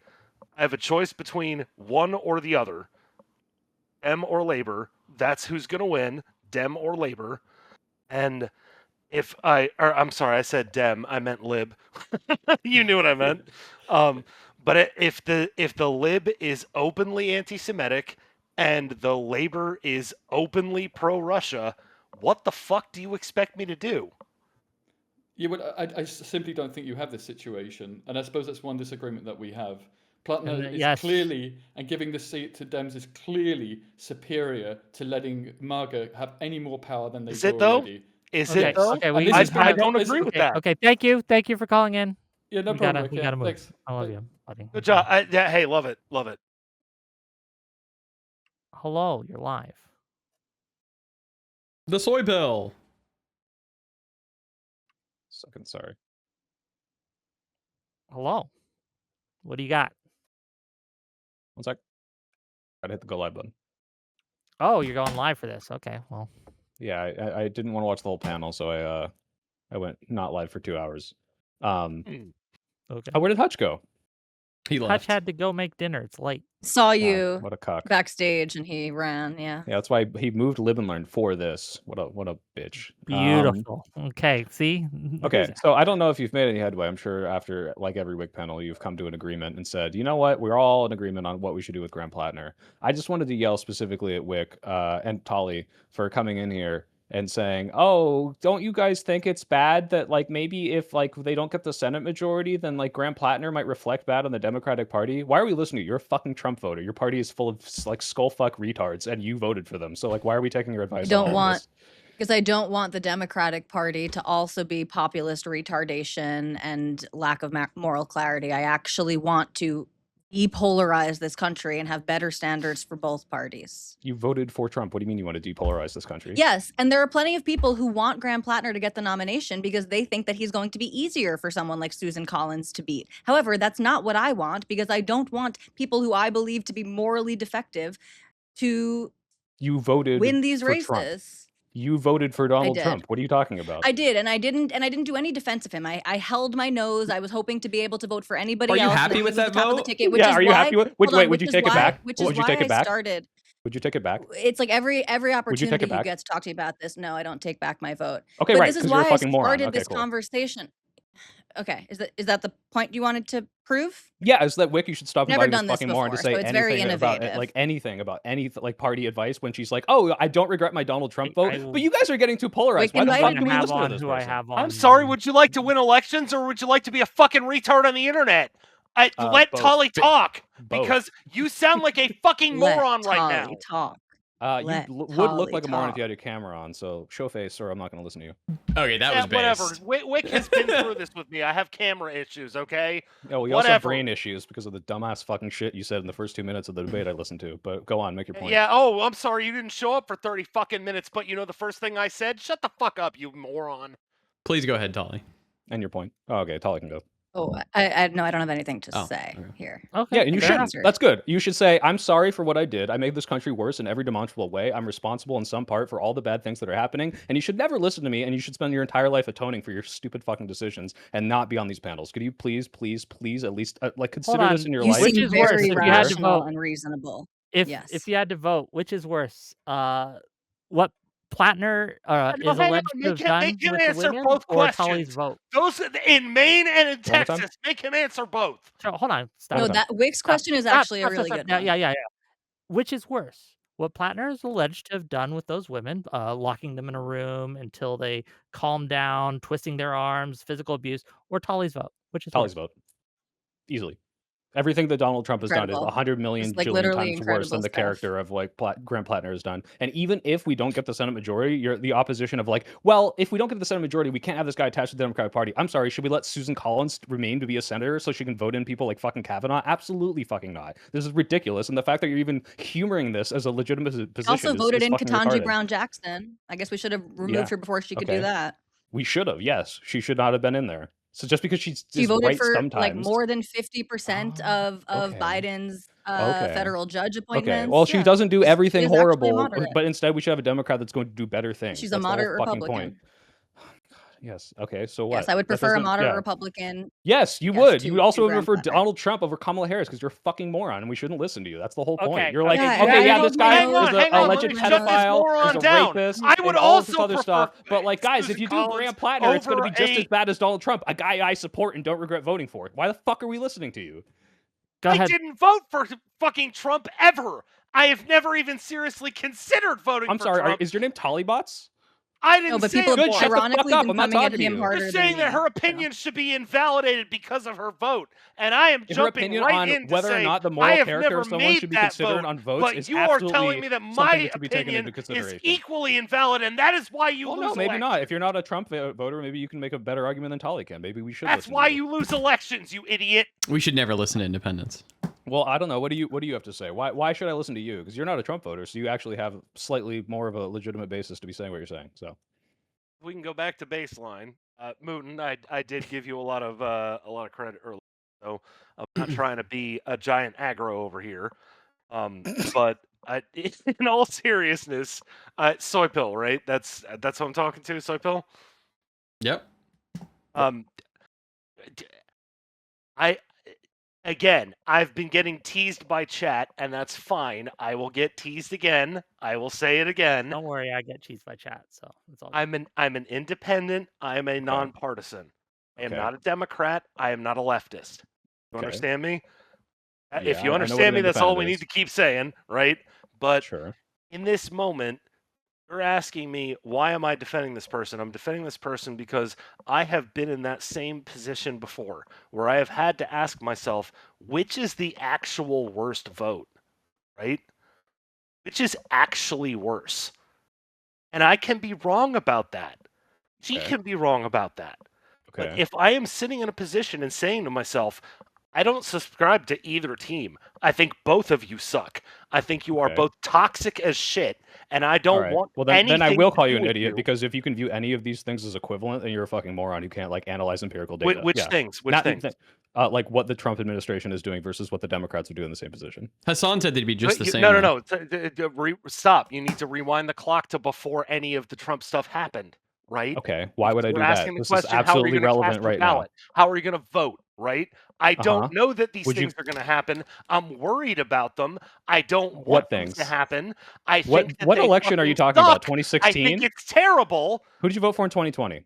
I have a choice between one or the other. Dem or Labor. That's who's going to win. Dem or Labor. And I'm sorry, I said Dem. I meant Lib. You knew what I meant. But if the Lib is openly anti-Semitic and the Labor is openly pro-Russia, what the fuck do you expect me to do? Yeah, but I simply don't think you have this situation, and I suppose that's one disagreement that we have. Plattner is yes. clearly, and giving the seat to Dems is clearly superior to letting MAGA have any more power than they Is do it though? already. Is Okay, it though? okay, And we this just is gonna I have be don't this, agree with that. okay, thank you for calling in. yeah, no We problem, Rick. we Yeah, gotta move. thanks. I love Bye. you, buddy. Good job. Hey, love it. Love it. Hello, you're live. The soy pill. Second, sorry. Hello. What do you got? One sec. Gotta hit the go live button. Oh, you're going live for this. Okay, well. Yeah, I didn't want to watch the whole panel, so I went not live for 2 hours. Okay. Where did Hutch go? He Hutch left. had to go make dinner. It's late. Saw God, you what a cock. backstage and he ran. Yeah. Yeah, that's why he moved Live and Learn for this. What a bitch. Beautiful. Okay, see? Okay, so I don't know if you've made any headway. I'm sure after like every WIC panel, you've come to an agreement and said, you know what, we're all in agreement on what we should do with Graham Plattner. I just wanted to yell specifically at WIC and Tolly for coming in here and saying, oh, don't you guys think it's bad that like maybe if like they don't get the Senate majority, then like Graham Plattner might reflect bad on the Democratic Party? Why are we listening to you? You're a fucking Trump voter. Your party is full of like skull fuck retards and you voted for them. So like, why are we taking your advice? Because I don't want the Democratic Party to also be populist retardation and lack of moral clarity. I actually want to depolarize this country and have better standards for both parties. You voted for Trump. What do you mean you want to depolarize this country? Yes, and there are plenty of people who want Graham Plattner to get the nomination because they think that he's going to be easier for someone like Susan Collins to beat. However, that's not what I want because I don't want people who I believe to be morally defective to win these races. Trump. You voted for Donald Trump. What are you talking about? I did, and I didn't do any defense of him. I held my nose. I was hoping to be able to vote for anybody else. Are you happy with that vote? Ticket, yeah, are you happy with? Would you take it back? Which is why I started. Would you take it back? It's like every opportunity you get to talk to me about this. No, I don't take back my vote. Okay, but right. This is why I started this conversation. Okay, is that the point you wanted to prove? Yeah, is that WIC you should stop inviting this fucking before, moron to say so anything about anything about any like party advice when she's like, "Oh, I don't regret my Donald Trump vote." But you guys are getting too polarized. Why the fuck do we listen to this person? I'm sorry. Would you like to win elections or would you like to be a fucking retard on the internet? Let Tolly talk because you sound like a fucking moron right now. Talk. You would look like a moron if you had your camera on, so show face or I'm not going to listen to you. Okay, that was based. Whatever. Wick has been through this with me. I have camera issues, okay? Yeah, well, you also have brain issues because of the dumbass fucking shit you said in the first 2 minutes of the debate I listened to. But go on, make your point. Yeah, oh, I'm sorry you didn't show up for 30 fucking minutes, but you know the first thing I said? Shut the fuck up, you moron. Please go ahead, Tolly. And your point. Oh, okay, Tolly can go. Oh, I don't have anything to say here. Okay. Yeah, and you shouldn't. That's good. You should say, I'm sorry for what I did. I made this country worse in every demonstrable way. I'm responsible in some part for all the bad things that are happening. And you should never listen to me, and you should spend your entire life atoning for your stupid fucking decisions and not be on these panels. Could you please at least like consider this in your life? Which is worse if you had to vote? Unreasonable. If you had to vote, which is worse? What Plattner is alleged to have done with the women, or Tolly's vote? Those in Maine and in Texas. Make him answer both. So, hold on. Stop. No, that Wick's question is actually a really good one. Yeah. Which is worse? What Plattner is alleged to have done with those women, locking them in a room until they calm down, twisting their arms, physical abuse, or Tolly's vote? Which is Tolly's worse? vote? Easily. Everything that Donald Trump has done is 100 million jillion times worse than the character of like Graham Plattner has done. And even if we don't get the Senate majority, you're the opposition of like, well, if we don't get the Senate majority, we can't have this guy attached to the Democratic Party. I'm sorry, should we let Susan Collins remain to be a senator so she can vote in people like fucking Kavanaugh? Absolutely fucking not. This is ridiculous. And the fact that you're even humoring this as a legitimate position also voted in Ketanji retarded. Brown Jackson. I guess we should have removed her before she could do that. We should have, yes. She should not have been in there. So just because she's She is voted right for like sometimes. more than 50% of Okay. Biden's Okay. federal judge Okay. appointments. Well, she doesn't do She everything is actually a horrible, moderate. but instead we should have a Democrat that's going to do better things. She's a That's the whole moderate fucking Republican. point. Yes. Okay. So Yes, what? I would That prefer a doesn't. moderate Yeah. Republican. Yes, you Yes, would. You would to also Graham prefer Plattner. Donald Trump over Kamala Harris because you're a fucking moron and we shouldn't listen to you. That's the whole point. Okay, You're like, Yeah, okay, I yeah, don't this guy know- is hang an on, alleged let me shut this pedophile, moron is a down. rapist, I would and all this also other prefer stuff. But like, guys, if Susan you do Collins Graham Plattner, it's going to be over just a- as bad as Donald Trump, a guy I support and don't regret voting for. Why the fuck are we listening to you? Go I ahead. didn't vote for fucking Trump ever. I have never even seriously considered voting I'm for sorry. Trump. Is your name Tollybots? I didn't No, but say people it have Good, was. shut the fuck ironically up. been I'm not coming at talking to him you. harder Just than saying that me, her so. opinion should be invalidated because of her vote, and I am Her jumping opinion right on in to whether say or not the I moral have character never of someone made should be that considered vote, on votes but is you are telling absolutely me that something my that to be taken opinion into is consideration. equally invalid, and that is why you Well, lose no, maybe not. elections. If you're not a Trump voter, maybe you can make a better argument than Tolly can. Maybe we should. That's listen why to you lose elections, you idiot. We should never listen to independents. Well, I don't know. What do you have to say? Why should I listen to you? Because you're not a Trump voter, so you actually have slightly more of a legitimate basis to be saying what you're saying. So We can go back to baseline. Mooten, I did give you a lot of credit earlier, so I'm not trying to be a giant aggro over here. But in all seriousness, Soy Pill, right? That's who I'm talking to, Soy Pill. Yep. I've been getting teased by chat, and that's fine. I will get teased again. I will say it again. Don't worry, I get cheesed by chat, so it's all. I'm an independent. I am a nonpartisan. I am not a Democrat. I am not a leftist. You understand me? If you understand me, that's all we need to keep saying, right? But in this moment, you're asking me, why am I defending this person? I'm defending this person because I have been in that same position before, where I have had to ask myself, which is the actual worst vote, right? Which is actually worse? And I can be wrong about that. She can be wrong about that. But if I am sitting in a position and saying to myself, I don't subscribe to either team. I think both of you suck. I think you are both toxic as shit, and I don't want then I anything will to call do you an with idiot you. because if you can view any of these things as equivalent, then you're a fucking moron who can't like analyze empirical data. Which things? Which things? Like what the Trump administration is doing versus what the Democrats are doing in the same position. Hassan said they'd be just the same. No. Stop. You need to rewind the clock to before any of the Trump stuff happened, right? Okay. Why would I do We're that? asking the This is question, how are you absolutely going to relevant cast your right now. ballot? How are you going to vote, right? I don't know that these things are going to happen. I'm worried about them. I don't want them to happen. I think that what they election are you fucking talking about? suck. 2016? I think it's terrible. Who did you vote for in 2020?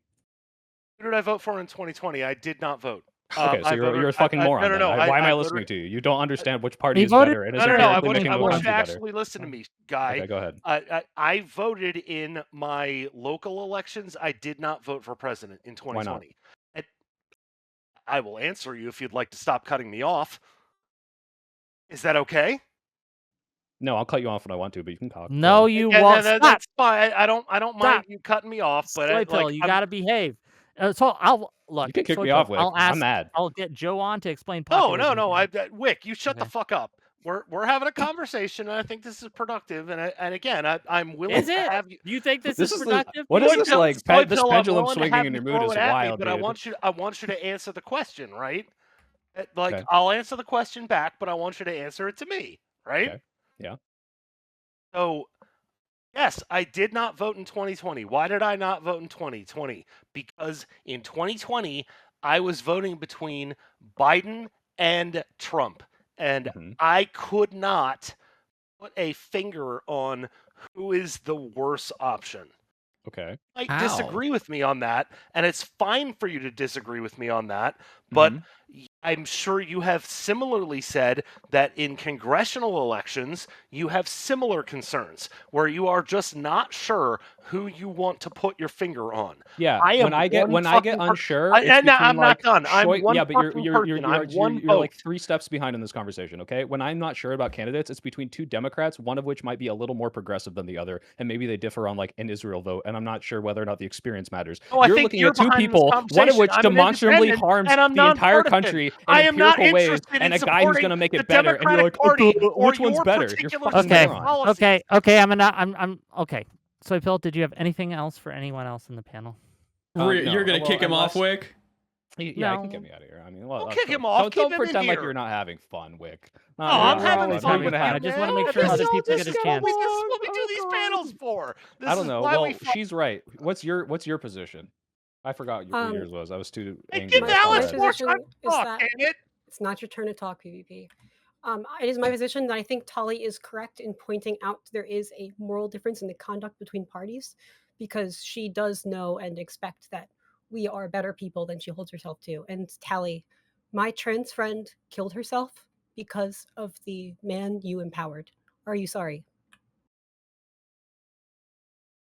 Who did I vote for in 2020? I did not vote. Okay, so you're a fucking moron. No. Why am I listening to you? You don't understand which party He is voted- better. And is No. I empirically want making you one to country better. actually listen to me, guy. Okay, go ahead. I voted in my local elections. I did not vote for president in 2020. I will answer you if you'd like to stop cutting me off. Is that okay? No, I'll cut you off when I want to, but you can talk. No, you Yeah, won't. that's fine. I don't mind Stop. you cutting me off, but Soy Pill, you gotta behave. So I'll look. You can kick Soy me Pill, off, Wick. I'll ask. I'm mad. I'll get Joe on to explain. No. populism. Wick, you shut the fuck up. We're having a conversation, and I think this is productive. And again, I'm willing Is to it? have you. Do you think this is productive? What is this like? Soy This Pill, I'm pendulum willing to swinging have in you your mood throw is it at me, wild, but dude. I want you to answer the question, right? Like Okay. I'll answer the question back, but I want you to answer it to me, right? Okay. Yeah. So, yes, I did not vote in 2020. Why did I not vote in 2020? Because in 2020, I was voting between Biden and Trump, and I could not put a finger on who is the worse option. Okay. You might disagree with me on that, and it's fine for you to disagree with me on that, but I'm sure you have similarly said that in congressional elections, you have similar concerns where you are just not sure who you want to put your finger on. Yeah, when I get unsure, it's I'm between, not done. I'm one yeah, but fucking person. I'm one you're like 3 steps behind in this conversation, okay? When I'm not sure about candidates, it's between 2 Democrats, one of which might be a little more progressive than the other, and maybe they differ on like an Israel vote, and I'm not sure whether or not the experience matters. I You're think looking you're at 2 behind this people, one of conversation. which I'm an demonstrably independent, harms and I'm the entire nonpartisan. country in I am not empirical ways, interested and in a guy who's going to make it better, and you're like, which one's better? You're fucking Okay. moron. Okay. I'm okay. Soy Pill, did you have anything else for anyone else in the panel? You're gonna kick him off, Wick? Yeah, he can get No. me out of here. I mean, We'll let's kick go. him off. Keep Don't him in pretend like here. you're not having fun, Wick. Oh, You're I'm not having fun. fun You're with gonna you, have. I just man. wanna make And sure this other is people this get a is what chance. we do these panels for. This I don't is know. why we. Well, she's right. What's your position? I forgot what Um, yours was. I was too Hey, angry give to call my Alex red. more position time to is talk. that Dang it! it's not your turn to talk, PvP. It is my position that I think Tali is correct in pointing out there is a moral difference in the conduct between parties, because she does know and expect that we are better people than she holds herself to. And Tali, my trans friend killed herself because of the man you empowered. Are you sorry?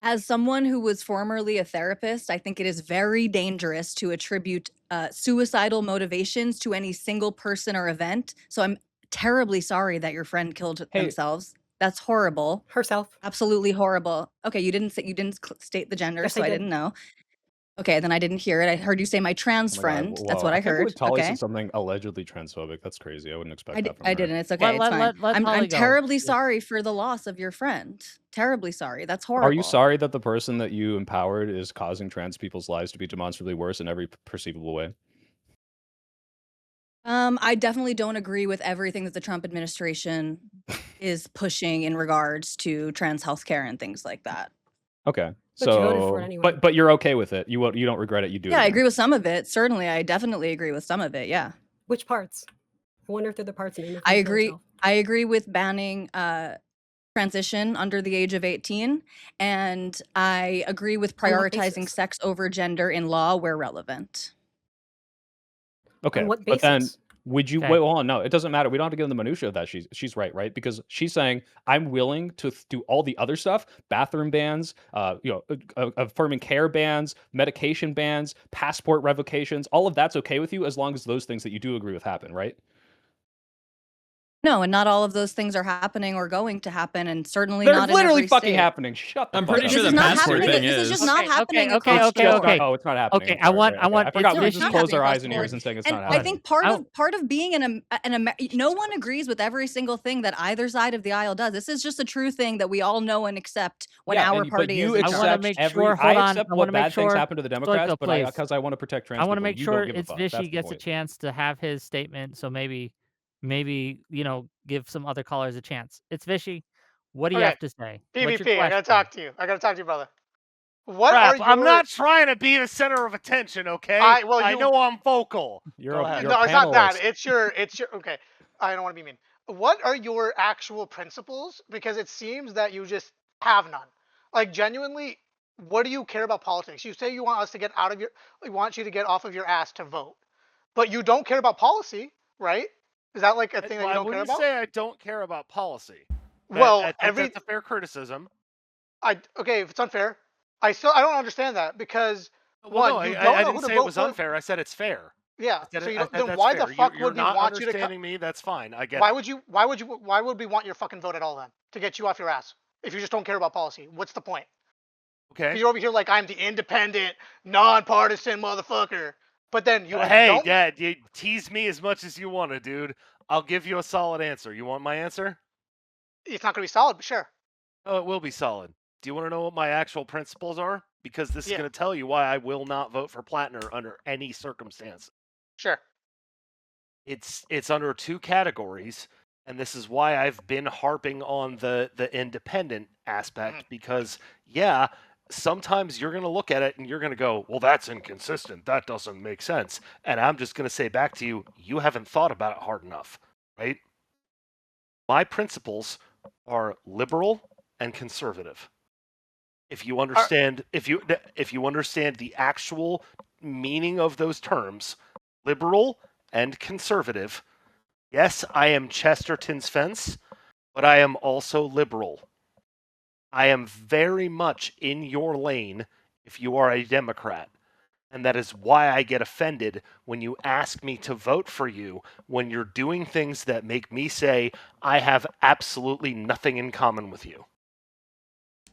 As someone who was formerly a therapist, I think it is very dangerous to attribute suicidal motivations to any single person or event. So I'm terribly sorry that your friend killed Hey, themselves. That's horrible. Herself. Absolutely horrible. Okay, you didn't state the gender, Yes, so I I did. didn't know. Okay, then I didn't hear it. I heard you say my trans oh my God, friend. That's whoa! what I I can't believe heard. Tali Okay. said something allegedly transphobic. That's crazy. I wouldn't expect that from I her. didn't. It's okay. It's fine. Let I'm Holly go. terribly Yeah. sorry for the loss of your friend. Terribly sorry. That's Are you horrible. sorry that the person that you empowered is causing trans people's lives to be demonstrably worse in every perceivable way? I definitely don't agree with everything that the Trump administration is pushing in regards to trans healthcare and things like that. Okay, But you voted for it so anyway. but you're okay with it. You don't regret it. You do it Yeah, I again. agree with some of it. Certainly, I definitely agree with some of it. Yeah, Which parts? I wonder if they're the parts that made my I friend kill agree. herself. I agree with banning transition under the age of 18, and I agree with On what prioritizing basis? sex over gender in law where relevant. Okay, On what but then basis? would you Okay. wait? Hold on, no, it doesn't matter. We don't have to get in the minutia of that. She's right? Because she's saying I'm willing to do all the other stuff: bathroom bans, affirming care bans, medication bans, passport revocations. All of that's okay with you as long as those things that you do agree with happen, right? No, and not all of those things are happening or going to happen, and certainly They're not in literally every fucking state. happening. Shut the I'm fuck pretty up. sure This the is not passport happening. thing This is is. just not happening okay, across okay, the Just board. okay. oh, it's not happening. Okay, I'm sorry. I want I forgot it's we No, just it's not fishy. close happening our across eyes the and ears board. and saying it's And not I happening. think part of being no one agrees with every single thing that either side of the aisle does. This is just a true thing that we all know and accept when Yeah, our but party you is in I wanna charge. make accept sure hold I on, accept I what wanna make bad things sure happen to the Democrats, Stoico, but please. because I want to protect trans I wanna people, make you sure don't give a it's fuck. That's Vishy the gets a point. chance to have his statement, so maybe, give some other callers a chance. It's Vishy. What do you Okay, have to say? What's your PvP. I gotta question? talk to you. I gotta talk to you, brother. What are Crap! I'm your? not trying to be the center of attention. Okay, Well, I you. know I'm vocal. You're Go a ahead. you're a No, it's not that. panelist. It's your. Okay, I don't want to be mean. What are your actual principles? Because it seems that you just have none. Like genuinely, what do you care about politics? You say you want us to get out of your. We want you to get off of your ass to vote, but you don't care about policy, right? Is that like a thing that Well, you I don't care wouldn't about? say I don't care about policy. Well, I think that's a fair criticism. okay, if it's unfair, I don't understand that because Well, no, one, you don't I know who didn't to say it vote was for. unfair. I said it's fair. Yeah. So you I don't. said Then that's why the fair. fuck You're would we not want you to? understanding me. That's fine. I get Why it. would you? Why would we want your fucking vote at all then? To get you off your ass? If you just don't care about policy, what's the point? Okay. You're over here like I'm the independent, nonpartisan motherfucker, but then you Hey, don't. Dad, you tease me as much as you want to, dude. I'll give you a solid answer. You want my answer? It's not gonna be solid, but sure. Oh, it will be solid. Do you want to know what my actual principles are? Because this is Yeah. going to tell you why I will not vote for Plattner under any circumstance. Sure. It's under two categories, and this is why I've been harping on the independent aspect. Because yeah, sometimes you're going to look at it and you're going to go, well, that's inconsistent. That doesn't make sense. And I'm just going to say back to you, you haven't thought about it hard enough, right? My principles are liberal and conservative. If you understand if you understand the actual meaning of those terms, liberal and conservative, yes, I am Chesterton's fence, but I am also liberal. I am very much in your lane if you are a Democrat. And that is why I get offended when you ask me to vote for you when you're doing things that make me say I have absolutely nothing in common with you.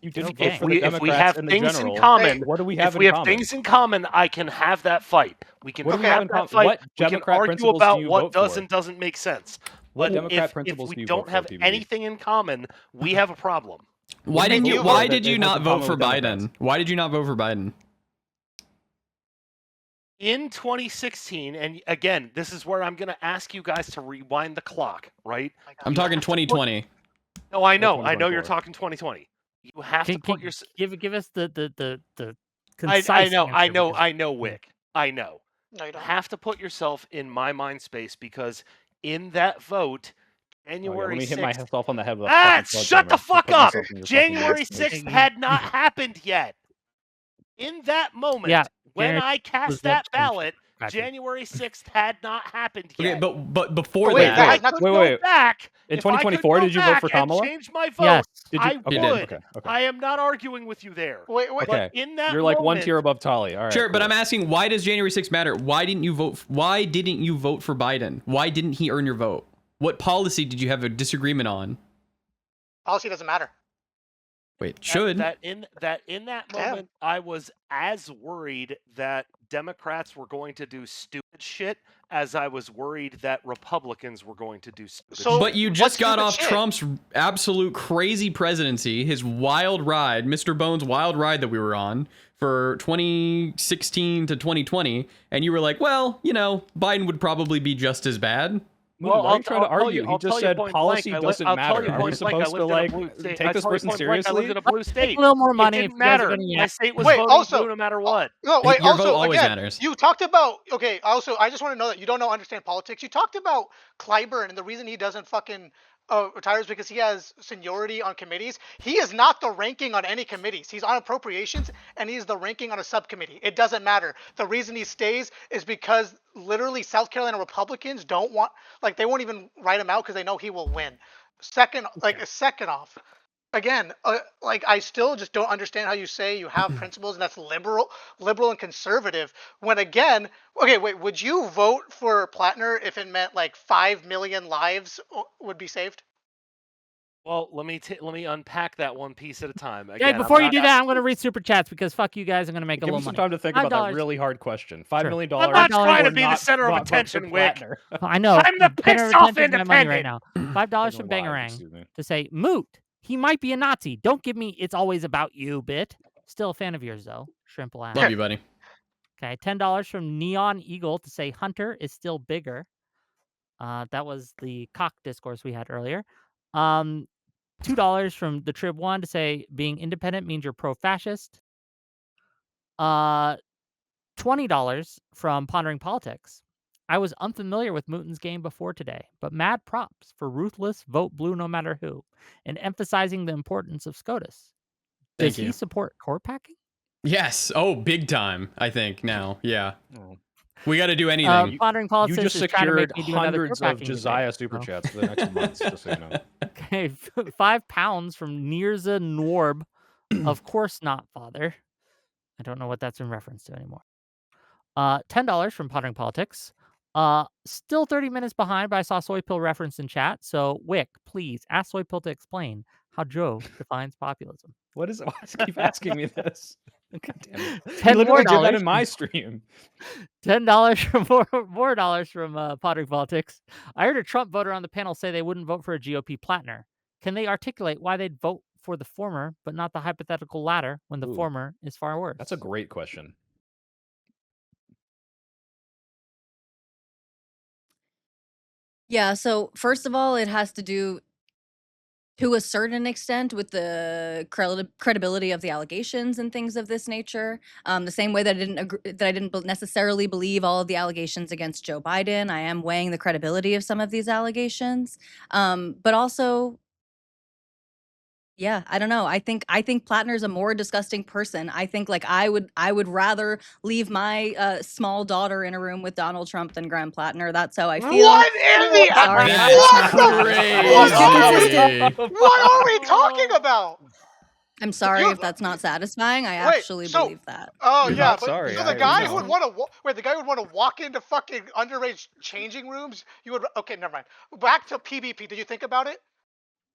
You didn't Okay. vote for the If we Democrats have in the things general. in common, What do we if have we in have common? things in common, I can have that fight. We can What do we have have in that common? fight. What We can Democrat argue principles do about you what vote does for? and doesn't make sense. What But Democrat if principles we do you don't vote have for, PvP? anything in common, we have a problem. Why do did you you vote for why that did you has not in vote common for with Democrats? Biden? Why did you not vote for Biden? In 2016, and again, this is where I'm going to ask you guys to rewind the clock, right? I'm talking 2020. No, I Or know you're 2024. talking 2020. You have to put your. Give us the concise answer. I know, Wick. I know. No, you You don't. have to put yourself in my mind space because in that vote, Oh, yeah, January let me hit 6th. myself on the head with a fucking Shut the sledgehammer for fuck putting up! myself in your fucking January mind space. 6th had not happened yet. In that moment, Yeah, when January I cast was that legislation. ballot, Gotcha. January 6th had not happened Okay, yet. but before wait, that, that I has could nothing. go back. In If I could 2024, go did you vote for back and Kamala? change my vote, Yes. Did you? I Okay, would. okay. I am not arguing with you there. Wait. Okay. But in that You're like one moment, tier above Tali. All right. sure, but cool. I'm asking, why does January 6th matter? Why didn't you vote? Why didn't you vote for Biden? Why didn't he earn your vote? What policy did you have a disagreement on? Policy doesn't matter. Wait, should. in that moment, I was as worried that Democrats were going to do stupid shit as I was worried that Republicans were going to do stupid So- shit. But you What's just got stupid off shit? Trump's absolute crazy presidency, his wild ride, Mr. Bones' wild ride that we were on for 2016 to 2020, and you were like, well, you know, Biden would probably be just as bad. Moon, why are you trying to argue? He just said policy doesn't matter. Are we supposed to like take this person I seriously? lived in a blue state. A little more money It if didn't you guys are matter. gonna My state was Wait, voting also- blue no matter what. No, wait. Your vote Also, always again, matters. you talked about. Okay. Also, I just want to know that you don't understand politics. You talked about Clyburn and the reason he doesn't fucking retire is because he has seniority on committees. He is not the ranking on any committees. He's on appropriations and he's the ranking on a subcommittee. It doesn't matter. The reason he stays is because literally South Carolina Republicans don't want, like, they won't even write him out because they know he will win. Second off, again, like, I still just don't understand how you say you have principles and that's liberal and conservative when, again, okay, wait, would you vote for Plattner if it meant like 5 million lives would be saved? Well, let me unpack that one piece at a time. Okay, Again, before you do that, I'm going to read super chats because fuck you guys. I'm going to make a Give little me some money. time to think about that $5. really hard question. $5 Sure. million. I'm not trying to or be the not center of vote for attention, Wick. Plattner. I know. I'm the Center pissed of off attention is my money right independent. now. $5 from Alive, Bangarang excuse me. to say, Moot, he might be a Nazi. Don't give me it's always about you bit. Still a fan of yours, though. Shrimp laugh. Love you, buddy. Okay, $10 from Neon Eagle to say Hunter is still bigger. That was the cock discourse we had earlier. $2 from the Trib One to say being independent means you're pro-fascist. $20 from Pondering Politics. I was unfamiliar with Mooton's game before today, but mad props for ruthless vote blue no matter who, and emphasizing the importance of SCOTUS. Does Thank you. he support core packing? Yes. Oh, big time, I think now. Yeah. Oh. We got to do anything. Pondering You Politics just is trying to secured make me do another hundreds core of packing Josiah debate, super so. chats for the next months, just so you know. Okay, £5 from Nirza Norb. Of course not, father. I don't know what that's in reference to anymore. $10 from Pondering Politics. Still 30 minutes behind, but I saw Soy Pill referenced in chat. So, Wick, please ask Soy Pill to explain how Joe defines populism. Why does he keep asking me this? God damn it. He $10 literally more did that in my stream. $10 from more dollars from Pondering Politics. I heard a Trump voter on the panel say they wouldn't vote for a GOP Plattner. Can they articulate why they'd vote for the former, but not the hypothetical latter when the Ooh. former is far worse? That's a great question. Yeah, so first of all, it has to do to a certain extent with the credibility of the allegations and things of this nature. The same way that I didn't necessarily believe all of the allegations against Joe Biden. I am weighing the credibility of some of these allegations. But also, yeah, I don't know. I think Plattner's a more disgusting person. I think, like, I would rather leave my small daughter in a room with Donald Trump than Graham Plattner. That's how I feel. What in the Sorry. That's What crazy. What are we talking about? I'm sorry You- if that's not satisfying. I Wait, actually so- believe that. Oh You're yeah, not but sorry, so I the guy know. who would want to wait, the guy who would want to walk into fucking underage changing rooms. You would okay, never mind. Back to PvP. Did you think about it?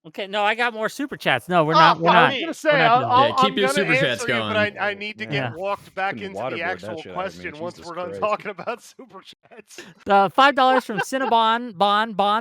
Okay, no, I got more super chats. No, we're Oh, not. We're fuck not. I was me. gonna We're say, not doing that. Yeah, keep I'm your gonna super chats answer you, but going. I need to Yeah. get walked back Couldn't into the waterboard that actual shit out of me, question once Jesus we're done Christ. talking about super chats. $5 from Cinnabon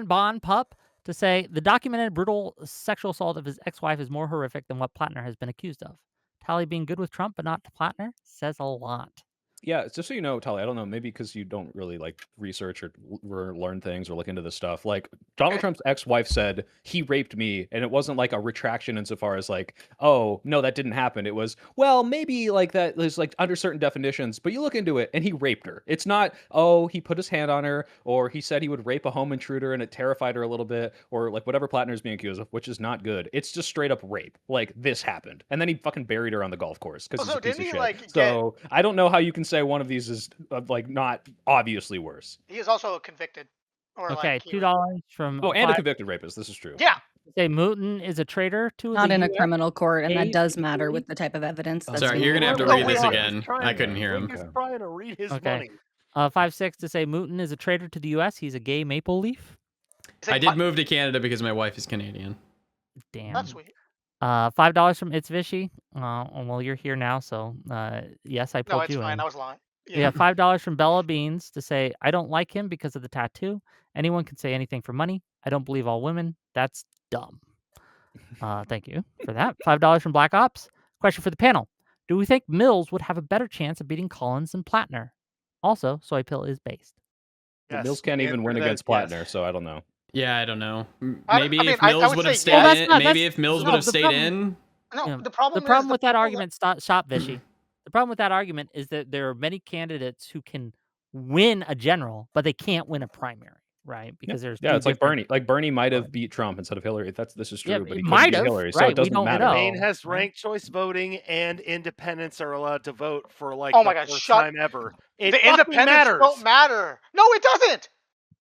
Bon Pup to say the documented brutal sexual assault of his ex-wife is more horrific than what Plattner has been accused of. Tally being good with Trump but not to Plattner says a lot. Yeah, just so you know, Tali, I don't know, maybe because you don't really like research or learn things or look into this stuff. Like Donald Okay. Trump's ex-wife said he raped me, and it wasn't like a retraction insofar as like, oh no, that didn't happen. It was, well, maybe like that is like under certain definitions, but you look into it and he raped her. It's not, oh, he put his hand on her, or he said he would rape a home intruder and it terrified her a little bit, or like whatever Plattner is being accused of, which is not good. It's just straight up rape. Like this happened, and then he fucking buried her on the golf course because he's Also, a piece didn't of he shit. like get? So I don't know how you can say one of these is like not obviously worse. He is also convicted, or Okay, like he was. $2 from Oh, and a 5 convicted rapist. This is true. Yeah. say Mooten is a traitor to Not the in a U.S. criminal court, and that A, does matter legally. with the type of evidence that's Sorry, in you're gonna have to Oh, read wait, this hold again. I couldn't hear him. Wick is trying to read his Okay. money. 5-6 to say Mooten is a traitor to the U.S. He's a gay maple leaf. I did move to Canada because my wife is Canadian. Damn. That's sweet. $5 from It's Vishy. Well, you're here now, so yes, I No, pulled it's you fine. in. I was lying. Yeah, $5 from Bella Beans to say I don't like him because of the tattoo. Anyone can say anything for money. I don't believe all women. That's dumb. Thank you for that. $5 from Black Ops. Question for the panel: do we think Mills would have a better chance of beating Collins than Plattner? Also, Soy Pill is based. Well, Yes, Mills can't the even answer win to that against is yes. Plattner, so I don't know. Yeah, I don't know. I Maybe mean, if I Mills would would have say stayed yes. Well, that's in, not- maybe that's- if Mills no, would have the stayed problem- in. No, Yeah. the problem The problem is with that people argument, stop, Vishy. The problem with that argument is that there are many candidates who can win a general, but they can't win a primary, right? Because there's Yeah, two it's like different- Bernie. Like Bernie might have Right. beat Trump instead of Hillary. This is Yeah, true, but it he couldn't might beat have, Hillary, so right, it we doesn't don't matter. know. Maine has right. ranked choice voting, and independents are allowed to vote for like Oh the my God, first shut- time ever. It the fucking independents matters. don't matter. No, it doesn't.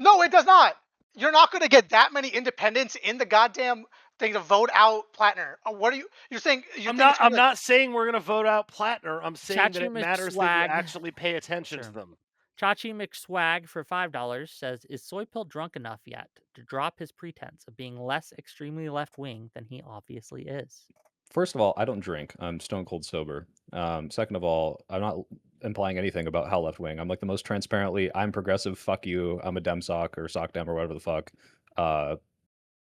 No, it does not. You're not going to get that many independents in the goddamn thing to vote out Plattner. What are you? You're saying? I'm not saying we're gonna vote out Plattner. I'm saying that Chachi it matters that you McSwag. actually pay attention to Sure. them. Chachi McSwag for $5 says, is Soy Pill drunk enough yet to drop his pretense of being less extremely left-wing than he obviously is? First of all, I don't drink. I'm stone cold sober. Second of all, I'm not implying anything about how left wing. I'm like the most transparently, I'm progressive, fuck you, I'm a dem sock or sock dem or whatever the fuck.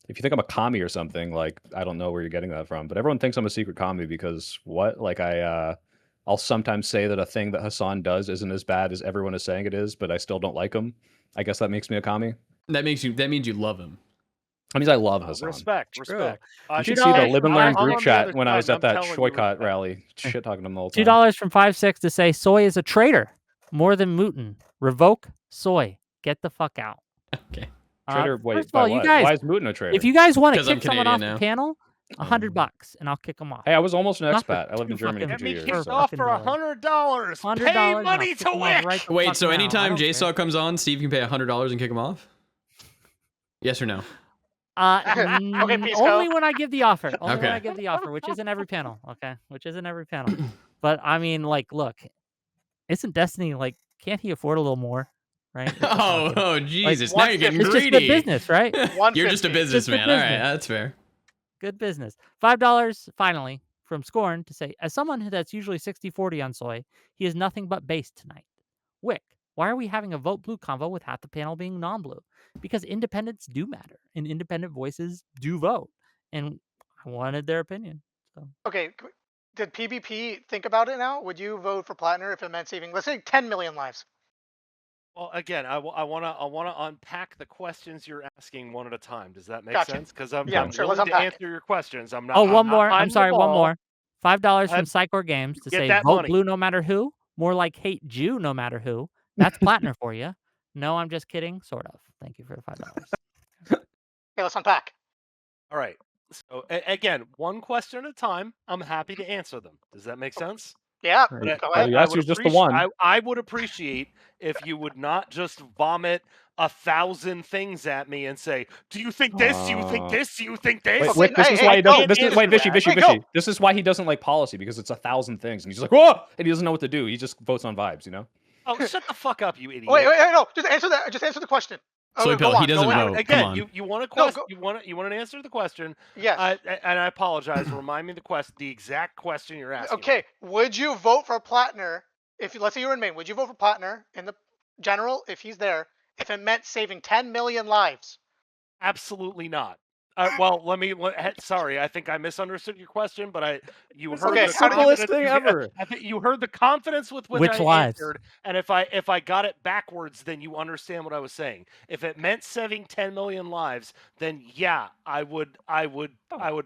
If you think I'm a commie or something, like I don't know where you're getting that from. But everyone thinks I'm a secret commie because what? Like I'll sometimes say that a thing that Hassan does isn't as bad as everyone is saying it is, but I still don't like him. I guess that makes me a commie. That means you love him. That means I love Hassan. Respect. You should see the live and learn group chat when I was at that Shoycott rally, shit talking to him all the time. $2 from 5-6 to say Soy is a traitor, more than Mooten. Revoke Soy. Get the fuck out. Okay. Traitor, First wait, of all, by you what? guys, Why is Mooten a traitor? if you guys want to 'Cause I'm kick someone off Canadian the now. panel, $100 and I'll kick them off. Hey, I was almost an Not for expat. I lived in two Germany fucking- for Get 2 me years. kicked so- off for $100. Pay $100 money to Wick. right the Wait, fuck so now. I anytime don't care. JSaw comes on, Steve can pay $100 and kick him off? Yes or no? Pisco. Only when I give the offer. Only when Okay. I give the offer, which isn't every panel. Okay, which isn't every panel. But I mean, like, look, isn't Destiny like? Can't he afford a little more? Right? It's just not good. Oh, Jesus! Now you're 150. getting It's just greedy. good business, right? You're just a 150. Just good businessman. All right, business. that's fair. Good business. $5 finally from Scorn to say, as someone that's usually 60-40 on Soy, he is nothing but base tonight. Wick, why are we having a vote blue convo with half the panel being non-blue? Because independents do matter, and independent voices do vote, and I wanted their opinion. So Okay, did PvP think about it now? Would you vote for Plattner if it meant saving, let's say, 10 million lives? Well, again, I want to unpack the questions you're asking one at a time. Does that make Gotcha. sense? Because I'm Yeah, willing sure, let's to unpack. answer your questions. I'm not. Oh, I'm one not more. I'm hiding the sorry, one ball. more. $5 from ahead. Psychor Games to Get say that vote money. blue no matter who. More like hate Jew no matter who. That's Plattner for you. No, I'm just kidding. Sort of. Thank you for the $5. Okay, let's unpack. All right. So again, one question at a time. I'm happy to answer them. Does that make sense? Yeah, Right. go Well, ahead. the I answer would is just the appreciate- one. I would appreciate if you would not just vomit 1,000 things at me and say, "Do you think this? Do you think this? Do you think this?" Wait, Okay, Wick, this hey, is hey, why he go. doesn't. This is wait, Answer Vishy, that. Vishy, Wait, go. Vishy. This is why he doesn't like policy because it's 1,000 things, and he's just like, "Whoa!" and he doesn't know what to do. He just votes on vibes, you know. Oh, shut the fuck up, you idiot! Wait, no, just answer that. Just answer the question. Soy go Pill, on, he doesn't go on. vote. Again, Come on. you want a No, question? go- You want an answer to the question? Yes. And I apologize. Remind me the exact question you're asking. Okay, would you vote for Plattner if, let's say you were in Maine, would you vote for Plattner in the general if he's there, if it meant saving 10 million lives? Absolutely not. Well, sorry, I think I misunderstood your question, but you It's heard like Okay, the the how do you- simplest confidence. thing ever. I think you heard the confidence with which Which I lives? answered, and if I got it backwards, then you understand what I was saying. If it meant saving 10 million lives, then yeah, I would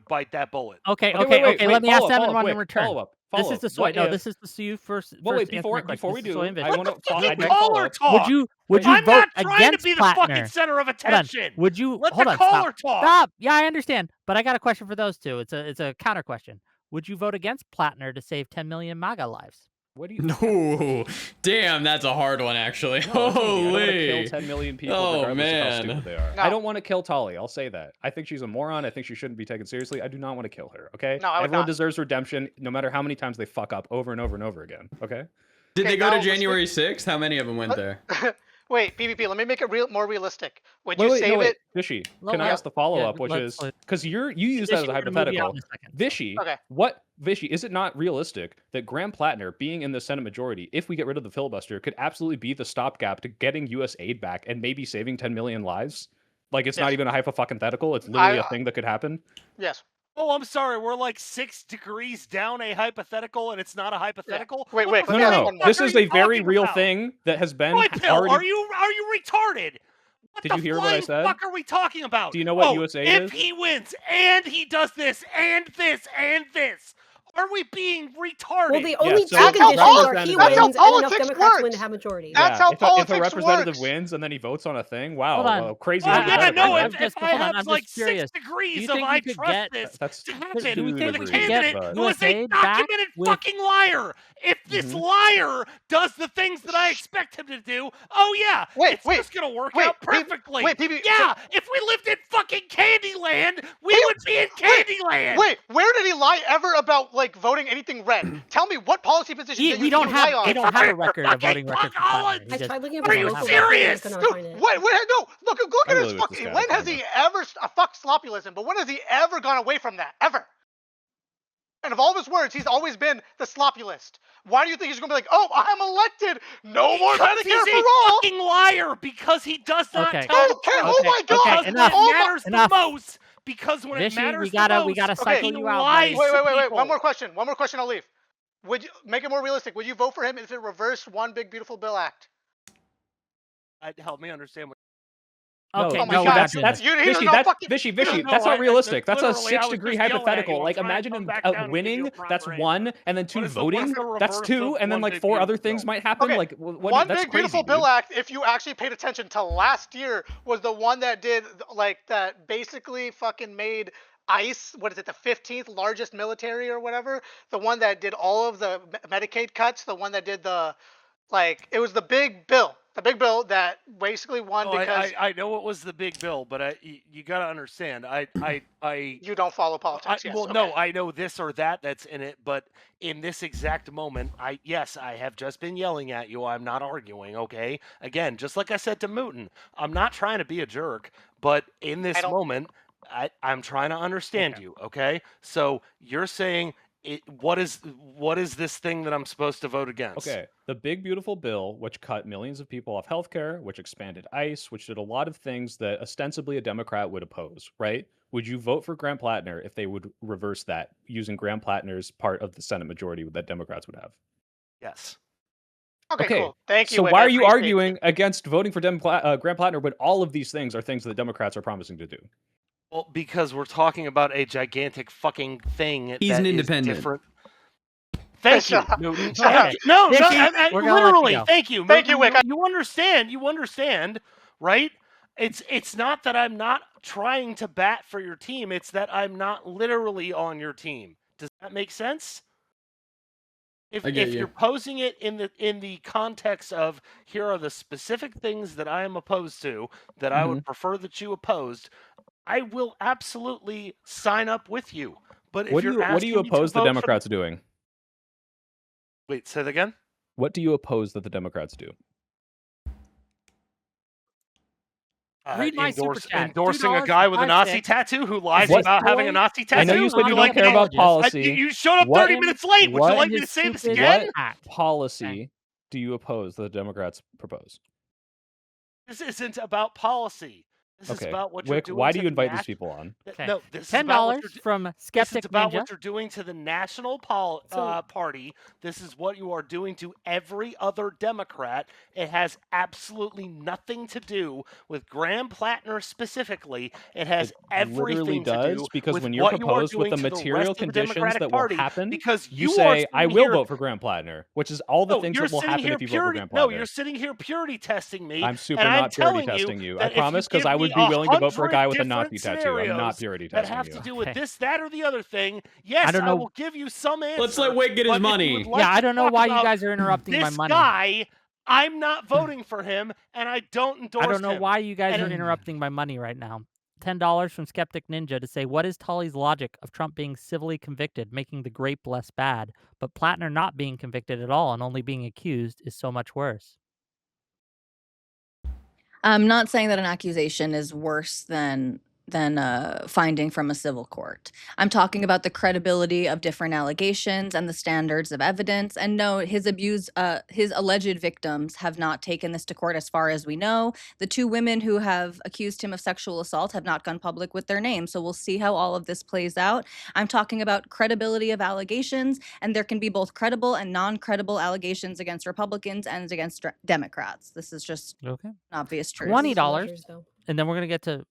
bite that bullet. Okay, Okay, okay, wait, okay. Let me ask follow them up, in one in quick, return. follow up. This is the soy. What No, if? this is the you first. Well, wait, Answer my question. before we This is soy do, and I Vision. want to. Let I the need to follow caller up. talk. Would you I'm vote not trying to against be the fucking Plattner? center of Hold on. attention. Would you Let hold the on? caller Stop. talk. Stop. Yeah, I understand, but I got a question for those two. It's a counter question. Would you vote against Plattner to save 10 million MAGA lives? What do you? No, damn, that's a hard one actually. No, it's easy. I don't want to kill Holy. 10 million people Oh, regardless of how man. stupid they are. No. I don't want to kill Tali. I'll say that. I think she's a moron. I think she shouldn't be taken seriously. I do not want to kill her. Okay. No, I would Everyone not. deserves redemption, no matter how many times they fuck up over and over and over again. Okay. Did Okay, they go now to let's get- January 6th? How many of them went there? Wait, PvP. Let me make it more realistic. Would Wait, you wait, save no, wait. it? Vishy, Well, can I yeah, ask the follow yeah, up, which let's- is because you use that as a Vishy, we're gonna move you out hypothetical. in a second. Vishy, Okay. Vishy, is it not realistic that Graham Plattner being in the Senate majority, if we get rid of the filibuster, could absolutely be the stopgap to getting U.S. aid back and maybe saving 10 million lives? Like it's not Yes. even a hypothetical. It's literally a thing that could happen. Yes. Oh, I'm sorry. We're like 6 degrees down a hypothetical, and it's not a hypothetical. Wait, What wait, the let me ask No. you one more. This fuck is are a you very talking real about? thing that has been Boy, Pill, already. are you retarded? What Did the you hear what I flying said? fuck are we talking about? Do you know what Oh, USA if is? he wins and he does this and this and this, are we being retarded? Well, the only so two That's how conditions are he representative- That's how wins and enough politics Democrats win to works. have majority. That's how if a politics representative works. wins and then he votes on a thing, wow, Hold on. well, crazy. Oh, yeah, hypothetical, no, right? if Just- I hold on, have I'm like just curious. 6 degrees Do you of think I you could trust get- this That's to do happen we with think a we could candidate get who is a USAID back documented with- fucking liar. If this Mhm. liar does the things that I expect him to do, oh yeah, Wait, it's wait, just gonna work wait, out P- perfectly. wait, PB yeah, if we lived in fucking Candyland, we Wait, would be in Candyland. Wait, where did he lie ever about like voting anything red? Tell me what policy position did We you don't lie have on? we don't have a record of Fucking voting record for Collins! Plattner. He I just- tried looking up Are his you local serious? record, I Dude, could not find it. no, look I at really his wish this fucking. guy When had has time he ever fuck sloppyism? But when has he ever gone away from that? Ever? And of all of his words, he's always been the sloppy list. Why do you think he's gonna be like, oh, I'm elected, no more Because Medicare he's for a all? fucking liar. Because he does not Okay. tell the Okay, truth. oh my Okay, god! okay, Because enough. when Oh it my- matters enough. the most. Because when it Vishy, matters we the gotta most, cycle he you out, lies buddy. to Wait. people. One more question. I'll leave. Would you make it more realistic? Would you vote for him if it reversed one big beautiful bill act? Help me understand what. Okay, Oh my no, God, that's you- that's he does Vishy, not that's fucking- Vishy, he doesn't Vishy. know. That's not realistic. That's a literally, I was 6-degree just yelling at you. hypothetical. I'm Like trying to imagine come back down and give you winning. a That's proper one, answer. and then two What is the voting. reverse That's of two, and then one like big 4 other beautiful things bill? might happen. Okay, Like what? One That's big crazy, beautiful dude. bill act, if you actually paid attention to last year, was the one that did like that basically fucking made ICE, what is it, the 15th largest military or whatever? The one that did all of the Medicaid cuts, the one that did the it was the big bill that basically won Oh, because I know it was the big bill, but you got to understand. you don't follow politics. Yes, well, okay. no, I know this or that's in it, but in this exact moment, I have just been yelling at you. I'm not arguing, okay? Again, just like I said to Mooten, I'm not trying to be a jerk, but in this moment, I'm trying to understand you, okay? So you're saying what is this thing that I'm supposed to vote against? Okay, the big beautiful bill, which cut millions of people off healthcare, which expanded ICE, which did a lot of things that ostensibly a Democrat would oppose, right? Would you vote for Graham Plattner if they would reverse that using Graham Plattner's part of the Senate majority that Democrats would have? Yes. Okay, Okay, cool. Thank you. So Wick, why I are you appreciate arguing against voting for Graham Plattner when all of these things are things that the Democrats are promising to do? Well, because we're talking about a gigantic fucking thing. He's that an is independent. different. Thank you, Shut up. Newton. Shut up. No, Vicky, we're gonna let you literally. go. Thank you. Thank you, Wick. You understand. You understand, right? It's not that I'm not trying to bat for your team. It's that I'm not literally on your team. Does that make sense? I get If you. you're posing it in the context of here are the specific things that I am opposed to that I would prefer that you opposed, I will absolutely sign up with you. But if What do you're you asking me to oppose the vote for Democrats doing? Wait, say that again. What do you oppose that the Democrats do? Read my super chat. Endorsing a guy with a Nazi tattoo who lies What? about having a Nazi tattoo. I know you said Would you like don't care me to- about policy. You showed up What- 30 minutes late. Would what- you like me to say this stupid again? hat. Policy do you oppose that the Democrats propose? This isn't about policy. This is Okay, about what you're Wick, doing why to do you the invite these people on? Okay. No, this is $10 about what you're from This Skeptic is about Ninja. what you're doing to the national So- party. This is what you are doing to every other Democrat. It has absolutely nothing to do with Graham Plattner specifically. It has It literally everything to do does, because with when you're what you are proposed with doing the to the material rest of the conditions Democratic that will Party. happen, Because you are say, I sitting will here. vote for Graham Plattner, which is all the No, things you're that will sitting happen here if you vote for purity. Graham No, Plattner. you're sitting here purity testing me, I'm super and I'm not purity telling you testing you. I that if you promise, because give I me would be willing to vote for a 100 guy with a different Nazi tattoo. I'm not scenarios purity that testing have you. to do with Okay. this, that, or the other thing, yes, don't I know- will give you some answer. Let's let Wick get his but if you would money. like Yeah, I to don't know talk why you about guys are interrupting my this money. guy, I'm not voting for him, and I don't endorse I don't know him. why you guys And are interrupting my money right now. $10 from Skeptic Ninja to say, what is Tully's logic of Trump being civilly convicted, making the grape less bad, but Plattner not being convicted at all and only being accused is so much worse? I'm not saying that an accusation is worse than finding from a civil court. I'm talking about the credibility of different allegations and the standards of evidence. And no, his alleged victims have not taken this to court as far as we know. The two women who have accused him of sexual assault have not gone public with their names. So we'll see how all of this plays out. I'm talking about credibility of allegations, and there can be both credible and non-credible allegations against Republicans and against Democrats. This is just Okay. an obvious truth. $20, Measures, though. and then we're gonna get to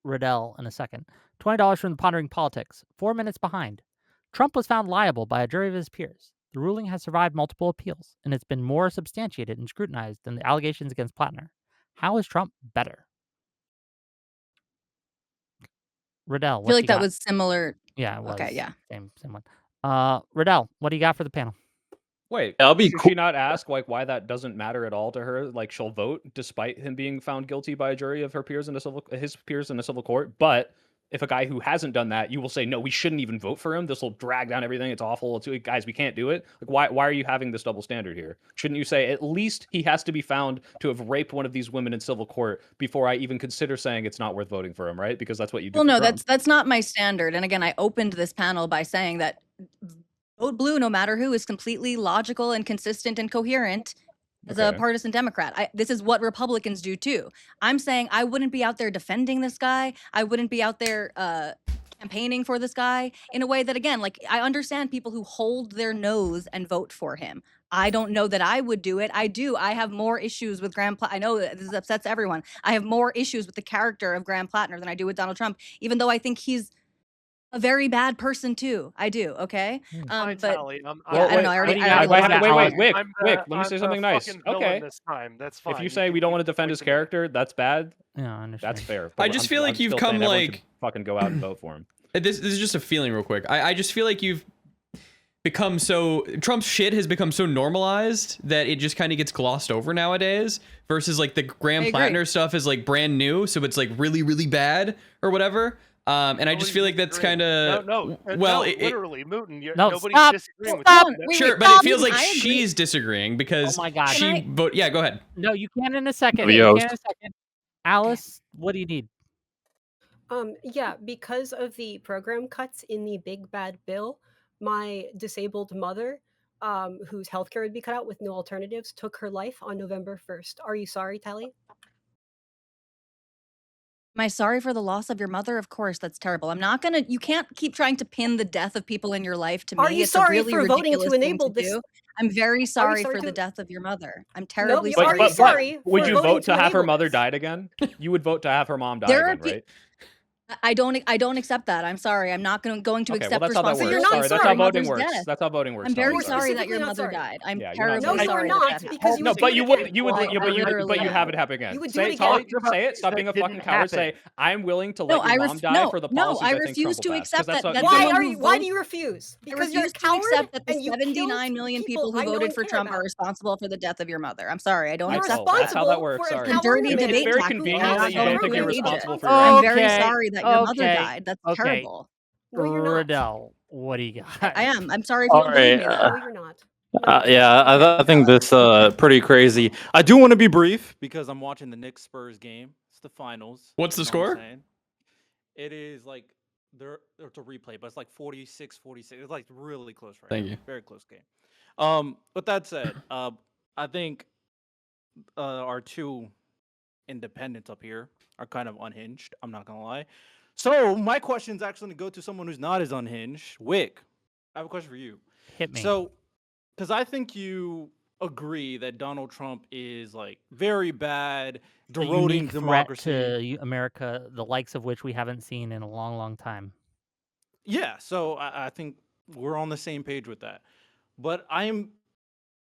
Riddell in a second. $20 from the Pondering Politics. 4 minutes behind. Trump was found liable by a jury of his peers. The ruling has survived multiple appeals, and it's been more substantiated and scrutinized than the allegations against Plattner. How is Trump better? Riddell, I what feel you like that got? was similar. Yeah, it was. Okay, yeah. Same one. Riddell, what do you got for the panel? Wait, I'll be should cool. she not ask like why that doesn't matter at all to her? Like she'll vote despite him being found guilty by a jury of his peers in a civil court. But if a guy who hasn't done that, you will say no, we shouldn't even vote for him. This will drag down everything. It's awful. Guys, we can't do it. Like why are you having this double standard here? Shouldn't you say at least he has to be found to have raped one of these women in civil court before I even consider saying it's not worth voting for him, right? Because that's what you do. Well, for no, Trump. that's not my standard. And again, I opened this panel by saying that vote blue no matter who is completely logical and consistent and coherent as a Okay. partisan Democrat. This is what Republicans do too. I'm saying I wouldn't be out there defending this guy. I wouldn't be out there campaigning for this guy in a way that, again, like I understand people who hold their nose and vote for him. I don't know that I would do it. I do. I have more issues with Graham Plattner. I know that this upsets everyone. I have more issues with the character of Graham Plattner than I do with Donald Trump, even though I think he's a very bad person too. I do. Okay. Fine, But Tally. yeah, I don't know. I already Wait, Wick, I'm Wick, let me say something nice. fucking villain Okay. this time. That's fine. If you say we don't want to defend his character, that's bad. Yeah, I understand. That's fair. I just feel like I'm you've still come, saying everyone like- should fucking go out and vote for him. This is just a feeling real quick. I just feel like you've become so Trump's shit has become so normalized that it just kind of gets glossed over nowadays versus like the Graham I agree. Plattner stuff is like brand new, so it's like really, really bad or whatever. And I just feel like that's kind of no. well, literally, Mooten. No, Nobody's stop, disagreeing with stop. you. Wait, sure, wait, but it feels Tom, like I agree. she's disagreeing because Oh my God. she vote. Yeah, go ahead. No, you can in a second. We You host. can in a second. Alice, what do you need? Yeah, because of the program cuts in the big bad bill, my disabled mother, whose healthcare would be cut out with no alternatives, took her life on November 1st. Are you sorry, Tally? Am I sorry for the loss of your mother? Of course, that's terrible. You can't keep trying to pin the death of people in your life to me. Are you It's sorry a really for voting to ridiculous thing enable to this? do. I'm very sorry sorry for the to- death of your mother. I'm No, terribly you sorry. are you sorry would for you voting vote to have her enable mother this? died again? You would vote to have her mom die There are again, right? I don't accept that. I'm sorry. I'm not going to Okay, well, accept that's how that works. So responsibility you're not Sorry, that's for how your voting mother's works. death. That's how voting works. I'm very Totally. sorry that Specifically your not mother sorry. died. I'm Yeah, you're not terribly sorry. No, you sorry are that not, that happened. because you No, would but do you it would, again. you would, Well, you, I literally but you have. have it happen again. You would do Say it it, Tolly. again. Say it. Stop being a It fucking didn't coward. Say, happen. I'm willing to No, let your mom die for the policies I I think refuse Trump to will pass. 'Cause accept that. that's That not- Why someone are who you? Why votes- do you refuse? I Because you're a refuse to coward accept that the and you killed 79 million people who I know voted and for care Trump are about. responsible for the death of your mother. I'm sorry. I don't You're accept Oh, that's how that responsible works. for a Sorry. It's a dirty coward It's debate very tactic. convenient I'm that not you going don't to think you're engage it. responsible for I'm your very Okay, sorry that your mother okay, died. That's okay. terrible. No, you're not. Riddell, what do you got? I am. I'm sorry if you All don't believe me. right. though. No, you're not. No. Yeah, I think this pretty crazy. I do want to be brief because I'm watching the Knicks Spurs game. It's the finals. What's the You know what I'm score? saying? It is like it's a replay, but it's like 46-46. It's like really close right Thank now. you. Very close game. With that said, I think our two independents up here are kind of unhinged. I'm not gonna lie. So my question is actually going to go to someone who's not as unhinged. Wick, I have a question for you. Hit me. So, because I think you agree that Donald Trump is like very bad, a eroding unique threat democracy. to America, the likes of which we haven't seen in a long, long time. Yeah, so I think we're on the same page with that. But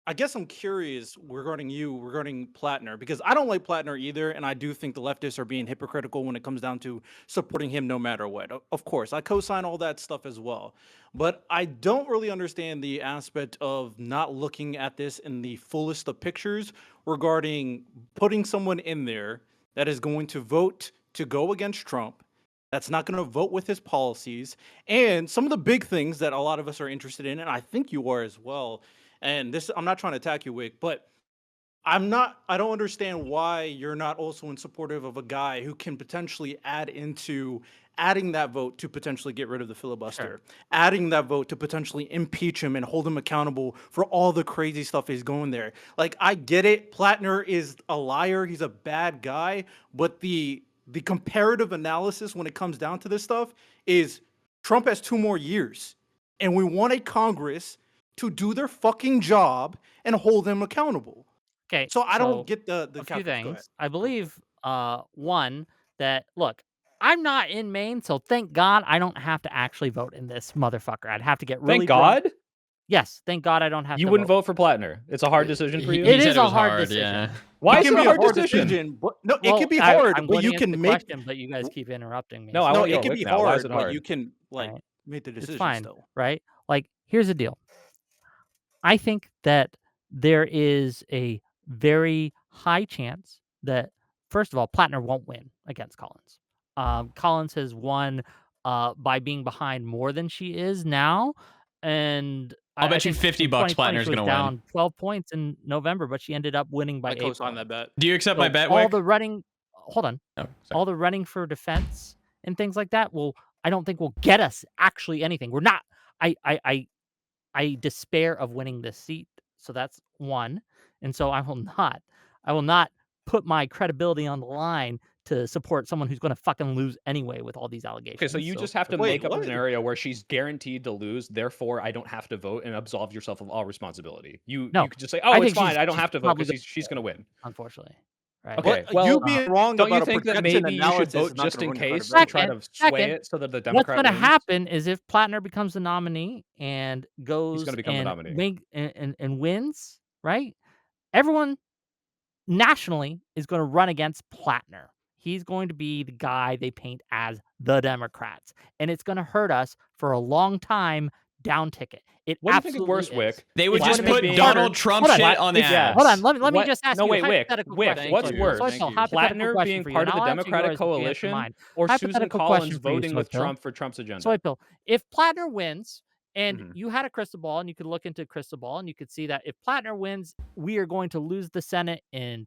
I guess I'm curious regarding Plattner, because I don't like Plattner either, and I do think the leftists are being hypocritical when it comes down to supporting him no matter what. Of course, I co-sign all that stuff as well. But I don't really understand the aspect of not looking at this in the fullest of pictures regarding putting someone in there that is going to vote to go against Trump, that's not going to vote with his policies, and some of the big things that a lot of us are interested in, and I think you are as well. And this, I'm not trying to attack you, Wick, but I don't understand why you're not also in supportive of a guy who can potentially adding that vote to potentially get rid of the filibuster, adding that vote to potentially impeach him and hold him accountable for all the crazy stuff he's going there. Like, I get it. Plattner is a liar. He's a bad guy. But the comparative analysis when it comes down to this stuff is Trump has 2 more years, and we want a Congress to do their fucking job and hold him accountable. Okay. So I don't so get the a few calculus. Go ahead. things. I believe one that look, I'm not in Maine, so thank God I don't have to actually vote in this motherfucker. I'd have to get really Thank drunk. God. Yes, thank God I don't have You to wouldn't vote. vote for Plattner. It's a hard decision for you. It said is it a was hard hard, decision. yeah. Why It is can it be a hard decision? but no, it Well, can be hard, I'm but going you to answer can the make question, but you guys keep interrupting me. No, I no, want to it go can Wick be now. Why is hard, it but hard? you can like Right. make the decision It's fine, still. right? Like, here's the deal. I think that there is a very high chance that, first of all, Plattner won't win against Collins. Collins has won by being behind more than she is now, and I'll I bet you think $50 in 2020 Plattner's she was gonna win. down 12 points in November, but she ended up winning by I 8 co-sign points. that bet. Do you accept So my bet, all Wick? the running, hold on, Oh, sorry. all the running for defense and things like that I don't think will get us actually anything. We're not. I despair of winning this seat. So that's one. And so I will not put my credibility on the line to support someone who's going to fucking lose anyway with all these allegations. Okay, so you just have to Wait, make up a what? scenario where she's guaranteed to lose, therefore I don't have to vote and absolve yourself of all responsibility. You No, could just say, I "Oh, it's think fine. I don't she's have to vote probably because she's going to win." unfortunately. Right. Okay, But well, you being wrong don't you about a think that projection maybe you should analysis vote is not just gonna in ruin your case to try credibility. to sway Second, it so that the what's Democrat going to wins? happen is if Plattner becomes the nominee and He's goes going to become the and nominee. and wins, right? Everyone nationally is going to run against Plattner. He's going to be the guy they paint as the Democrats, and it's going to hurt us for a long time down ticket. It What do you think is absolutely worse, Wick? They would It's just gonna put make it Donald harder. Trump Hold on. shit on the Yeah. Hold on, ads. let me What? just ask No, you a wait, Wick. hypothetical Wick, question. what's for you. worse? Soypil, hypothetical Plattner question being for you, part and of the I'll answer Democratic yours if you answer coalition mine. or Susan Hypothetical Collins question for you, voting with Soypil. Trump for Trump's agenda? Soypil, if Plattner wins and Mhm. you had a crystal ball and you could look into crystal ball and you could see that if Plattner wins, we are going to lose the Senate in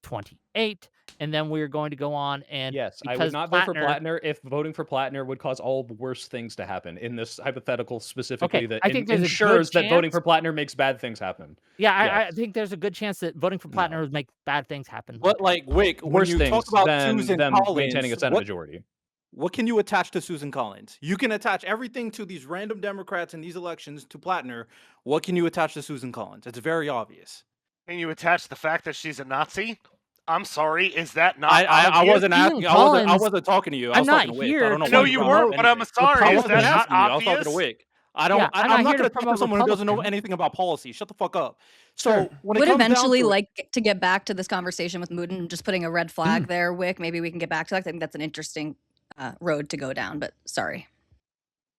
2028, and then we're going to go on and Yes, I would because not vote for Plattner. Plattner if voting for Plattner would cause all the worst things to happen. In this hypothetical specifically, Okay, that I think there's a good ensures that voting chance. for Plattner makes bad things happen. Yeah, I Yes. think there's a good chance that voting for Plattner No. would make bad things happen. But like Wick, when Worse you things talk about than Susan them maintaining a Collins, Senate majority. what can you attach to Susan Collins? You can attach everything to these random Democrats in these elections to Plattner. What can you attach to Susan Collins? It's very obvious. Can you attach the fact that she's a Nazi? I'm sorry, is that not I obvious? wasn't Susan asking. I wasn't Collins- talking to you. I I'm was not talking to Wick. here I don't know to I know why you brought weren't, up but I'm anything. sorry. I Is wasn't that not asking you. I was talking obvious? to Wick. Yeah, I'm I'm not not here going to to talk to promote someone who doesn't know Republican. anything about policy. Shut the fuck up. So Sure. when it Would comes down eventually to it, like to get back to this conversation with Mooten, just putting a red flag Mm. there, Wick. Maybe we can get back to that. I think that's an interesting road to go down, but sorry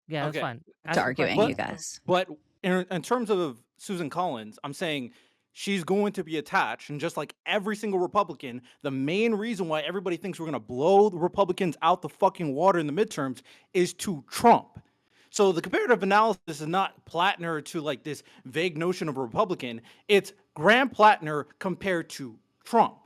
Yeah, that's Okay. fine. to Ask your arguing question. you guys. But in terms of Susan Collins, I'm saying she's going to be attached. And just like every single Republican, the main reason why everybody thinks we're going to blow the Republicans out the fucking water in the midterms is to Trump. So the comparative analysis is not Plattner to like this vague notion of a Republican. It's Graham Plattner compared to Trump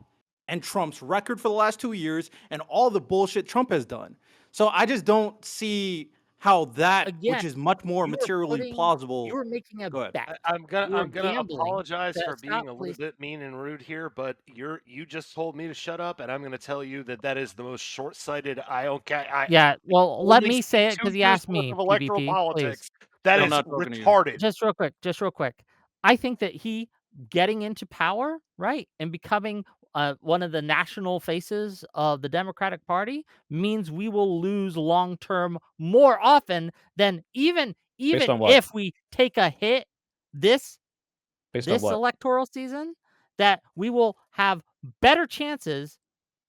and Trump's record for the last 2 years and all the bullshit Trump has done. So I just don't see how that, Again, which is much more you materially plausible. are making a Go ahead. bet. I'm You are gonna gambling. apologize for Stop, being a little please. bit mean and rude here, but you just told me to shut up, and I'm gonna tell you that that is the most short-sighted. Yeah, well, let Holding me say it 2 because you years asked worth me, of electoral PvP, please. politics. That I'm is not talking to you. retarded. Just real quick. I think that he getting into power, right, and becoming one of the national faces of the Democratic Party means we will lose long term more often than even Based on what? if we take a hit this Based on what? electoral season, that we will have better chances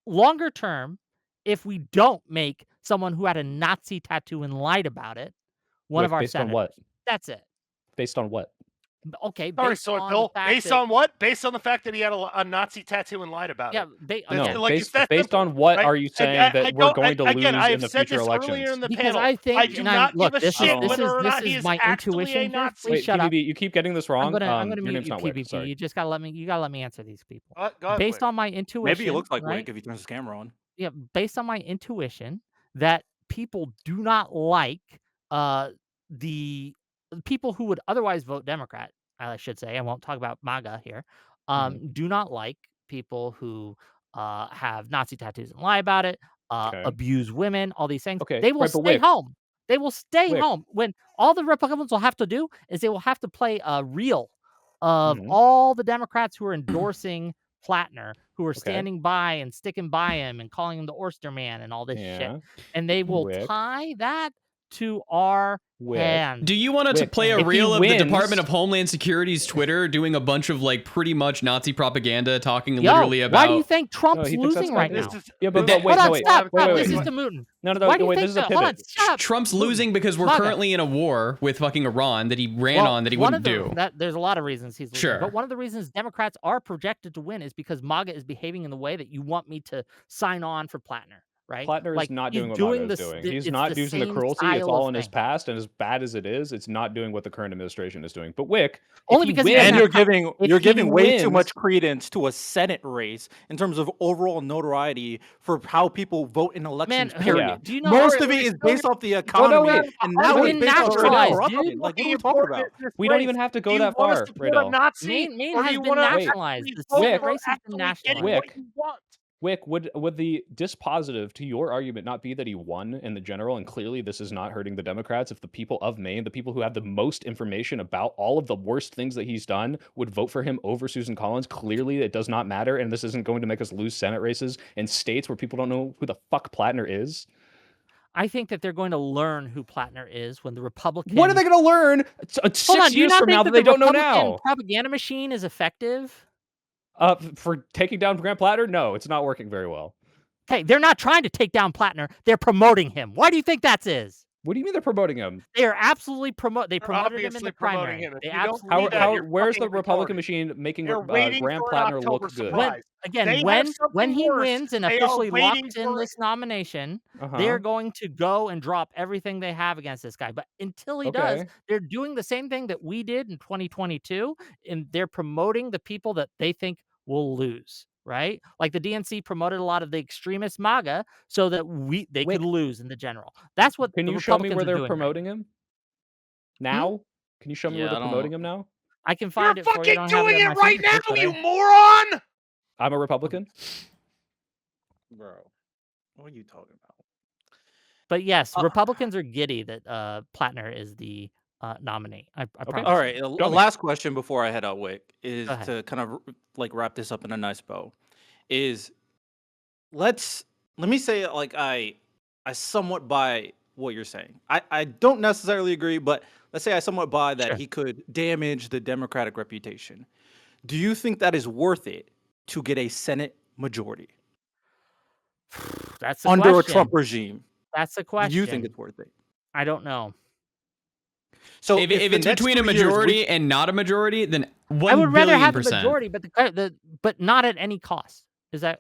longer term if we don't make someone who had a Nazi tattoo and lied about it one of Wick, our based on senators. what? That's it. Based on what? Okay, Sorry, based Soy on the Bill. fact Based that on what? Based on the fact that he had a Nazi tattoo and lied about yeah, it. No, again, Like it's that based simple, on what right? are you And saying that we're don't. going to Again, lose in I've the said future this earlier elections? in the because panel. I think I do and I'm not look, give a this shit is whether or not he this is is my actually a intuition here. Please Nazi. Wait, shut up. PvP, you keep getting this wrong. I'm gonna Your mute name's you, not Wick. PvP. Sorry. You just gotta let me answer these people. Go ahead, Based Wick. on my intuition, Maybe he looks like right? Wick if he turns his camera on. Yeah, based on my intuition that people do not like the people who would otherwise vote Democrat, I should say. I won't talk about MAGA here. Mhm. Do not like people who have Nazi tattoos and lie about it, Okay. abuse women, all these things. Okay. They will Right, but stay Wick, home. They will stay Wick. home. When all the Republicans will have to do is they will have to play a reel of Mhm. all the Democrats who are endorsing Plattner, who are Okay. standing by and sticking by him and calling him the Oyster Man and all this shit. Yeah. And they will Wick. tie that to our Wick. hands. Do you want to Wick, play a if he reel of the Department wins- of Homeland Security's Twitter doing a bunch of like pretty much Nazi propaganda, talking Yo, literally why about? do you think No, Trump's he thinks that's losing right good. now? Yeah, but That- wait, Hold on, no, wait. stop. Wait, This wait. is to Mutin. No, Why do you wait, think this is a that? Hold on, pivot. stop. Trump's losing because we're MAGA. currently in a war with fucking Iran that he ran on that he wouldn't do. There's a lot of reasons he's losing. Sure. But one of the reasons Democrats are projected to win is because MAGA is behaving in the way that you want me to sign on for Plattner. Right? Plattner Like, is not he's doing what MAGA is this- doing. th- He's it's not the using the same cruelty. It's style all of in his thing. past, and as bad as it is, it's not doing what the current administration is doing. But Wick, Only if he because he wins, doesn't And have you're if giving he way too wins- much credence to a Senate race in terms of overall notoriety for how people vote in elections. Man, period. yeah. do you know Most how of it is still- based off the no, economy, wait. and now We're it's in based off naturalized, corruption. dude. Like, what are we talking about? We don't even have to go do you that want to far, support a Radel. Nazi, Maine or do has you been want to nationalized. The vote Senate for race has been actually getting nationalized. what you want? Wick, would the dispositive to your argument not be that he won in the general, and clearly this is not hurting the Democrats if the people of Maine, the people who have the most information about all of the worst things that he's done, would vote for him over Susan Collins? Clearly it does not matter, and this isn't going to make us lose Senate races in states where people don't know who the fuck Plattner is. I think that they're going to learn who Plattner is when the Republican. What are they going to learn Hold on, 6 do you years not from think now that they the don't know Republican now? propaganda machine is effective? For taking down Grant Platter? No, it's not working very well. Okay, they're not trying to take down Plattner. They're promoting him. Why do you think that is? What do you mean they're promoting him? They are absolutely They They're promoted him in obviously the promoting primary. him. If They you don't absolutely believe that, you're where's the fucking Republican retarded. machine making They're waiting Graham for an Plattner October look good? surprise. They have something when he worse. wins and They are officially waiting locks in for this nomination, Uh-huh. they're going to go and drop everything they have against this guy. But until he does, Okay. they're doing the same thing that we did in 2022, and they're promoting the people that they think will lose. Right? Like the DNC promoted a lot of the extremist MAGA so that they Wick, could lose in the general. That's what Can the you show me Republicans where are they're doing right promoting him? Now? Can you show me where Yeah, they're I don't. promoting him now? I can You're find it for you. I fucking don't have doing at it my right now, fingertips, but you moron! I'm a Republican. Bro, what are you talking about? But yes, Uh, Republicans are giddy that Plattner is the nominee. I promise. All you. right, Show me. last question before I head out, Wick, is Go ahead. to kind of like wrap this up in a nice bow. Is let me say like I somewhat buy what you're saying. I don't necessarily agree, but let's say I somewhat buy that Sure. he could damage the Democratic reputation. Do you think that is worth it to get a Senate majority That's the under question. a Trump regime? That's the Do question. you think it's worth it? I don't know. So if the it's next between a 3 years, majority and not a majority, then 1 I would rather have the billion %. majority, but not at any cost. Is that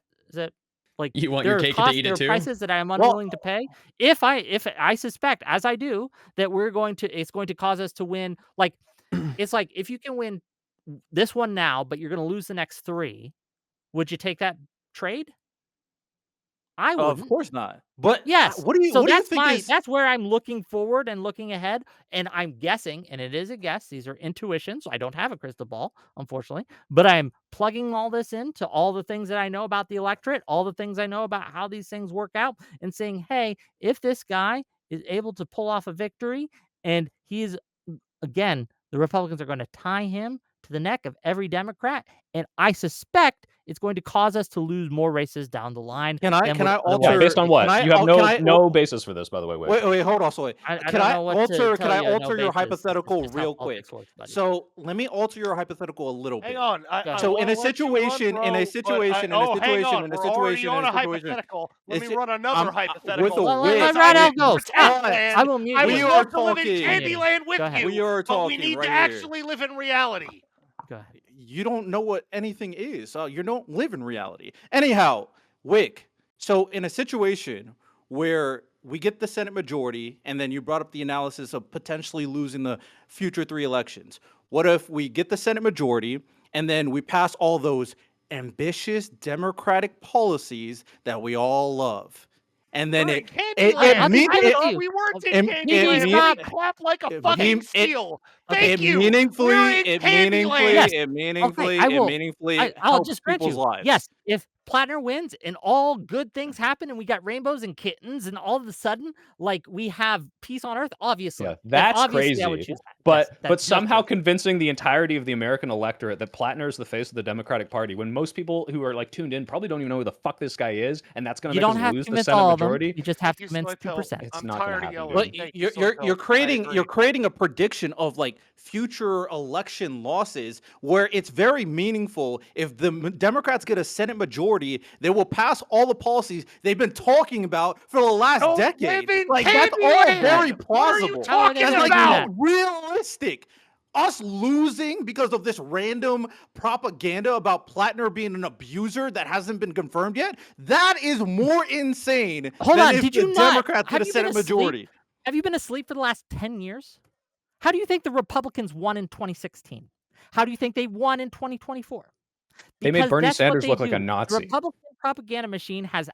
like You want there your are cake and to costs, eat there it are too? prices that I am unwilling to pay? If I suspect, as I do, that it's going to cause us to win. Like it's like if you can win this one now, but you're going to lose the next 3, would you take that trade? I Of wouldn't. course not. But Yes. what do you So think is that's where I'm looking forward and looking ahead, and I'm guessing, and it is a guess, these are intuitions, I don't have a crystal ball, unfortunately, but I'm plugging all this into all the things that I know about the electorate, all the things I know about how these things work out, and saying, "Hey, if this guy is able to pull off a victory and he's again, the Republicans are gonna tie him to the neck of every Democrat, and I suspect it's going to cause us to lose more races down the line can I than can would I Yeah, otherwise based alter on be the can what? I You have oh, can no I no basis for this, by the way, Wick. wait, hold on, so wait. I Can don't I know what to can tell I you, no alter your basis. It's hypothetical just how real quick? politics works, buddy. So let me alter your hypothetical a little Hang bit. on. Go I ahead. So want to let you run, bro. But hang on. We're already on a hypothetical. Let me run another with hypothetical. a Let wit. Rydell Pretend, go. man. I will mute I you. would We love are to live in talking. Candyland with Go ahead. you, We are but we talking need right to here. actually live in reality. Go ahead. You don't know what anything is. You don't live in reality. Anyhow, Wick. So in a situation where we get the Senate majority, and then you brought up the analysis of potentially losing the future 3 elections. What if we get the Senate majority, and then we pass all those ambitious Democratic policies that we all love? And then We're in it I'll just give it to Candyland. you. We weren't in Mimi, Candyland. stop. We clap like a it fucking mean- it- seal. Okay. Thank you. We're in Candyland. Yes. Okay, I will. I'll helps just grant people's you. lives. Yes, if Plattner wins and all good things happen and we got rainbows and kittens and all of a sudden, like, we have peace on earth, obviously. Yeah, Then that's obviously I would crazy. choose that. But Yes, but that's just somehow crazy. convincing the entirety of the American electorate that Plattner is the face of the Democratic Party, when most people who are like tuned in probably don't even know who the fuck this guy is, and that's going to You make don't us have to lose the convince Senate all of them. majority. You just have Thank to you, convince Soipel. 2%. It's I'm not going tired to of happen, yelling. But dude. Thank you, you're Soipel. I creating agree. a prediction of like future election losses where it's very meaningful. If the Democrats get a Senate majority, they will pass all the policies they've been talking about for the last Don't decade. live in Like that's all very Candyland. What are you plausible. How are they talking That's gonna do like that? realistic. Us losing because of this random propaganda about Plattner being an abuser that hasn't been confirmed yet, that is more insane Hold than on, if did the you not Democrats get have a you been Senate asleep? majority. Have you been asleep for the last 10 years? How do you think the Republicans won in 2016? How do you think they won in 2024? They made Because Bernie that's what Sanders they look like a do. The Nazi. Republican propaganda machine has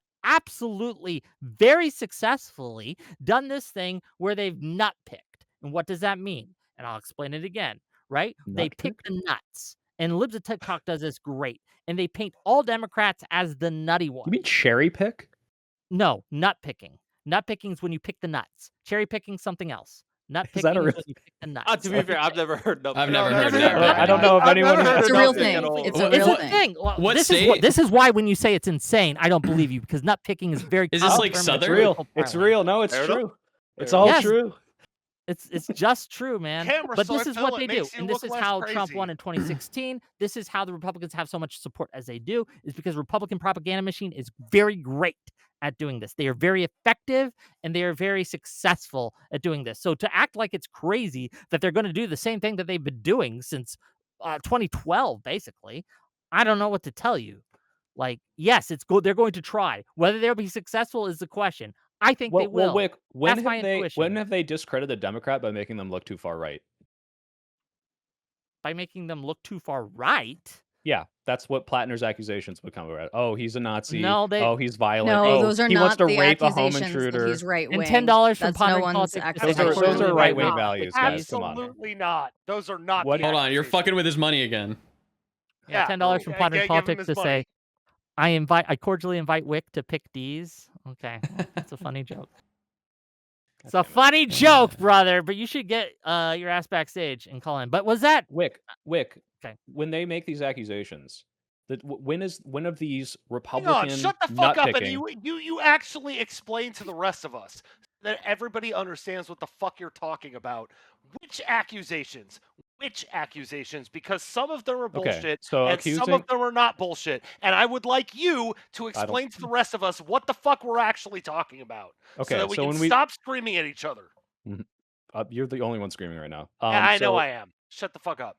absolutely, very successfully done this thing where they've nut picked. And what does that mean? And I'll explain it again, right? They pick Nut-picked? the nuts. And Libs of TikTok does this great. And they paint all Democrats as the nutty You ones. mean cherry pick? No, nut picking. Nut picking is when you pick the nuts. Cherry picking, something else. Nut Is that picking a is real? when you pick the nuts. To be fair, I've never heard nothing. I've never heard of never that. heard of I don't know if I've anyone never heard has. It's a of real nothing thing. at all. It's a What- real It's a thing. thing. Well, what this state? is why when you say it's insane, I don't believe you because nut picking is very. Is this like common term in Southern? It's political real. It's parlance. real. No, it's Fair enough. true. It's Fair all Yes. true. It's just true, man. Camera But this is Soipel, what it they do, makes you and this look is less how Trump crazy. won in 2016. This is how the Republicans have so much support as they do, is because Republican propaganda machine is very great at doing this. They are very effective and they are very successful at doing this. So to act like it's crazy that they're going to do the same thing that they've been doing since 2012, basically, I don't know what to tell you. Like, yes, it's good. They're going to try. Whether they'll be successful is the question. I think they will. Wick, That's my intuition. when have they discredited the Democrat by making them look too far right? By making them look too far right. Yeah, that's what Plattner's accusations become about. Oh, he's a Nazi. No, they. Oh, he's violent. No, Oh, those are he wants not to the rape a home accusations that intruder. he's right wing. And $10 from That's no Pondering one's Politics. Those are accusation. right-wing not. values, guys. Come on. Absolutely not. Those are not. What- the Hold on, you're accusations. fucking with his money again. Yeah, $10 from Pondering give him Politics his to money. say, I cordially invite Wick to pick D's. Okay, well, that's a funny joke. It's a funny joke, brother. But you should get your ass backstage and call in. But was that Wick, Okay. when they make these accusations, when have these Hang Republican on, shut the fuck up, and nut-picking- you actually explain to the rest of us that everybody understands what the fuck you're talking about. Which accusations? Because some of them are Okay, bullshit, so and some accusing- of them are not bullshit. And I would like you to explain to the rest of us what the fuck we're actually talking about, Okay, so that we so can when we- stop screaming at each other. You're the only one screaming right now. Yeah, I know so- I am. Shut the fuck up.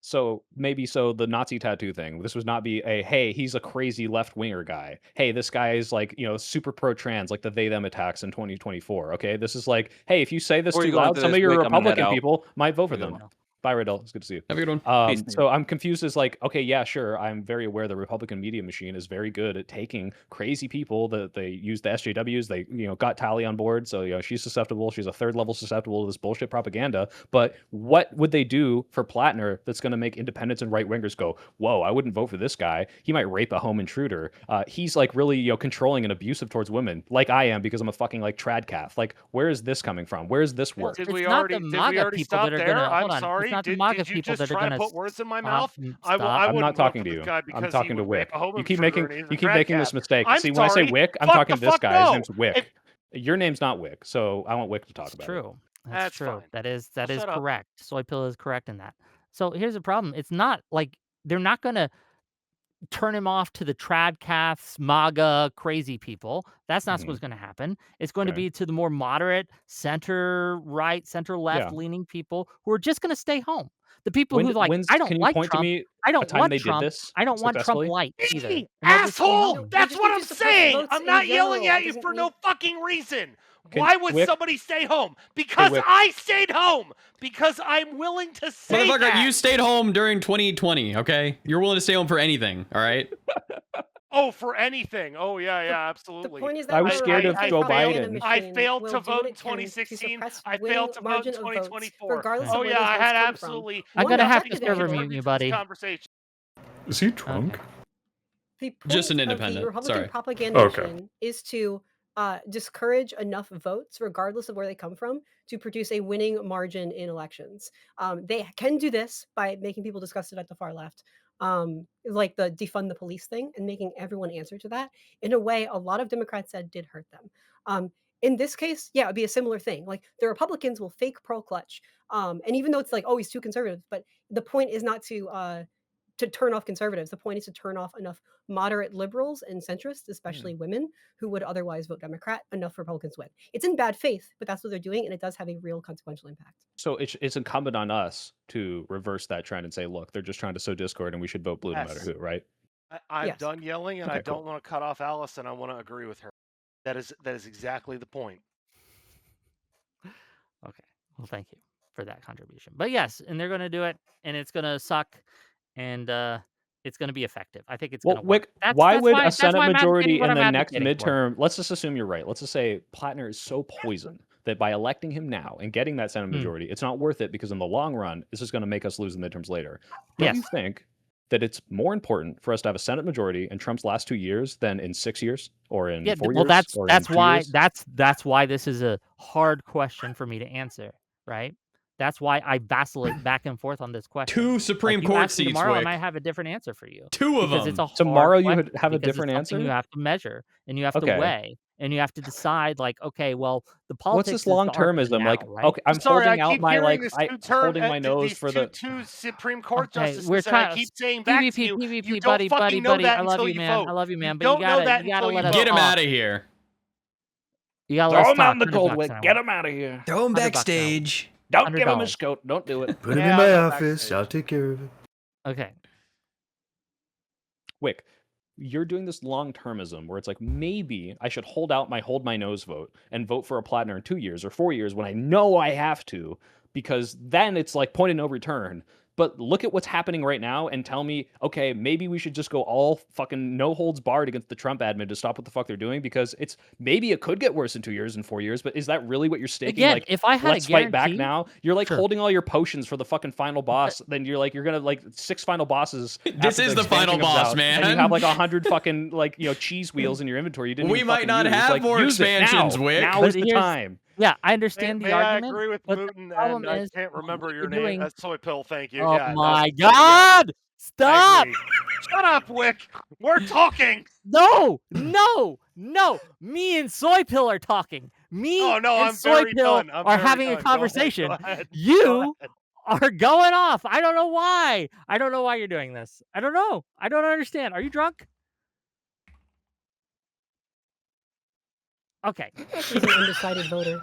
So the Nazi tattoo thing. This would not be a hey, he's a crazy left winger guy. Hey, this guy is like super pro trans, like the they them attacks in 2024. Okay, this is like hey, if you say this Before too you go loud, into some this, of your Wick, I'm gonna head Republican out. people might vote for Have a them. good one. Bye, Riddle. It's good to see you. Have a good one. Peace. So I'm confused as like, okay, yeah, sure. I'm very aware the Republican media machine is very good at taking crazy people that they use the SJWs. They, got Tally on board. So, she's susceptible. She's a third level susceptible to this bullshit propaganda. But what would they do for Plattner that's going to make independents and right wingers go, whoa, I wouldn't vote for this guy. He might rape a home intruder. He's like really, controlling and abusive towards women like I am because I'm a fucking like trad calf. Like, where is this coming from? Where is this work? Did It's we not the already MAGA people stop that are there? gonna I'm hold on. sorry. It's not the Did MAGA you people just that are try to gonna put words in my stop. mouth? I Stop. I'm wouldn't not vote talking for to this you. guy I'm because he talking to would rape Wick. a home You keep intruder making and he's a you keep trad making this calf. mistake. I'm See, when I say sorry. Wick, I'm Fuck talking the to this fuck guy. His no. name's Wick. Your name's not Wick, so I want Wick to talk It's about it. true. That's That's true. fine. That is I'll shut up. correct. Soy pill is correct in that. So here's the problem. It's not like they're not gonna turn him off to the trad calves, MAGA, crazy people. That's not what's going to happen. It's going to Okay. be to the more moderate, center right, center left Yeah. leaning people who are just going to stay home. The people When who like, when's I don't can you like point to Trump. me I a don't time want they did Trump. this I don't want Trump successfully? light either. Me, And they'll just stay asshole! home. That's just what need I'm to suppress saying. votes I'm in not yelling general. at It you doesn't for no need- fucking reason. Can- Why would Wick- somebody stay home? Because Wick. I stayed home. Because I'm willing to say Motherfucker, that. you stayed home during 2020, okay? You're willing to stay home for anything, all right? Oh, for anything. Oh, yeah, The absolutely. point is that I was the scared of Republican Joe propaganda Biden. I machine failed will to do vote what in it can to 2016. suppress I winning failed to vote margin in of votes, 2024. regardless Oh, of where yeah, those I votes had come absolutely I'm from. going to One have to executive server order- mute you, buddy. conversation. Is he drunk? The point Just an of the independent, Republican sorry. propaganda Okay. machine is to discourage enough votes, regardless of where they come from, to produce a winning margin in elections. They can do this by making people disgusted at the far left, like the defund the police thing, and making everyone answer to that in a way a lot of Democrats said did hurt them. In this case, yeah, it'd be a similar thing. Like the Republicans will fake pro clutch, and even though it's like, oh, he's too conservative, but the point is not to turn off conservatives. The point is to turn off enough moderate liberals and centrists, especially women, who would otherwise vote Democrat. Enough Republicans win. It's in bad faith, but that's what they're doing, and it does have a real consequential impact. So it's incumbent on us to reverse that trend and say, look, they're just trying to sow discord, and we should vote blue no matter Yes. who, right? I'm Yes. done yelling, and Okay, I don't cool. want to cut off Alice, and I want to agree with her. That is exactly the point. Okay. Well, thank you for that contribution. But yes, and they're going to do it, and it's going to suck, and it's going to be effective. I think it's Well, going to work. Wick, why would a Senate I'm advocating majority what in the I'm next advocating for. midterm? Let's just assume you're right. Let's just say Plattner is so poisoned that by electing him now and getting that Senate majority, it's not worth it because in the long run, this is going to make us lose the midterms later. Don't you Yes. think that it's more important for us to have a Senate majority in Trump's last 2 years than in 6 years or in 4 well, years? or in that's 2 why years? that's why this is a hard question for me to answer, right? That's why I vacillate back and forth on this question. 2 Supreme Like, you Court ask me seats, tomorrow, I Wick. might have a different answer for you. 2 of Because them. it's a hard Tomorrow you would question, have a because it's different something answer? you have to measure and you have to Okay. weigh and you have to decide, like, okay, well, the What's politics this is the argument long-termism? now, Like, right? okay, I'm Sorry, holding I out keep my hearing like, this holding my nose these for the. two Supreme Court Okay, justices, we're and I trying. keep saying back to you, PvP, you don't buddy, fucking know buddy. that I love until you, you man. vote. I love you, man. You But don't know that you gotta until you let us vote. Get him talk. out of here. You gotta Throw let us him talk. out in the cold, $100 Wick. an hour. Get him out of here. Throw him $100 an hour. backstage. Don't give him $100. his coat. Don't do it. Put him Yeah, in my I'll go office. backstage. I'll take care of it. Okay. Wick, you're doing this long-termism where it's like maybe I should hold my nose vote and vote for a Plattner in 2 years or 4 years when I know I have to, because then it's like point of no return. But look at what's happening right now and tell me, okay, maybe we should just go all fucking no holds barred against the Trump admin to stop what the fuck they're doing, because maybe it could get worse in 2 years and 4 years, but is that really what you're staking? Again, Like, if I had let's a fight back guarantee, now. You're like sure. holding all your potions for the fucking final boss. Then you're gonna like 6 final bosses. This after is the final expansion comes boss, out, man. And you have like 100 fucking cheese wheels in your inventory. You didn't We even might fucking not use. have Like, more use it expansions, now. Wick. Now But is the here's- time. Yeah, I understand the May I argument. agree with but the Mooten, problem and I is, can't remember what your you're name. doing- That's Soy Pill, thank you. Oh Yeah, my yeah, God! I Stop! agree. Shut up, Wick. We're talking. No, no, no. Me and Soy Pill are talking. Me Oh, no, and I'm Soy very Pill done. I'm are very having done. a Go ahead, conversation. go ahead, go You ahead. are going off. I don't know why. I don't know why you're doing this. I don't know. I don't understand. Are you drunk? Okay. He's an undecided voter.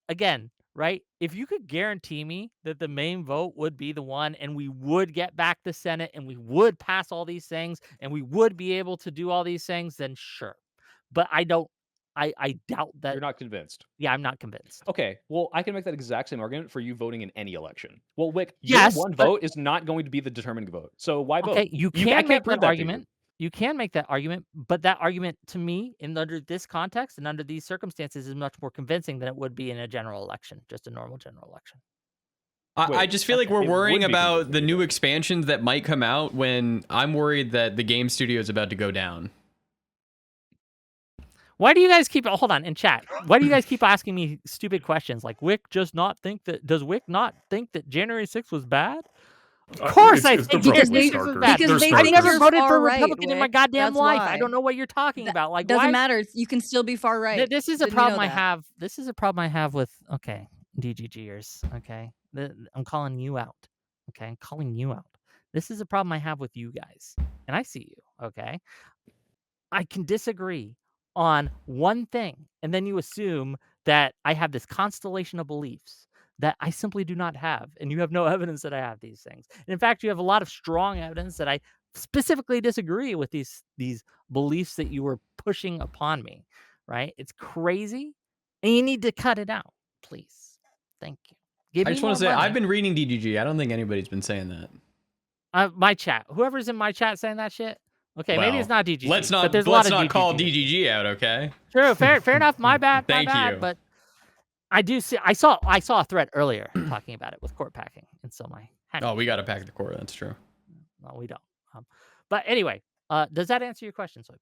Again, right? If you could guarantee me that the main vote would be the one and we would get back the Senate and we would pass all these things and we would be able to do all these things, then sure. But I don't I doubt that. You're not convinced. Yeah, I'm not convinced. Okay, well, I can make that exact same argument for you voting in any election. Well, Wick, Yes, your one but vote is not going to be the determining vote. So why vote? okay, you I can can't make prove that that to you. argument. You can make that argument, but that argument to me, under this context and under these circumstances, is much more convincing than it would be in a general election, just a normal general election. I Wait, just feel like we're it worrying would be about convincing the to new you. expansions that might come out when I'm worried that the game studio is about to go down. Why do you guys keep hold on in chat? Why do you guys keep asking me stupid questions like does Wick not think that January 6th was bad? Of course I They're think Because probably January they 6th was snarkers. bad. because They're they I've think never snarkers. you're voted for far a right, Republican in my Wick. goddamn That's life. I why. don't know what you're talking about. Like Doesn't why matter. You can still be far right. this is a Didn't you problem know I that? have. This is a problem I have with DGGers, okay? I'm calling you out. Okay? I'm calling you out. This is a problem I have with you guys. And I see you, okay? I can disagree on one thing, and then you assume that I have this constellation of beliefs that I simply do not have, and you have no evidence that I have these things. And in fact, you have a lot of strong evidence that I specifically disagree with these beliefs that you were pushing upon me, right? It's crazy, and you need to cut it out, please. Thank you. Give I me just want more to say, money. I've been reading DGG. I don't think anybody's been saying that. My chat. Whoever's in my chat saying that shit. Okay, maybe it's not DGG. Let's but not there's a lot of not call DGG. DGG out, okay? True, fair enough. My bad. Thank you. But I do see. I saw a thread earlier talking about it with court packing, and so my. Oh, we got to pack the court. That's true. No, we don't. But anyway, does that answer your question, Soypil?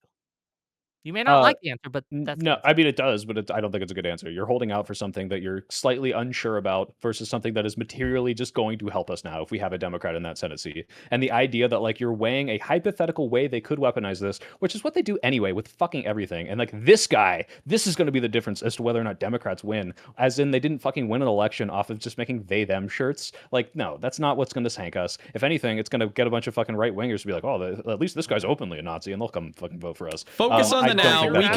You may not like the answer, but that's No, I mean it does, but I don't think it's a good answer. You're holding out for something that you're slightly unsure about versus something that is materially just going to help us now if we have a Democrat in that Senate seat. And the idea that like you're weighing a hypothetical way they could weaponize this, which is what they do anyway with fucking everything. And like this is going to be the difference as to whether or not Democrats win. As in they didn't fucking win an election off of just making they them shirts. Like no, that's not what's going to sank us. If anything, it's going to get a bunch of fucking right wingers to be like, oh, at least this guy's openly a Nazi, and they'll come fucking vote for us. Focus on the now. We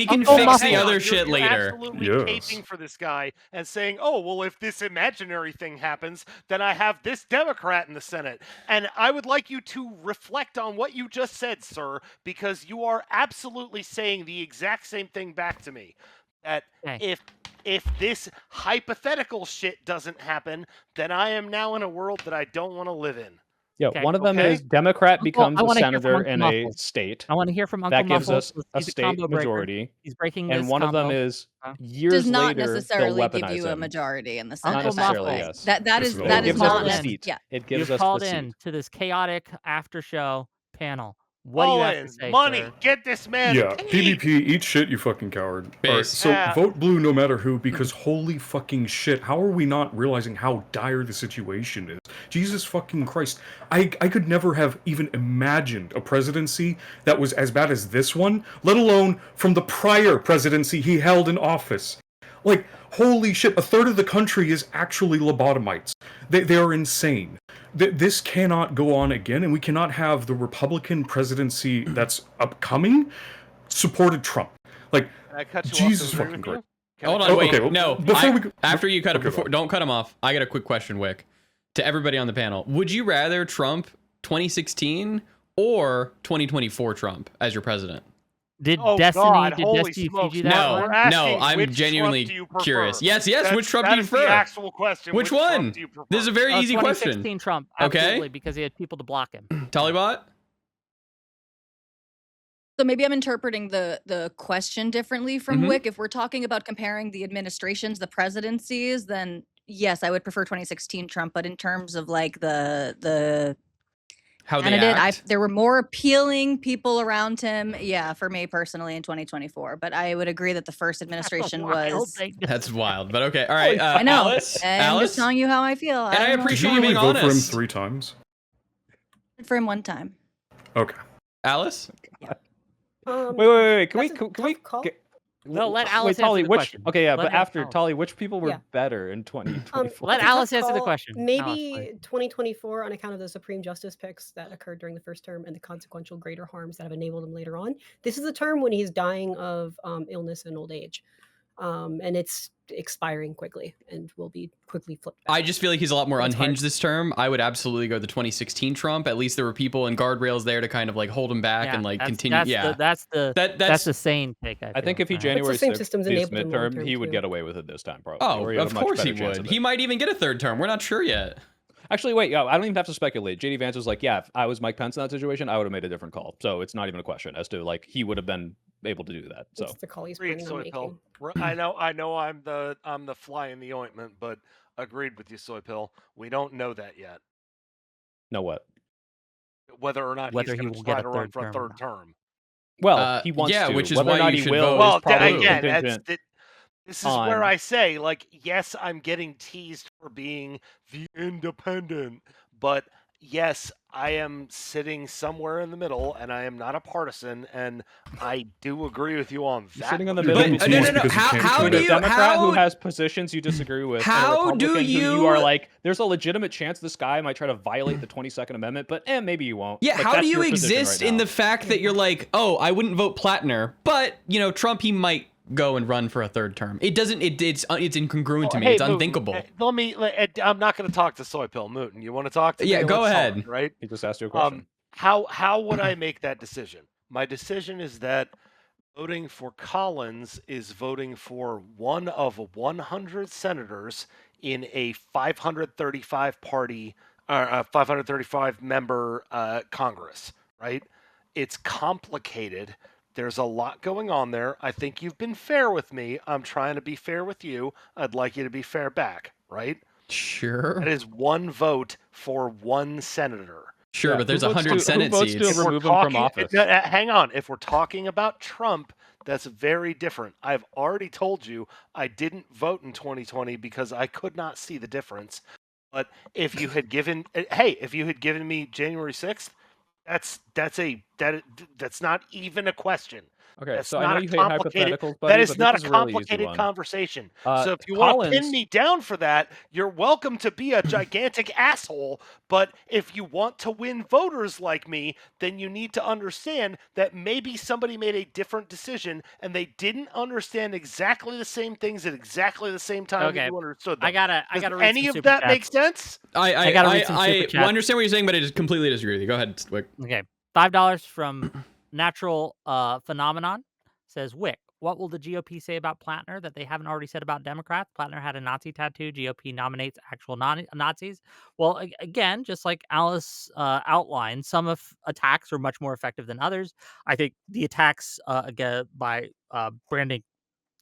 can fix the other shit You're later. absolutely Yes. caping for this guy and saying, "Oh, well, if this imaginary thing happens, then I have this Democrat in the Senate." And I would like you to reflect on what you just said, sir, because you are absolutely saying the exact same thing back to me. That if this hypothetical shit doesn't happen, then I am now in a world that I don't want to live in. Yeah, one of them is Democrat becomes a senator in a Muffles. state. I want to hear from Uncle That gives Muffles. us a He's state combo breaker. majority. He's breaking and this one of them combo. is years Does not later they'll necessarily give weaponize you a them. majority in the Not Senate. necessarily, That's yes. that is It that is gives us not the nec- seat. yeah. It gives You've us called the seat. in to this chaotic after show panel. What do All you have in, to say, money, sir? get this man Yeah, paid. PvP, eat shit, you fucking coward. All right, Base. so Yeah. vote blue no matter who, because holy fucking shit, how are we not realizing how dire the situation is? Jesus fucking Christ. I could never have even imagined a presidency that was as bad as this one, let alone from the prior presidency he held in office. Like, holy shit, a third of the country is actually lobotomites. They are insane. This cannot go on again, and we cannot have the Republican presidency that's upcoming supported Trump. Like, Can I cut you Jesus off to agree fucking with Christ. you? Hold on, wait. okay, well, No, before we go- after you cut it, okay, before, don't cut him off. I got a quick question, Wick, to everybody on the panel. Would you rather Trump 2016 or 2024 Trump as your president? Did Oh, Destiny God, did holy Destiny smokes. feed you that No, one? We're asking no, I'm which genuinely Trump do you prefer? curious. Yes, which Trump that do you is prefer? the actual question. Which one? Trump do you prefer? This is a very easy 2016 question. Trump, Okay. absolutely, because he had people to block him. Talibot? So maybe I'm interpreting the question differently from Mhm. Wick. If we're talking about comparing the administrations, the presidencies, then yes, I would prefer 2016 Trump. But in terms of like the How they candidate, act? there were more appealing people around him. Yeah, for me personally in 2024. But I would agree that the first administration was. That's wild, but okay. All right, I know. Alice? I'm Alice? just telling you how I feel. And I don't know. appreciate Did you you being only vote for him honest. 3 times? For him one time. Okay. Alice? Wait. Can we That's a can we tough call. get, No, let wait, Alice answer Tolly, the which question. okay, yeah, Let but him- after oh. Tolly, which people were Yeah. better in 2024? Let It's a tough Alice answer the call. question. Maybe Alice, 2024 on account of the Supreme Justice picks that occurred during the first term and the consequential greater harms that have enabled him later on. This is a term when he's dying of illness and old age. and it's expiring quickly and will be quickly flipped back. I just feel like he's a lot more It's hard. unhinged this term. I would absolutely go the 2016 Trump. At least there were people and guardrails there to kind of like hold him back Yeah, and like that's continue. that's that's the sane take. I think if he But the January same 6th systems his enabled him long midterm, term he would too. get away with it this time, probably. Oh, Or he had of a much course he better chance would. of He it. might even get a third term. We're not sure yet. Actually, wait, yeah, I don't even have to speculate. JD Vance was like, yeah, if I was Mike Pence in that situation, I would have made a different call. So it's not even a question as to like he would have been able to do that. So It's the call he's Agreed, planning on Soy making. Pill. I know I'm the fly in the ointment, but agreed with you, Soy Pill. We don't know that yet. know what? Whether or not Whether he's he going to will try get a to run third for a term or third not. term. Well, he wants to. which is Whether why or not you he should will vote. is Well, probably again, contingent. this is where on- I say, like, yes, I'm getting teased for being the independent, but yes, I am sitting somewhere in the middle, and I am not a partisan, and I do agree with you on You're that. sitting in the You're middle getting between teased because you can't how commit. do a you- Democrat who how- has positions you disagree with, and a How Republican do who you you- are like, there's a legitimate chance this guy might try to violate the 22nd Amendment, but maybe you won't. Yeah, Like, how that's do you your position exist right in now. the fact that you're like, oh, I wouldn't vote Plattner, but Trump, he might go and run for a third term. It doesn't. It's incongruent to me. Hey, It's Mooten, unthinkable. I'm not going to talk to Soy Pill. Mooten, you want to talk to me? Yeah, go Let's talk, ahead. right? He just asked you a question. How would I make that decision? My decision is that voting for Collins is voting for one of 100 senators in a 535 party or 535 member Congress, right? It's complicated. There's a lot going on there. I think you've been fair with me. I'm trying to be fair with you. I'd like you to be fair back, right? Sure. That is one vote for one senator. Sure, Yeah, but there's who votes 100 to- Senate who votes seats. to remove him from office? Hang on. If we're talking about Trump, that's very different. I've already told you I didn't vote in 2020 because I could not see the difference. But if you had given me January 6th, that's not even a question. Okay, That's so I not know a you hate complicated. hypotheticals, buddy, That is but not this a is a really easy complicated one. conversation. So if you want to pin me down for that, you're welcome to be a gigantic asshole. But if you want to win voters like me, then you need to understand that maybe somebody made a different decision and they didn't understand exactly the same things at exactly the same time that Okay. you understood them. I gotta Does read any some of super that chats. make sense? I gotta read some super well, chats. understand what you're saying, but I just completely disagree with you. Go ahead, Wick. Okay, $5 from Natural Phenomenon says, Wick, what will the GOP say about Plattner that they haven't already said about Democrats? Plattner had a Nazi tattoo. GOP nominates actual Nazis. Well, again, just like Alice outlined, some attacks are much more effective than others. I think the attacks again by branding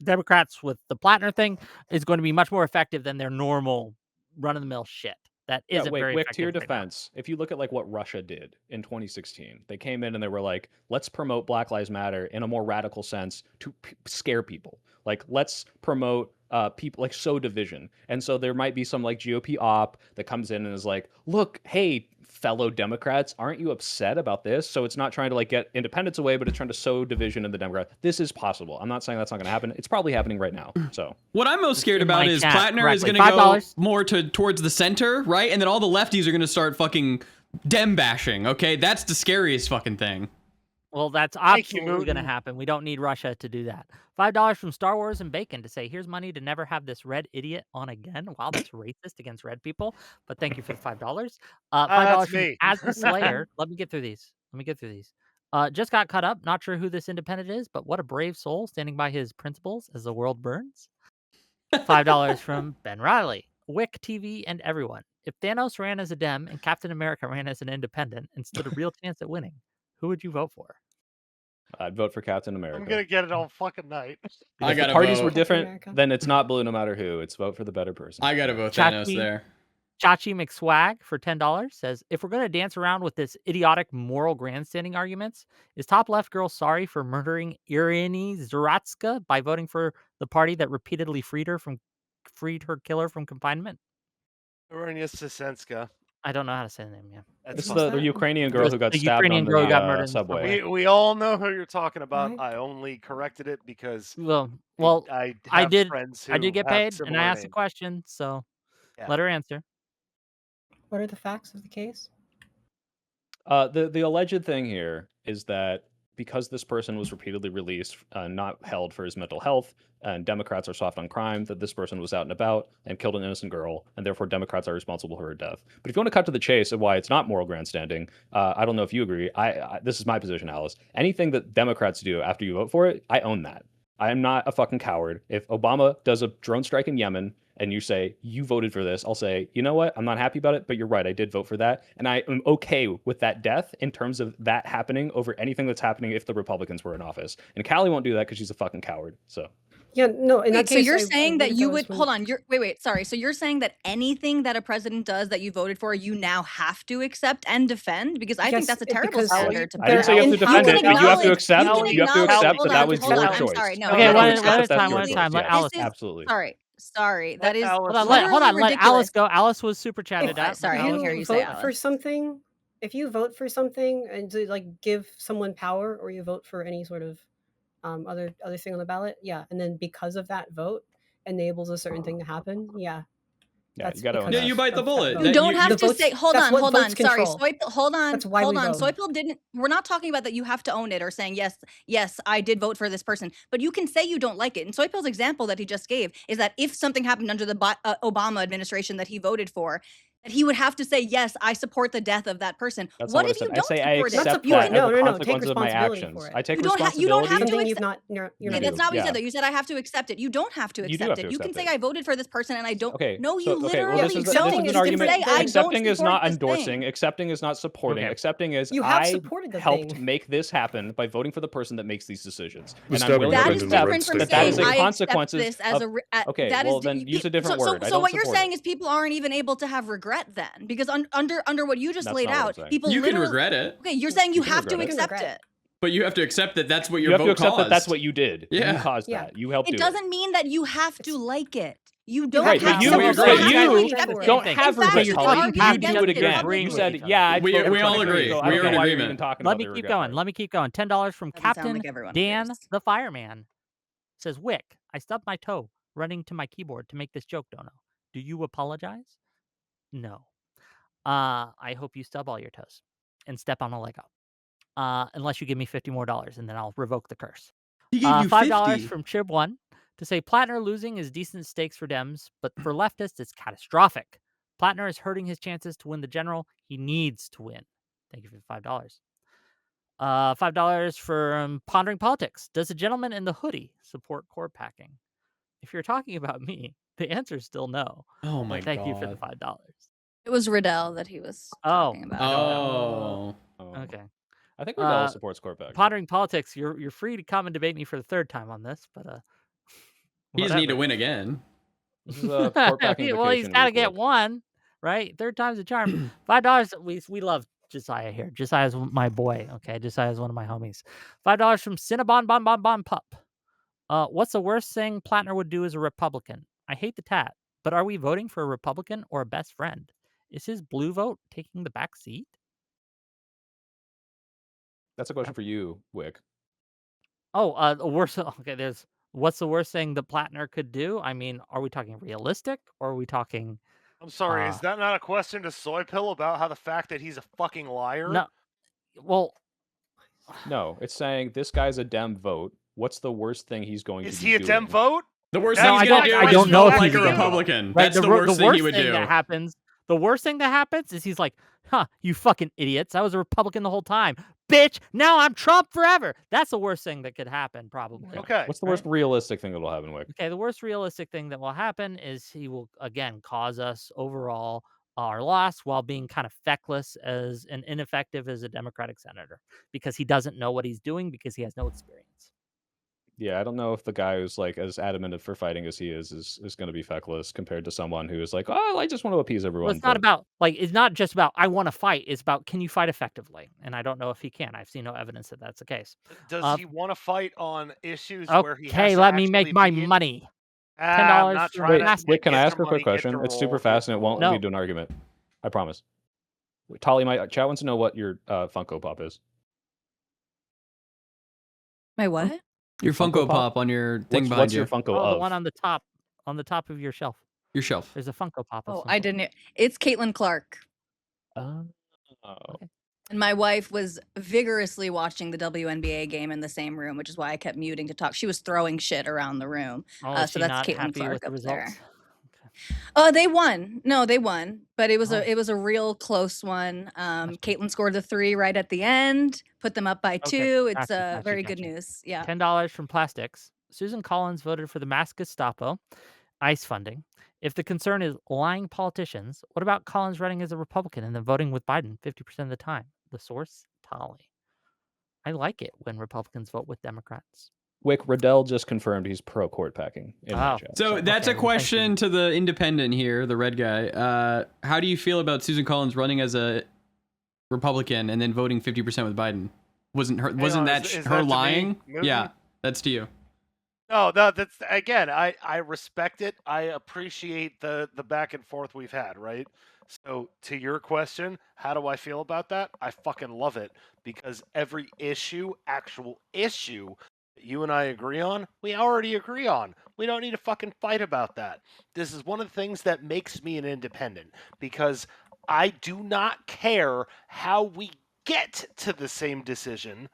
Democrats with the Plattner thing is going to be much more effective than their normal run-of-the-mill shit. That Yeah, isn't wait, very Wick, to your effective right now. defense, if you look at like what Russia did in 2016, they came in and they were like, let's promote Black Lives Matter in a more radical sense to scare people. Like, let's promote people, like, sow division. And so there might be some like GOP op that comes in and is like, look, hey, fellow Democrats, aren't you upset about this? So it's not trying to like get independents away, but it's trying to sow division in the Democrats. This is possible. I'm not saying that's not going to happen. It's probably happening right now. So What I'm most scared In about my is chat, Plattner is correctly. going to go $5. more towards the center, right? And then all the lefties are going to start fucking Dem bashing, okay? That's the scariest fucking thing. Well, that's Thank you, absolutely going to Mooten. happen. We don't need Russia to do that. $5 from Star Wars and Bacon to say, here's money to never have this red idiot on again. Wow, that's racist against red people. But thank you for the $5. $5 That's from me. As the Slayer. Let me get through these. Just got caught up. Not sure who this independent is, but what a brave soul standing by his principles as the world burns. $5 from Ben Riley. Wick TV and everyone. If Thanos ran as a Dem and Captain America ran as an independent and stood a real chance at winning, who would you vote for? I'd vote for Captain America. I'm gonna get it all fucking night. I If the gotta parties were vote. different, America. then it's not blue no matter who. It's vote for the better person. I gotta vote Chachi. Thanos there. Chachi McSwag for $10 says, if we're going to dance around with this idiotic moral grandstanding arguments, is top left girl sorry for murdering Irini Zaratska by voting for the party that repeatedly freed her killer from confinement? Orenia Sisenska. I don't know how to say the name. Yeah, That's It's fine. the Ukrainian girl who got The stabbed Ukrainian on girl the who got murdered in the subway. We all know who you're talking about. Right. I only corrected it because Well, I I have did. friends who I did get have paid, and similar I asked a names. question, so Yeah. let her answer. What are the facts of the case? The alleged thing here is that because this person was repeatedly released, not held for his mental health, and Democrats are soft on crime, that this person was out and about and killed an innocent girl, and therefore Democrats are responsible for her death. But if you want to cut to the chase of why it's not moral grandstanding, I don't know if you agree. This is my position, Alice. Anything that Democrats do after you vote for it, I own that. I am not a fucking coward. If Obama does a drone strike in Yemen and you say, you voted for this, I'll say, you know what? I'm not happy about it, but you're right. I did vote for that. And I am okay with that death in terms of that happening over anything that's happening if the Republicans were in office. And Callie won't do that because she's a fucking coward. So. Yeah, no, in that Wait, so case, you're I saying that believe you was would hold on, wait, sorry. So you're saying that anything that a president does that you voted for, you now have to accept and defend? Because I think Yes, that's a terrible because standard to I didn't say you have to put. defend can it, but you have to acknowledge- accept. You You have to acknowledge- accept hold that that on, was hold your on, I'm choice. sorry, no. Okay, that one is at a absolutely- time, one at a time. Let this Alice. is- Absolutely. Sorry. That is Hold on, literally let Alice ridiculous. go. Alice was super chatted at. Sorry, I If didn't hear you you say vote for Alice. something, if you vote for something and to like give someone power, or you vote for any sort of other thing on the ballot, yeah, and then because of that vote enables a certain thing to happen, yeah. Yeah, you gotta own Yeah, that. you bite the bullet. You don't have the to votes- say. Hold that's on, what hold on. votes Sorry, control. hold on. That's why hold we on. vote. Soypil didn't. We're not talking about that. You have to own it or saying yes, I did vote for this person. But you can say you don't like it. And Soypil's example that he just gave is that if something happened under the Obama administration that he voted for, that he would have to say yes, I support the death of that person. That's what not if what I you said. don't I say support I it? accept You that can, as no, the take consequences of my responsibility actions. for it. I take you don't responsibility. have to Something accept. You That's do, not what you yeah. said though. You said I have to accept it. You don't have to You do accept have it. to You can accept say it. I voted for this person and I don't. Okay. No, so, you literally this is don't. an You can argument. say I don't Accepting is support not this endorsing. thing. Accepting is not supporting. Okay. Accepting is You have I supported the helped thing. make this happen by voting for the person that makes these decisions. The And I'm stabbing willing to That happened is in the accept red different from state, that by is the saying a way. I consequence accept this as of, a. okay, that well is, then use a different so, word. I So don't what you're support saying it. is people aren't even able to have regret then, because under what you just That's laid not what I'm out, saying. people You can literally. regret it. Okay, you're saying you can have to regret it. accept regret. it. But you have to accept that that's what your You have vote to accept caused. that that's what you did. Yeah. You caused Yeah. that. You helped It do doesn't mean that you have to like it. You don't Right, have but to. you, we You agree. don't but have to you accept it. don't In have fact, regret, you can Tully. argue You against do it it again. publicly. You said, yeah, I We all agree. So I We don't know are in why you're agreement. even talking Let about me the keep regret going. part. Let me keep going. $10 from Doesn't sound Captain like everyone Dan agrees. the Fireman. Says, Wick, I stubbed my toe running to my keyboard to make this joke, Dono. Do you apologize? No. I hope you stub all your toes and step on a Lego. Unless you give me $50 more, and then I'll revoke the curse. He gave you $5 50. from Chib1 to say Plattner losing is decent stakes for Dems, but for leftists, it's catastrophic. Plattner is hurting his chances to win the general. He needs to win. Thank you for the $5. $5 for Pondering Politics. Does a gentleman in the hoodie support core packing? If you're talking about me, the answer is still no. Oh my But thank you for the God. $5. It was Riddell that he was Oh, talking about. I don't know. Oh. Okay. I think Riddell supports core packing. Pondering Politics, you're free to come and debate me for the third time on this, but He just need to whatever. win again. This is a core packing Well, he's vacation got to week, get Wick. one, right? Third time's a charm. $5. We love Josiah here. Josiah's my boy. Okay, Josiah's one of my homies. $5 from Cinnabon Bon Bon Bon Pup. What's the worst thing Plattner would do as a Republican? I hate the tat, but are we voting for a Republican or a best friend? Is his blue vote taking the back seat? That's a question for you, Wick. Oh, the worst. Okay, what's the worst thing the Plattner could do? I mean, are we talking realistic or are we talking? I'm sorry, is that not a question to Soypill about how the fact that he's a fucking liar? No. Well, no, it's saying this guy's a Dem vote. What's the worst thing he's going to do? Is he a Dem vote? The worst No, thing he's going to do I is don't know vote if like he's a a Dem vote. Republican. Right, That's the worst thing he would do. That happens. The worst thing that happens is he's like, huh, you fucking idiots. I was a Republican the whole time. Bitch, now I'm Trump forever. That's the worst thing that could happen, probably. Okay. What's the worst realistic thing that'll happen, Wick? Okay, the worst realistic thing that will happen is he will, again, cause us overall our loss while being kind of feckless as and ineffective as a Democratic senator because he doesn't know what he's doing because he has no experience. Yeah, I don't know if the guy who's like as adamant for fighting as he is going to be feckless compared to someone who is like, oh, I just want to appease everyone. Well, it's not about it's not just about I want to fight. It's about can you fight effectively? And I don't know if he can. I've seen no evidence that that's the case. Does he want to fight on issues okay, where he has to let me make my money. $10. Wait, can I ask her a quick question? It's super fast and it won't lead to an argument. I promise. Tali, my chat wants to know what your Funko Pop is. My what? Your Funko Pop on your thing behind what's you. your Funko Oh, of? the one on the top of your shelf. Your shelf. There's a Funko Pop. Oh, I didn't. It's Caitlin Clark. Okay. And my wife was vigorously watching the WNBA game in the same room, which is why I kept muting to talk. She was throwing shit around the room. Oh, is So she that's not Caitlin happy with Clark the up results? there. They won. No, they won, but it was Oh. a real close one. Gotcha. Caitlin scored the 3 right at the end, put them up by Okay, 2. It's gotcha, very good gotcha. news. Yeah. $10 from Plastics. Susan Collins voted for the mass Gestapo, ICE funding. If the concern is lying politicians, what about Collins running as a Republican and then voting with Biden 50% of the time? The source, Tolly. I like it when Republicans vote with Democrats. Wick, Riddell just confirmed he's pro court packing in my Oh. chat. So that's okay, a well, thank you. question to the independent here, the red guy. How do you feel about Susan Collins running as a Republican and then voting 50% with Biden? Wasn't her? Wasn't that is her that to me, lying? Newton? Yeah, that's to you. No, that's again. I respect it. I appreciate the back and forth we've had. Right. So to your question, how do I feel about that? I fucking love it because every actual issue that you and I agree on, we already agree on. We don't need to fucking fight about that. This is one of the things that makes me an independent because I do not care how we get to the same decision.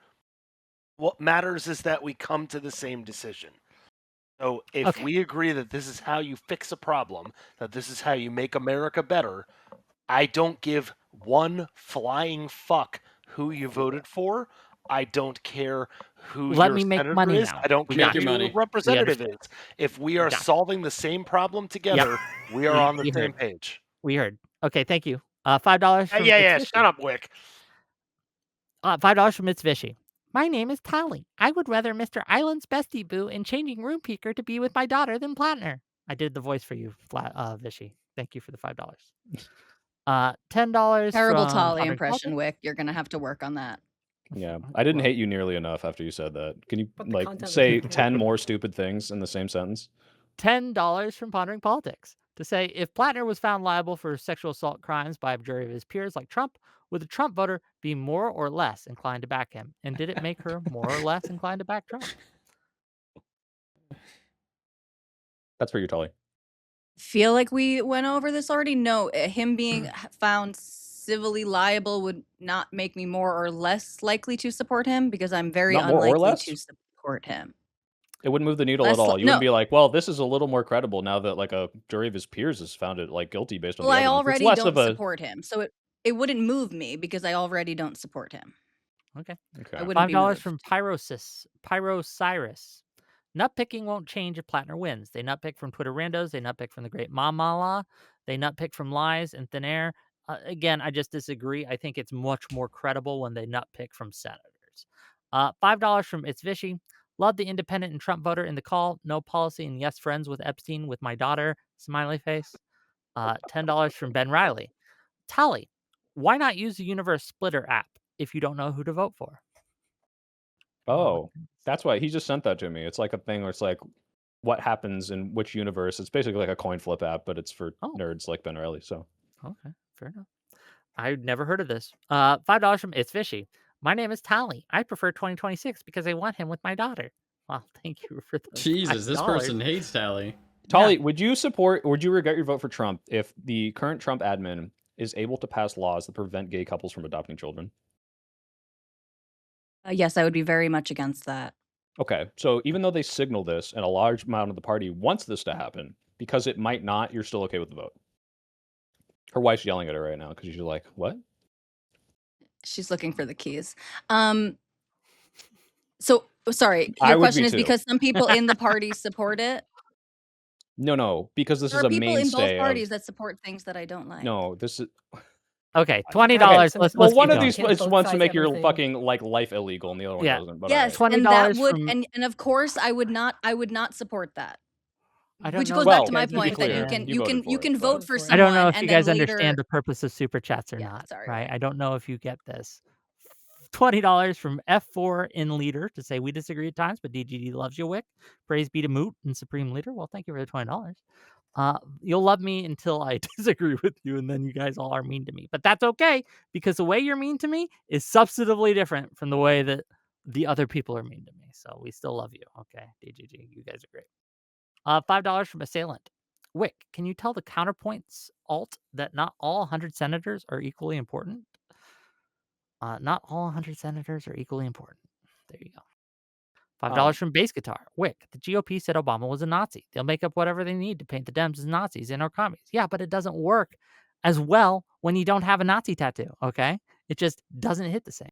What matters is that we come to the same decision. So if we agree that this is how you fix a problem, that this is how you make America better, I don't give one flying fuck who you voted for. I don't care who Let your me make senator money is. now. I don't We care got who you. your representative understand. is. If we are Got you. solving the same problem together, we are on the same heard. page. We heard. Okay, thank you. $5 from Yeah. Mitsubishi. Shut up, Wick. $5 from Mitsubishi. My name is Tally. I would rather Mr. Island's bestie boo and changing room peeker to be with my daughter than Plattner. I did the voice for you, Vishy. Thank you for the $5. $10 Terrible from Tolly Pondering impression, Politics. Wick. You're gonna have to work on that. Yeah, I didn't hate you nearly enough after you said that. Can you But the like content was say good. 10 more stupid things in the same sentence? $10 from Pondering Politics to say if Plattner was found liable for sexual assault crimes by a jury of his peers like Trump, would the Trump voter be more or less inclined to back him? And did it make her more or less inclined to back Trump? That's for you, Tully. Feel like we went over this already. No, him being found civilly liable would not make me more or less likely to support him because I'm very Not more or unlikely less? to support him. It wouldn't move the needle Less at all. li- You wouldn't no. be like, well, this is a little more credible now that like a jury of his peers has found it like guilty based on Well, the I evidence. It's already less don't of a support him, so it wouldn't move me because I already don't support him. Okay. I wouldn't be $5 moved. from Pyrocyrus. Nutpicking won't change if Plattner wins. They nutpick from Twitter randos. They nutpick from the great Mama Law. They nutpick from lies and thin air. Again, I just disagree. I think it's much more credible when they nutpick from senators. $5 from It's Vishy. Love the independent and Trump voter in the call. No policy and yes, friends with Epstein with my daughter. Smiley face. $10 from Ben Riley. Tally, why not use the Universe Splitter app if you don't know who to vote for? Oh, that's why he just sent that to me. It's like a thing where it's like what happens in which universe. It's basically like a coin flip app, but it's for nerds like Ben Riley. So Okay, fair enough. I'd never heard of this. $5 from It's Fishy. My name is Tally. I prefer 2026 because I want him with my daughter. Well, thank you for the Jesus, this $5. person hates Tally. Tolly, would you regret your vote for Trump if the current Trump admin is able to pass laws that prevent gay couples from adopting children? Yes, I would be very much against that. Okay, so even though they signal this and a large amount of the party wants this to happen, because it might not, you're still okay with the vote. Her wife's yelling at her right now because she's like, what? She's looking for the keys. So sorry, I your would question be is too. because some people in the party support it? No, because this There is are a people in mainstay both parties of... that support things that I don't like. No, this is... Okay, $20. Okay. Let's one keep of these going. wants to make your fucking like life illegal, and the other one doesn't. But Yes, all right. and that would from... and of course I would not support that. I don't Which know goes if back you to my guys point that understand. you can vote for I someone don't know if and you then guys later understand the purpose of super chats or not. sorry. Right? I don't know if you get this. $20 from F4 in leader to say we disagree at times, but DGD loves you, Wick. Praise be to Moot and Supreme Leader. Well, thank you for the $20. You'll love me until I disagree with you, and then you guys all are mean to me. But that's okay, because the way you're mean to me is substantively different from the way that the other people are mean to me. So we still love you. Okay, DGG, you guys are great. $5 from Assailant. Wick, can you tell the counterpoints alt that not all 100 senators are equally important? Not all 100 senators are equally important. There you go. $5 Um, from Bass Guitar. Wick, the GOP said Obama was a Nazi. They'll make up whatever they need to paint the Dems as Nazis and or commies. Yeah, but it doesn't work as well when you don't have a Nazi tattoo, okay? It just doesn't hit the same.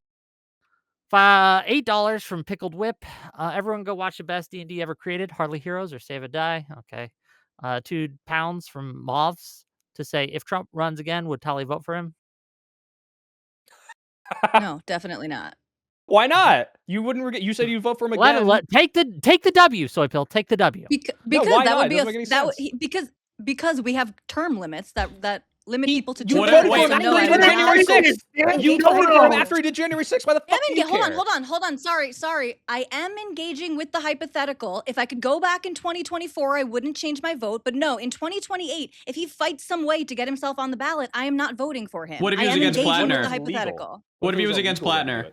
$8 from Pickled Whip. Everyone go watch the best D&D ever created, Hardly Heroes or Save or Die. Okay. £2 from Moths to say, if Trump runs again, would Tali vote for him? No, definitely not. Why not? You wouldn't. You said you'd vote for him Let again. take the W, Soy Pill. Take the W. Because why that not? would It be doesn't make any sense. because we have term limits that limit people to You 2 voted terms. for him So no, I after would January not. 6th. You voted for him after he did January 6th. Why the fuck do you care? Hold on. Sorry. I am engaging with the hypothetical. If I could go back in 2024, I wouldn't change my vote. But no, in 2028, if he fights some way to get himself on the ballot, I am not voting for him. What if I he was am against engaging with Plattner? the hypothetical. What if he was against Plattner?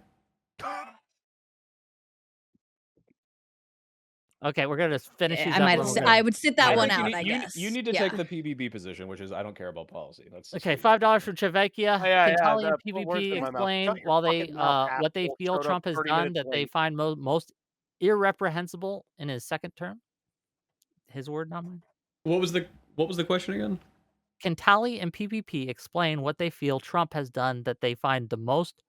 Okay, we're gonna finish these up. I would sit that one out. I guess you need to take the PBB position, which is I don't care about policy. That's okay. $5 from Chevecchia. Oh, yeah, Can Tali and put words PvP in my mouth. explain Shut your while they fucking mouth, what they asshole. feel Showed up Trump has 30 done minutes that they late. find most irreprehensible in his second term? His word, not mine. What was the question again? Can Tali and PvP explain what they feel Trump has done that they find the most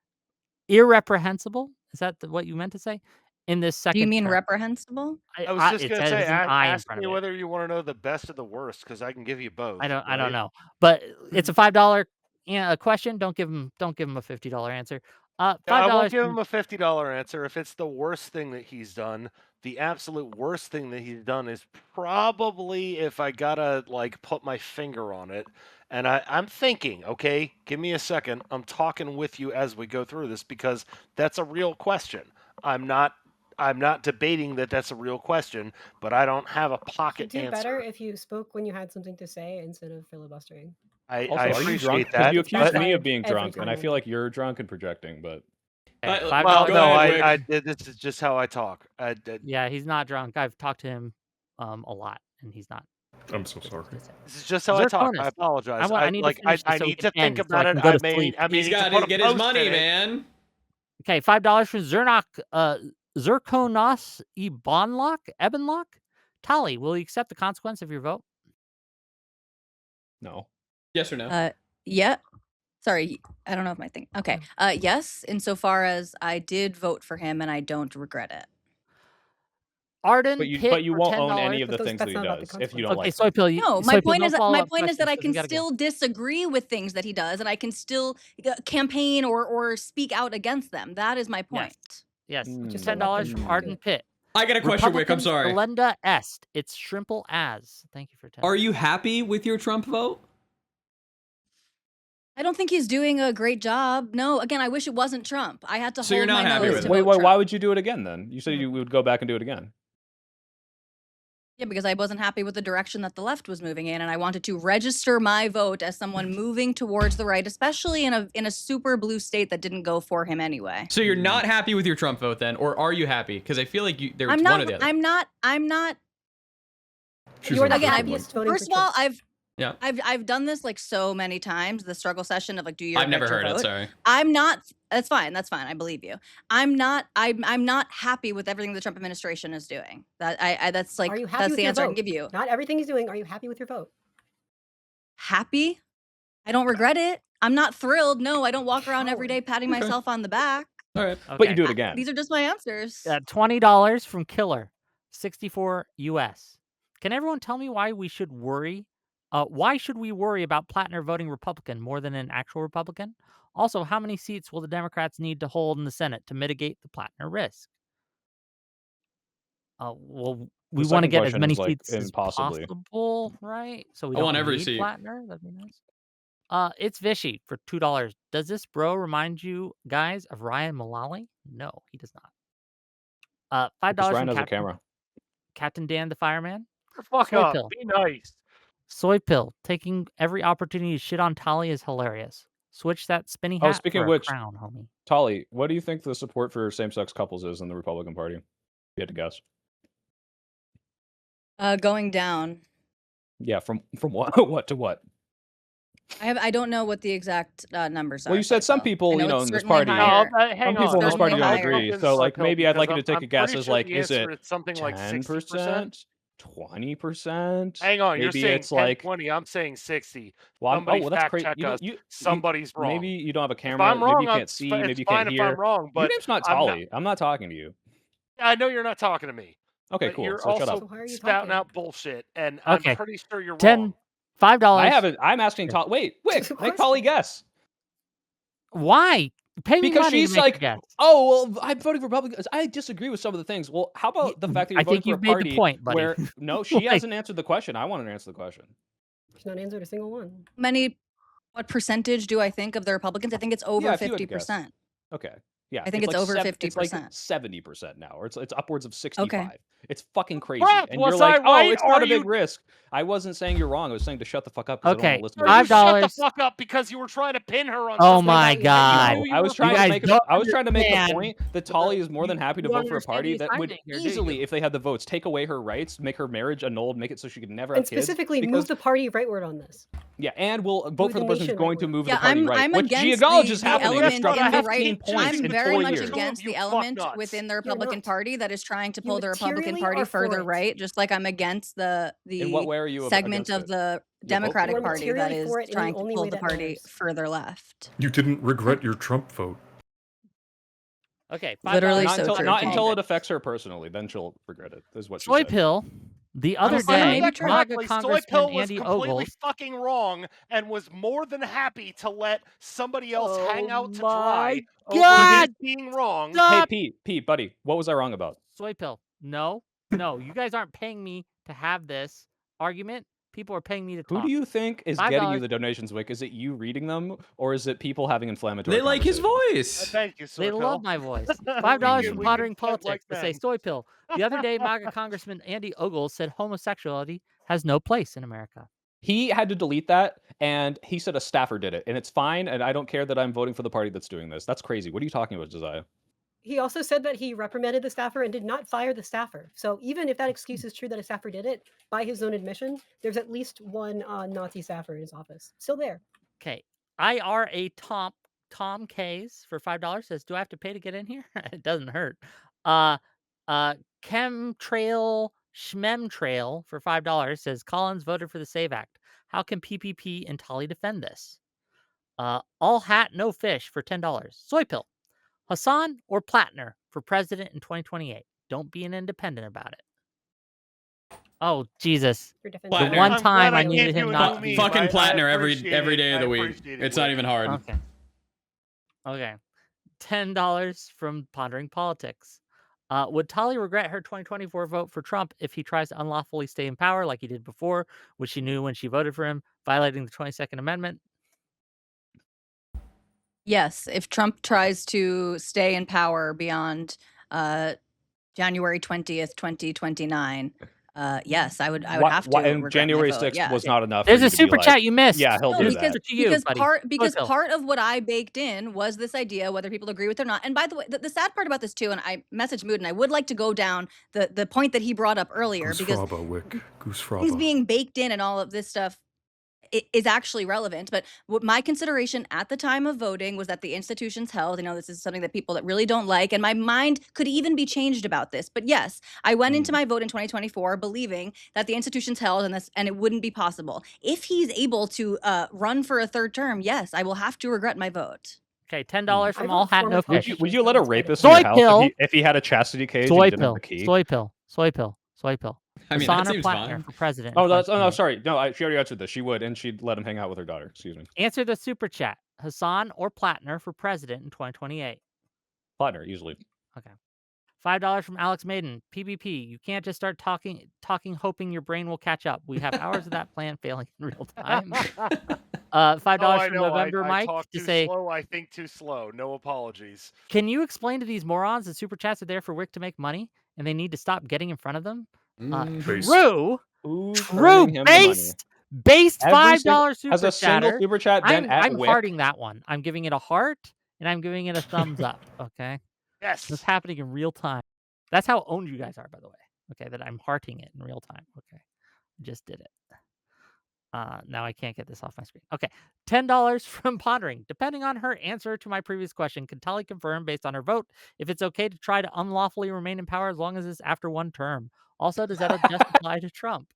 irreprehensible? Is that what you meant to say? In this second Do you mean term? reprehensible? I was just It gonna says say, an I in ask front me of it. whether you want to know the best or the worst, because I can give you both. I don't right? know, but it's a $5 question. Don't give him a $50 answer. I $5 won't give from him a $50 answer. If it's the worst thing that he's done, the absolute worst thing that he's done is probably, if I gotta like put my finger on it, and I'm thinking, okay, give me a second. I'm talking with you as we go through this because that's a real question. I'm not debating that that's a real question, but I don't have a You'd pocket do answer. better if you spoke when you had something to say instead of filibustering. I Also, are you appreciate drunk? Because that. you accused but- me of being Every drunk, and I time. feel like you're drunk and projecting. But Well, no, I did. This is just how I talk. Yeah, he's not drunk. I've talked to him a lot, and he's not. I'm so sorry. This is just how I talk. I Zirconis. apologize. I need to finish this I so we need can to think end so I about it. can go I to may sleep. need He's to got put to a get his post money, in it. man. Okay, $5 from Zirconos Ebenlock. Tali, will you accept the consequence of your vote? no. Yes or no? Yeah. Sorry, I don't know if my thing. Okay. Yes, insofar as I did vote for him and I don't regret it. Arden But Pitt you for won't own $10. any of the But things that that's he not about the does if you don't Okay, like. Soy Pill. No, Soy Pill, no my follow-up point is that I questions, can we gotta go. still disagree with things that he does, and I can still campaign or speak out against them. That is my point. Yes. Just $10 let from them Arden do it. Pitt. I got a question, Wick. I'm Republicans sorry. Delenda Est. It's shrimple as. Thank you for 10. Are you happy with your Trump vote? I don't think he's doing a great job. No, again, I wish it wasn't Trump. I had to So you're hold not my happy nose with to it? Wait, vote why Trump. would you do it again then? You said you would go back and do it again. Yeah, because I wasn't happy with the direction that the left was moving in, and I wanted to register my vote as someone moving towards the right, especially in a super blue state that didn't go for him anyway. So you're not happy with your Trump vote then, or are you happy? Because I feel like there's I'm one or the other. I'm not. She's You're the on the happiest voting First for of all, Trump. Yeah. I've done this like so many times. The struggle session of like, do you? I've never regret your heard it. vote? Sorry. I'm not. That's fine. I believe you. I'm not happy with everything the Trump administration is doing. That's like Are you happy that's with the your answer I can vote? give you. Not everything he's doing. Are you happy with your vote? Happy? I don't regret it. I'm not thrilled. No, I don't walk around every Coward. day patting Okay. myself on the back. All right. But you do it again. These are just my answers. $20 from Killer. 64 US. Can everyone tell me why we should worry? Why should we worry about Plattner voting Republican more than an actual Republican? Also, how many seats will the Democrats need to hold in the Senate to mitigate the Plattner risk? Well, we want to second get as question many is, like, seats as impossibly. possible, right? So we I don't want every need seat. Plattner. That'd be nice. It's Vishy for $2. Does this bro remind you guys of Ryan Mullally? No, he does not. $5 Because from Ryan has a camera. Captain Dan the Fireman. Fuck Soy up. Pill. Be nice. Soy Pill. Taking every opportunity to shit on Tali is hilarious. Switch that spinny hat speaking for of a which, crown, homie. Tali, what do you think the support for same-sex couples is in the Republican Party? If you had to guess. Going down. Yeah, from what what to what? I don't know what the exact numbers are. Well, you said some Soypil. I people, know you know, it's in this certainly party, No, higher. hang some on. people in this Certainly party don't higher. agree. in So, like, Soypil maybe I'd because like you to take I'm a guess pretty as sure like, the is answer it is something like 60%. 10%, 20%? Hang on, you're Maybe saying it's 10, like, 20. I'm saying 60. well, Somebody that's fact crazy. check us. You, Somebody's maybe wrong. you don't have a If camera. I'm Maybe wrong, you can't see. it's Maybe you fine can't if I'm hear. wrong, Your but name's not I'm not. Tolly. I'm not talking to you. I know you're not talking to me. Okay, But cool. you're So shut also up. So why are you spouting talking? out bullshit, and I'm Okay. pretty sure you're 10 wrong. $5. I'm asking Tolly. Wait, Just a make Tolly question. guess. Why? Pay me Because money to she's make a like, guess. oh, well, I'm voting for Republicans. I disagree with some of the things. Well, how Ye- about the fact that I you're voting think for a you've made the party point, buddy. where no, she Like, hasn't answered the question. I want to answer the question. She's not answered a single one. What percentage do I think of the Republicans? I think it's over Yeah, if you had to guess. 50%. Okay. Yeah, I think it's over It's like 50%. 70% now, or it's upwards of Okay. 65. It's fucking crazy. Crap, And you're was like, I oh, right? it's Or not are a big you? risk. I wasn't saying you're wrong. I was saying to shut the fuck up because I don't okay, want to listen Or to you what you shut say. the $5. fuck up because you were trying to pin her on Oh something my that you God. knew you I were was trying You to guys make don't I was trying to make the understand point that Tolly is more than happy to you vote don't for a understand party the that would assignment here, do easily, you? if they had the votes, take away her rights, make her marriage annulled, make it so she could never And have kids. specifically, Because move the party rightward on this. yeah, and we'll vote Move for the the person who's nation going to rightward. move Yeah, the party right, I'm which she against acknowledges the happening. It's element dropped in the 15 right. points I'm in very 4 much years. against You the fuck element nuts. within the You're Republican not. Party that is trying to You pull the Republican materially Party are for further it. right, just like I'm against In what the way are you segment against of it? the You'll vote for Democratic You are it, though. Party that materially is for it in the trying to only pull way the that party matters. further left. You didn't regret your Trump vote. Okay, Literally $5. so true. Not King. until it affects her personally. Then she'll regret it. Is what she Soy said. pill. The other Honestly, I heard day, maybe that true. MAGA correctly. Congressman Soypil was Andy completely Ogles. fucking wrong and was more than happy to let somebody else hang Oh out to my dry over God! his being wrong. Hey, Stop! Pete, buddy, what was I wrong about? Soy pill. No, you guys aren't paying me to have this argument. People are paying me to Who talk. do you think is getting you $5. the donations, Wick? Is it you reading them, or is it people having inflammatory They like his conversations? voice. Thank you, They Soypil. love my voice. $5 from we Pondering can vent like Politics to say men. soy pill. The other day, MAGA Congressman Andy Ogles said homosexuality has no place in America. He had to delete that, and he said a staffer did it, and it's fine, and I don't care that I'm voting for the party that's doing this. That's crazy. What are you talking about, Josiah? He also said that he reprimanded the staffer and did not fire the staffer. So even if that excuse is true that a staffer did it, by his own admission, there's at least one Nazi staffer in his office. Still there. Okay. IRA Tom K's for $5 says, "Do I have to pay to get in here?" It doesn't hurt. Chemtrail Schmemtrail for $5 says, "Collins voted for the Save Act. How can PPP and Tolly defend this?" All hat, no fish for $10. Soy pill. Hassan or Plattner for president in 2028. Don't be an independent about it. Oh, Jesus. For defending The Plattner. one I'm time glad I I needed gave him you a not new to meme. be. Fucking Plattner every appreciate day of it. the I week. appreciate it, It's not Wick. even hard. Okay. Okay. $10 from Pondering Politics. Would Tolly regret her 2024 vote for Trump if he tries to unlawfully stay in power like he did before, which she knew when she voted for him, violating the 22nd Amendment? Yes, if Trump tries to stay in power beyond January 20th, 2029, yes, I would have to And regret my January vote. 6th Yeah. was not enough. There's for you a to be super like, chat you missed. Yeah, he'll No, do because that. To you, because buddy. because Soy pill. part of what I baked in was this idea, whether people agree with it or not. And by the way, the sad part about this too, and I messaged Mood, and I would like to go down the point that he brought up earlier, Goose because fraba, Wick. Goose things fraba. being baked in and all of this stuff is actually relevant. But what my consideration at the time of voting was that the institutions held, this is something that people that really don't like, and my mind could even be changed about this. But yes, I went into my vote in 2024 believing that the institutions held and it wouldn't be possible. If he's able to run for a third term, yes, I will have to regret my vote. Okay, $10 I from vote All Hat for No my Fish. politicians Would you that let a it's better. rapist in Soy your house pill. if he had a chastity cage and Soy he didn't have pill. the key? Soy pill. Soy pill. Soy pill. I mean, Hassan that or seems Plattner fine. for president. Oh, in no, 2028. sorry. No, she already answered this. She would, and she'd let him hang out with her daughter. Excuse me. Answer the super chat. Hassan or Plattner for president in 2028. Plattner, easily. Okay. $5 from Alex Maiden. PvP. You can't just start talking, hoping your brain will catch up. We have hours of that plan failing in real time. $5 I from know. November I Mike talk to too say, slow. I think too slow. No apologies. can you explain to these morons that super chats are there for Wick to make money and they need to stop getting in front of them? Based. True. Who's True. earning him the money? Based Every $5 super Has a single chatter. super chat been at I'm Wick? hearting that one. I'm giving it a heart and I'm giving it a thumbs up. Okay. Yes. This is happening in real time. That's how owned you guys are, by the way. Okay, that I'm hearting it in real time. Okay. I just did it. Now I can't get this off my screen. Okay. $10 from Pondering. Depending on her answer to my previous question, can Tali confirm based on her vote if it's okay to try to unlawfully remain in power as long as it's after one term? Also, does that just apply to Trump?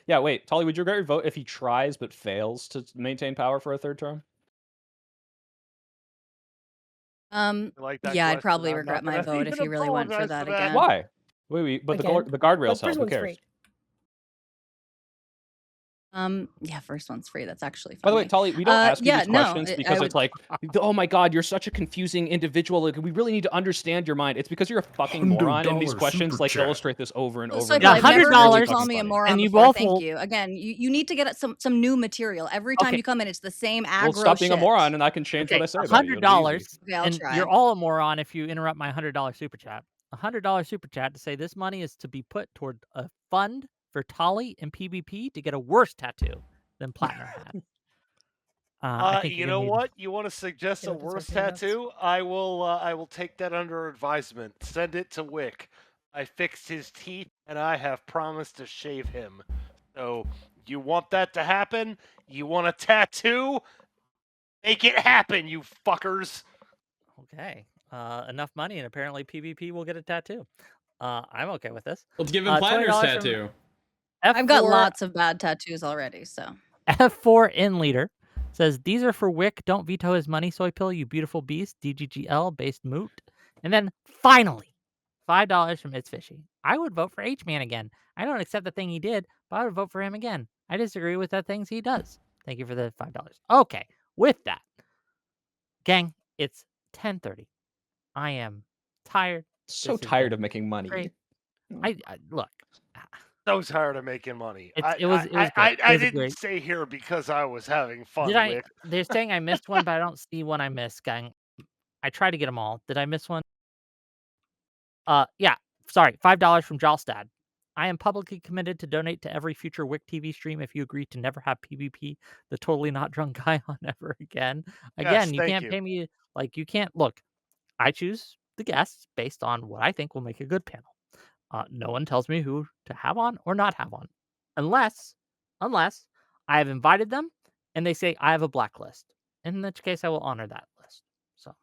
Yeah, wait, Tolly, would you regret your vote if he tries but fails to maintain power for a third term? I like that Yeah, I'd question. probably I'm regret not my gonna vote if even he really went for apologize that for that. again. Why? Wait, but Again? the guardrails But help. first Who one's cares? free. Yeah, first one's free. That's actually By the way, funny. Tolly, we don't ask you Yeah, these no, questions I because would. it's like, oh my god, you're such a confusing individual. Like, we really need to understand your mind. It's because you're a fucking moron, and these $100 questions super like chat. illustrate this over and Well, over and Soipel, over. Yeah, I've again. never It's really heard you $100, call fucking me a funny. moron and you before. both Thank will. you. Again, you need to get some new material. Every time Okay. you come in, it's the same Well, aggro stop being a shit. moron, and I can change what Okay, I say about you. It'll be easy. $100, Okay, I'll and try. you're all a moron if you interrupt my $100 super chat. $100 super chat to say this money is to be put toward a fund for Tali and PvP to get a worse tattoo than Plattner had. I think You you're know gonna need. what? You want to suggest Get a what the worse Soipel does. tattoo? I will take that under advisement. Send it to Wick. I fixed his teeth and I have promised to shave him. So you want that to happen? You want a tattoo? Make it happen, you fuckers. Okay, enough money, and apparently PvP will get a tattoo. I'm okay with this. Let's give him Plattner's $20 from tattoo. I've got F4 lots of bad tattoos already, so. F4 in leader says these are for Wick. Don't veto his money, soy pill, you beautiful beast. DGGL based moot. And then finally, $5 from It's Fishy. I would vote for H Man again. I don't accept the thing he did, but I would vote for him again. I disagree with the things he does. Thank you for the $5. Okay, with that, gang, it's 10:30. I am tired. So This has tired been of making money. great. I look. So tired of making money. It was great. I It was a didn't great. stay here because I was having fun, Did I? Wick. They're saying I missed one, but I don't see one I missed, gang. I tried to get them all. Did I miss one? Yeah. Sorry, $5 from Jalstad. I am publicly committed to donate to every future Wick TV stream if you agree to never have PvP, the totally not drunk guy, on ever again. Yes, Again, you thank can't you. pay me. Like, you can't. Look, I choose the guests based on what I think will make a good panel. No one tells me who to have on or not have on, unless I have invited them and they say I have a blacklist. In which case, I will honor that list. So,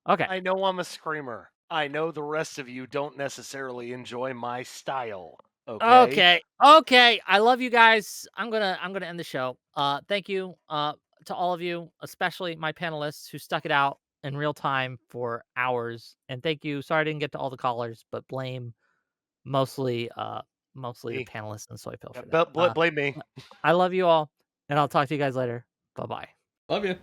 okay. I know I'm a screamer. I know the rest of you don't necessarily enjoy my style. Okay. Okay. I love you guys. I'm gonna end the show. Thank you to all of you, especially my panelists who stuck it out in real time for hours. And thank you. Sorry I didn't get to all the callers, but blame mostly the Me. panelists and Soy Pill Yeah, for that. blame me. I love you all, and I'll talk to you guys later. Bye bye. Love you.